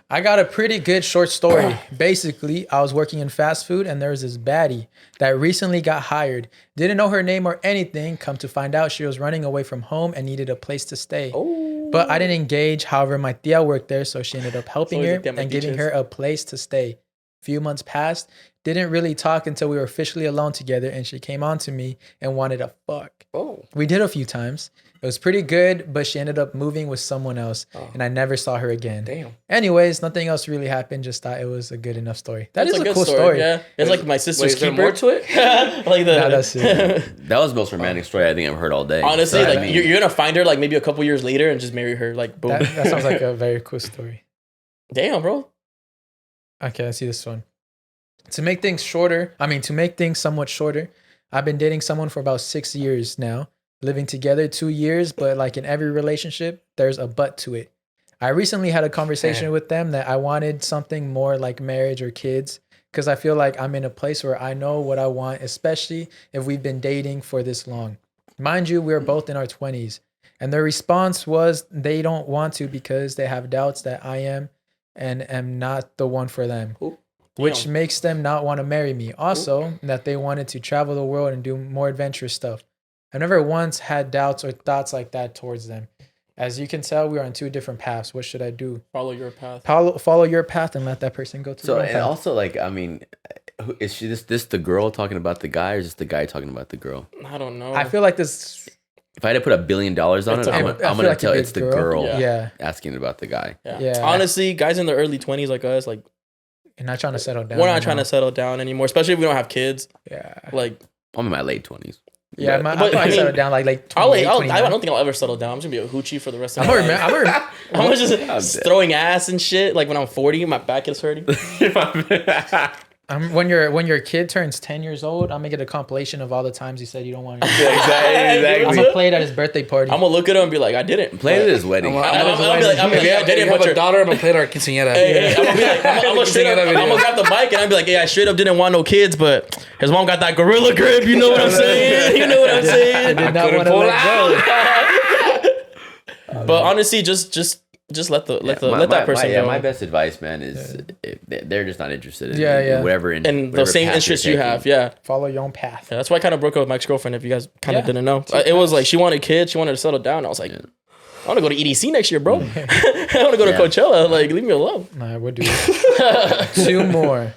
I got a pretty good short story. Basically, I was working in fast food and there was this baddie that recently got hired. Didn't know her name or anything. Come to find out, she was running away from home and needed a place to stay. But I didn't engage. However, my tia worked there, so she ended up helping always her like that, my and giving tichas. her a place to stay. Few months passed. Didn't really talk until we were officially alone together, and she came on to me and wanted to fuck. Oh. We did a few times. It was pretty good, but she ended up moving with someone else, and I never saw her again. Damn. Anyways, nothing else really happened. Just thought it was a good enough story. That's It's a good cool story. Yeah, it's like my sister's is there keeper. more to it? Like the Nah, that's it. That was the most romantic story I think I've heard all day. honestly, So, I like mean, you're gonna find her like maybe a couple years later and just marry her. Like boom. That sounds like a very cool story. Damn, bro. Okay, I see this one. To make things somewhat shorter, I've been dating someone for about 6 years now, living together 2 years, but like in every relationship, there's a but to it. I recently had a conversation with them that I wanted something more like marriage or kids, because I feel like I'm in a place where I know what I want, especially if we've been dating for this long. Mind you, we're both in our 20s. And their response was they don't want to because they have doubts that I am and am not the one for them, which makes them not want to marry me. Also, that they wanted to travel the world and do more adventurous stuff. I've never once had doubts or thoughts like that towards them. As you can tell, we are on two different paths. What should I do? Follow your path. Follow your path and let that person go to So their and path. also like I mean, is she this the girl talking about the guy or is this the guy talking about the girl? I don't know. I feel like this. If I had to put $1 billion on it, It's a- I'm I feel gonna like tell it'd be it's a the girl. girl Yeah. asking about the guy. Yeah. Honestly, guys in their early 20s like us, like You're not trying to settle down. we're right not trying now. to settle down anymore, especially if we don't have kids. Yeah. Like I'm in my late 20s. Yeah, but I'll probably I mean, settle down like I'll, 28, I 29. don't think I'll ever settle down. I'm just gonna be a hoochie for the rest of I'm my gonna life. remember. I'm just throwing ass and shit. Like when I'm 40, my back is hurting. When your kid turns 10 years old, I'm gonna get a compilation of all the times he said you don't want to. Exactly. I'm gonna play it at his birthday party. I'm gonna look at him and be like, I didn't. Play it at his wedding. I'm gonna be like, I If didn't. you have But a daughter, I'm gonna play our quinceañera. I'm gonna be like, I'm gonna straight up, I'm gonna grab the mic and I'm be like, hey, I straight up didn't want no kids, but his mom got that gorilla grip. You know what I'm saying? You know what I'm saying? did not want to let go. But honestly, just let that person go. My best advice, man, is they're just not interested in Yeah. whatever and the whatever same path interests you're you taking. have. Yeah. Follow your own path. Yeah, that's why I kind of broke up with my ex-girlfriend. If you guys kind of Yeah. didn't know, it was like she wanted kids, she wanted to settle down. I was like, I want to go to EDC next year, bro. I want to go to Yeah. Coachella. Like, leave me alone. Nah, we'll do it. 2 more.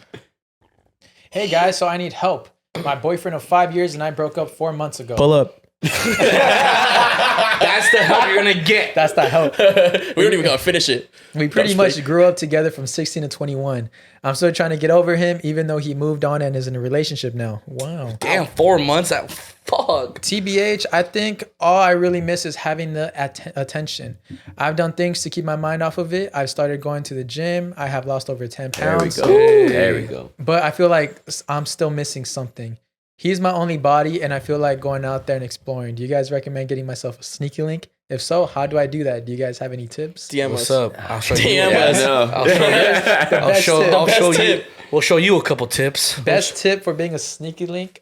Hey guys, so I need help. My boyfriend of 5 years and I broke up 4 months ago. Pull up. That's the help you're gonna get. That's the help. We don't even gotta finish it. We pretty much grew up together from 16 to 21. I'm still trying to get over him, even though he moved on and is in a relationship now. Wow. Damn, 4 months. That fuck. TBH, I think all I really miss is having the attention. I've done things to keep my mind off of it. I've started going to the gym. I have lost over 10 There we pounds. go. There we go. But I feel like I'm still missing something. He's my only body, and I feel like going out there and exploring. Do you guys recommend getting myself a sneaky link? If so, how do I do that? Do you guys have any tips? DM What's us. up? I'll show you. DM Yeah, us. no. I'll show you. tip. We'll show you a couple tips. Best tip for being a sneaky link,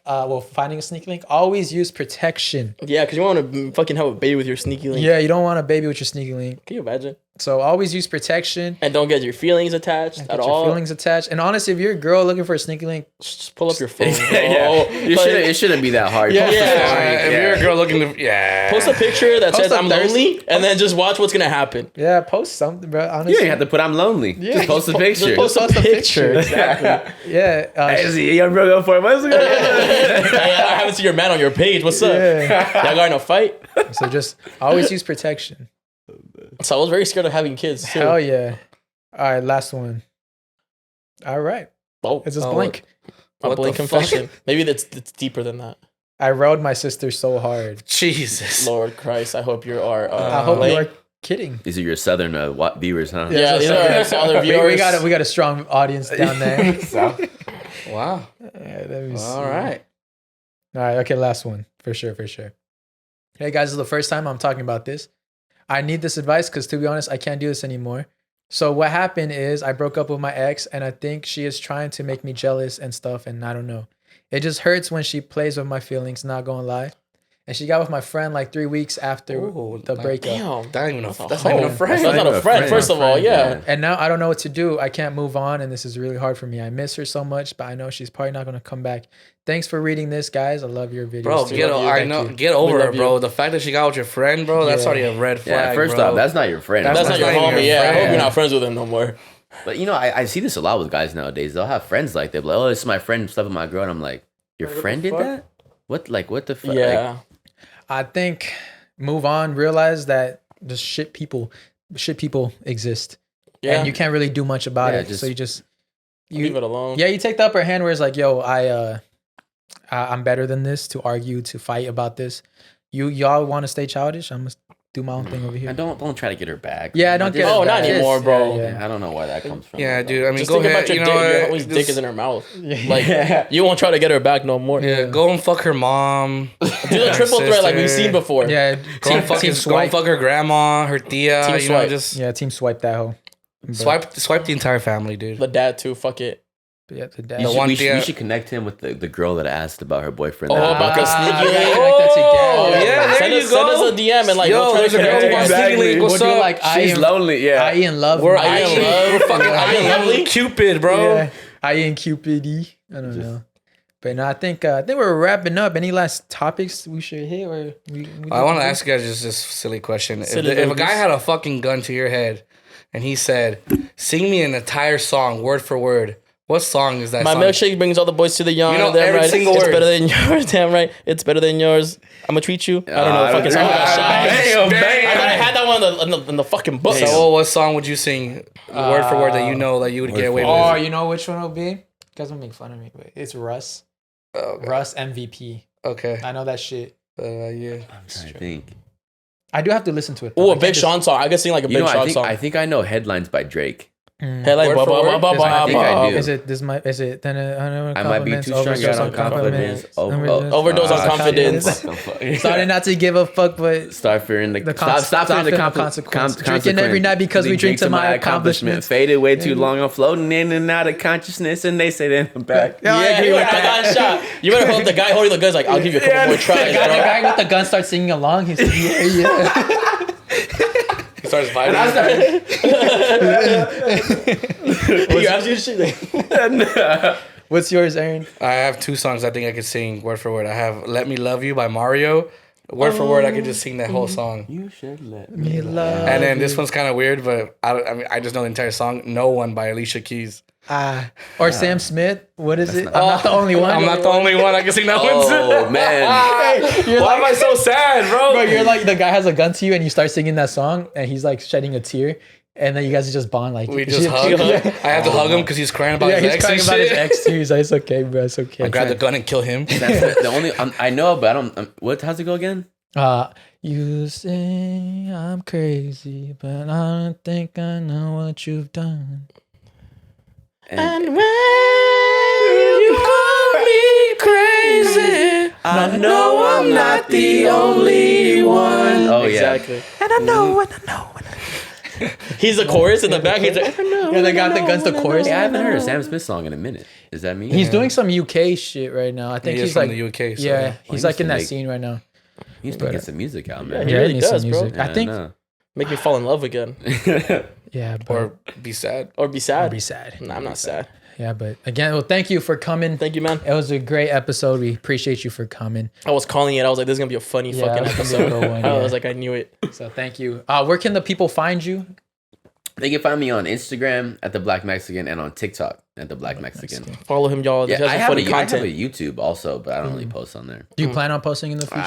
finding a sneaky link, always use protection. Yeah, because you want to fucking have a baby with your sneaky link. Yeah, you don't want a baby with your sneaky link. Can you imagine? So always use protection. And don't get your feelings attached Get at your all. feelings attached. And honestly, if you're a girl looking for a sneaky link, Just pull up your phone. Yeah. It shouldn't be that hard. Yeah. Post a Yeah. story. If you're a girl looking to, Post a picture that Post says a I'm thirst- lonely, and then just watch what's gonna happen. yeah, post something, bro. Honestly, You don't have to put I'm lonely. Just post a picture. Post a picture. Exactly. Yeah, Hey, see, you broke up 4 months ago. Hey, I haven't seen your man on your page. What's up? yeah. Y'all got in a fight? So just always use protection. So I was very scared of having kids too. Hell yeah. All right, last one. All right. Oh, It's just blank. A What blank the confession. Maybe it's deeper than that. I rode my sister so hard. Jesus. Lord Christ, I hope you are. I hope you are kidding. These are your southern viewers, huh? Yeah, these are other viewers. We got a strong audience down there. Wow. Yeah, let me see. All right. All right. Okay. Last one for sure. Hey guys, this is the first time I'm talking about this. I need this advice because, to be honest, I can't do this anymore. So what happened is I broke up with my ex, and I think she is trying to make me jealous and stuff, and I don't know. It just hurts when she plays with my feelings, not gonna lie. And she got with my friend like 3 weeks after the breakup. Damn, That's not even a friend. That's not a friend. First of all, yeah. And now I don't know what to do. I can't move on, and this is really hard for me. I miss her so much, but I know she's probably not gonna come back. Thanks for reading this, guys. I love your videos. Bro, too. get over her, bro. The fact that she got with your friend, bro, that's already a red flag. Yeah, first bro. off, that's not your friend. That's not your homie. Yeah, I hope friend. you're not friends with him no more. But you know, I see this a lot with guys nowadays. They'll have friends like that. Like, oh, this is my friend, stuff with my girl, and I'm like, your friend did that? What the fuck? Yeah. I think move on. Realize that the shit people exist, Yeah. and you can't really do much about Yeah, it. So you leave it alone. Yeah, you take the upper hand where it's like, yo, I'm better than this to argue, to fight about this. Y'all want to stay childish? I'm gonna do my own thing over here. And don't try to get her back. Yeah, I don't get. Oh, her not back. anymore, bro. Yeah. I don't know where that comes from. Yeah, dude. I mean, Just go think ahead. about your You dick. know Your what? homie's dick is in her mouth. Yeah. Like, you won't try to get her back no more. Yeah, go and fuck her mom. Do the triple threat like we've seen before. Yeah, Go and fuck her grandma, her tia. Team You know, swipe. just team swipe that hoe. swipe the entire family, dude. The dad too. Fuck it. Yeah, the dad. We should connect him with the girl that asked about her boyfriend. Oh, about the sneaky link. Oh, yeah, there Send you us go. a DM and like, Yo, we'll try to there's a girl connect who you wants guys. sneaky link. What's We'll do up? like She's lonely. Yeah. I.E In Love. We're I.E In Love. We're fucking I.E In Lovely. Cupid, bro. Yeah. I.E In Cupid. I don't know. But no, I think we're wrapping up. Any last topics we should hit? Or I want to ask you guys just this silly question. Silly If a ladies. guy had a fucking gun to your head and he said, sing me an entire song, word for word, what song is that My song? milkshake brings all the boys to the yard. You know damn every right. single It's word. better than yours. Damn right. It's better than yours. I'm gonna treat you. I don't know. Fucking song. Damn, I thought I had that one in the fucking book. So what song would you sing, word for word, that you know that you would get away Oh, with? you know which one will be? You guys will make fun of me, but it's Russ. Okay. Russ MVP. Okay. I know that shit. Yeah. I'm trying to think. I do have to listen to it. Oh, though. a Big Sean song. I could sing like a You Big know, Sean song. I think I know Headlines by Drake. Headline, Word for word? I think I do. Is it this? Is it? Then I might be too strung out on confidence. Overdose on confidence. Started not to give a fuck, but Start fearing the stop fearing the consequence. Drinking every night because we drink to my accomplishments. Faded way too long. I'm floating in and out of consciousness, and they say then I'm back. Yeah, I agree with I that. got shot. You better hope the guy holding the gun's like, I'll give you a couple more tries, The bro. guy with the gun starts singing along. He's yeah. He starts vibing. You absolutely shit. What's yours, Aaron? I have two songs I think I could sing word for word. I have Let Me Love You by Mario. Word for word, I could just sing that whole song. You should let Me love. And then this one's kind of weird, but I mean, I just know the entire song. No One by Alicia Keys. Or Sam Smith. What is it? I'm not the only one. I'm not the only one. I can sing that one Oh too. man. Why am I so sad, bro? Bro, you're like the guy has a gun to you and you start singing that song and he's like shedding a tear and then you guys just bond like We just hug. Yeah, I have to hug him because he's crying about his he's ex crying and about his shit. ex too. He's like, it's okay, bro. It's okay. I grab the gun and kill him. That's the only I know, but I don't. What? How's it go again? You say I'm crazy, but I don't think I know what you've done. And when you call me crazy, I know I'm not the only one. Oh yeah. Exactly. And I know, and I know. He's the chorus in the back. He's like, Yeah, the guy with the gun's the chorus. Hey, I haven't heard a Sam Smith song in a minute. Is that me? He's doing some UK shit right now. I think He is he's from like the UK. So yeah, he's like in that make- scene right now. He needs to get some music out, man. He Yeah, really needs some does, bro. music. I think make me fall in love again. yeah, but, Or be sad. Or be sad. I'd be sad. Nah, I'm not sad. Yeah, but again, well, thank you for coming. Thank you, man. It was a great episode. We appreciate you for coming. I was calling it. I was like, this is going to be a funny Yeah, fucking it was gonna be a episode. good one, I yeah. was like, I knew it. So thank you. Where can the people find you? They can find me on Instagram at TheBlackMexican and on TikTok at the Black Mexican. Follow him, y'all. Yeah, I have a content. YouTube also, but I don't really post on there. Do you plan on posting in the future?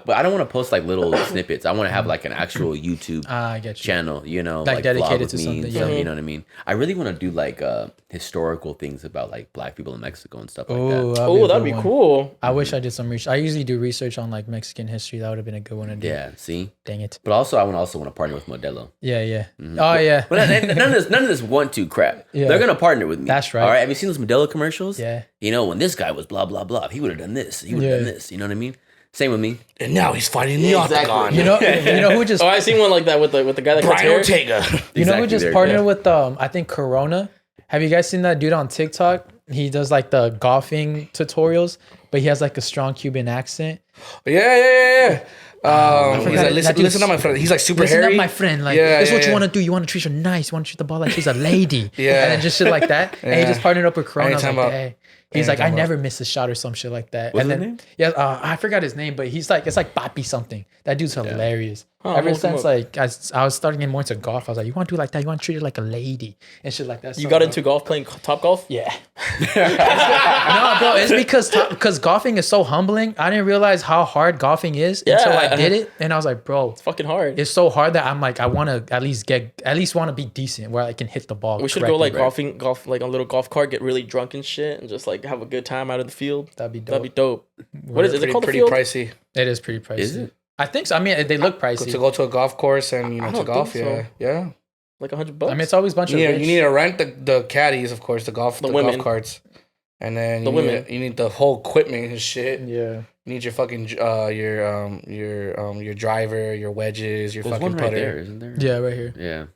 But I don't want to post like little snippets. I want to have like an actual YouTube I get you. channel, you know, Like dedicated vlog to with me something, and yeah. stuff, you know what I mean? I really want to do like historical things about like black people in Mexico and stuff like Oh, that. Oh, that'd be cool. I wish I did some research. I usually do research on like Mexican history. That would have been a good one to do. Yeah, see? Dang it. But also I want to partner with Modelo. Yeah. Oh yeah. But none of this want-to crap. Yeah. They're gonna partner with me. That's right. All right. Have you seen those Modelo commercials? Yeah. You know, when this guy was blah blah blah, he would have done this. He would have done this. You know what I mean? Same with me. And now he's fighting the octagon. You know who just Oh, I seen one like that with the guy that cuts Brian hair. Ortega. you know who just there, partnered yeah. with I think Corona. Have you guys seen that dude on TikTok? He does like the golfing tutorials, but he has like a strong Cuban accent. Yeah. He's forgot like, that dude's- listen up, my friend. He's like super Listen hairy. up, my friend. Like, Yeah, this is yeah, what you yeah. want to do. You want to treat her nice. You want to treat the ball like she's a lady. Yeah. And then just shit like that. And he Yeah. just partnered up with Corona. I was like, Anytime about- hey. He's like, I never miss a shot or some shit like that. What's and his then, name? yeah, I forgot his name, but he's like, it's like Papi something. That dude's hilarious. Huh, Ever look him since up. like I was starting to get more into golf, I was like, you want to do like that? You want to treat her like a lady and shit like that. You So, got into golf playing Top Golf? yeah. No, bro, it's because golfing is so humbling. I didn't realize how hard golfing is until I did it, and I was like, bro, Fucking hard. it's so hard that I'm like, I want to at least want to be decent where I can hit the ball. We should go like correctly. golf like on a little golf cart, get really drunk and shit, and just like have a good time out of the field. That'd be dope. That'd be dope. What is it? Is it called the pretty field? pricey It is pretty pricey. Is it? I think so. I mean, they look pricey. to go to a golf course and I to don't golf. think so. Yeah. Like $100. I mean, it's always a bunch of You rich. need to rent the caddies, of course, the golf women. carts, and then The women. you need the whole equipment and shit. Yeah. You need your fucking your driver, your wedges, your There's fucking one right putter. there, isn't there? Yeah, right here. Yeah.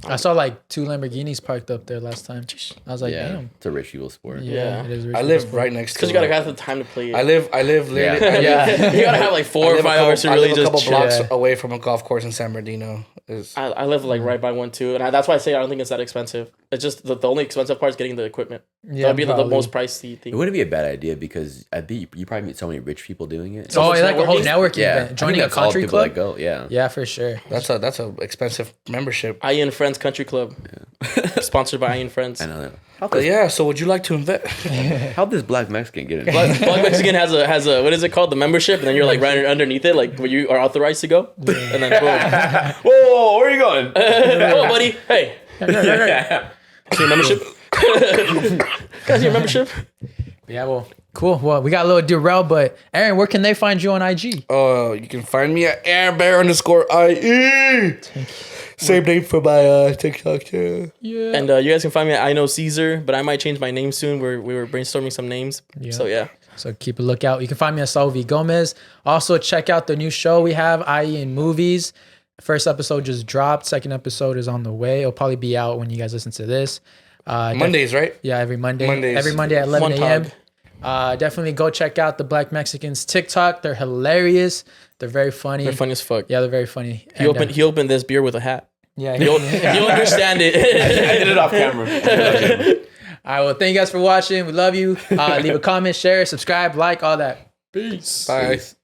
I saw like 2 Lamborghinis parked up there last time. I was like, Yeah. damn. It's a rich people sport. Yeah. It is rich I people's live sport. right next to. Because you gotta have the time to play it. I live literally. Yeah. You gotta have like 4 or 5 hours to I really live a couple just chill. blocks Yeah. away from a golf course in San Bernardino. I live like right by one too, and that's why I say I don't think it's that expensive. It's just the only expensive part is getting the equipment. Yeah, That'd be the probably. most pricey It thing. wouldn't be a bad idea because I think you probably meet so many rich people doing it. Oh, much yeah, like a whole networking? networking yeah, event. Joining a that's all country people club. that go. Yeah. Yeah, for sure. That's a expensive membership. I.E In Friends Country Club, sponsored by I.E In Friends. I know that. But yeah, so would you like to invest? How'd this Black Mexican get in? Black Mexican has a what is it called? The membership, and then you're like right underneath it, like where you are authorized to go, and then boom. Whoa, where are you going? Oh, buddy, hey, see your membership. Guys, your membership. Yeah, well, cool. Well, we got a little derail, but Aaron, where can they find you on IG? You can find me at airbear_IE. Same name for my TikTok too. Yeah. And you guys can find me at I Know Cesar, but I might change my name soon. We were brainstorming some names. Yeah. So yeah. So keep a lookout. You can find me at Saul V Gomez. Also, check out the new show we have, I.E In Movies. First episode just dropped. Second episode is on the way. It'll probably be out when you guys listen to this. Mondays, right? Yeah, every Monday. Mondays. Every Monday at 11 a.m. Montag. Definitely go check out the Black Mexicans TikTok. They're hilarious. They're very funny. They're funny as fuck. Yeah, they're very funny. He opened this beer with a hat. Yeah. You'll understand it. I did it off camera. All right. Well, thank you guys for watching. We love you. Leave a comment, share, subscribe, like, all that. Peace. Bye. Peace.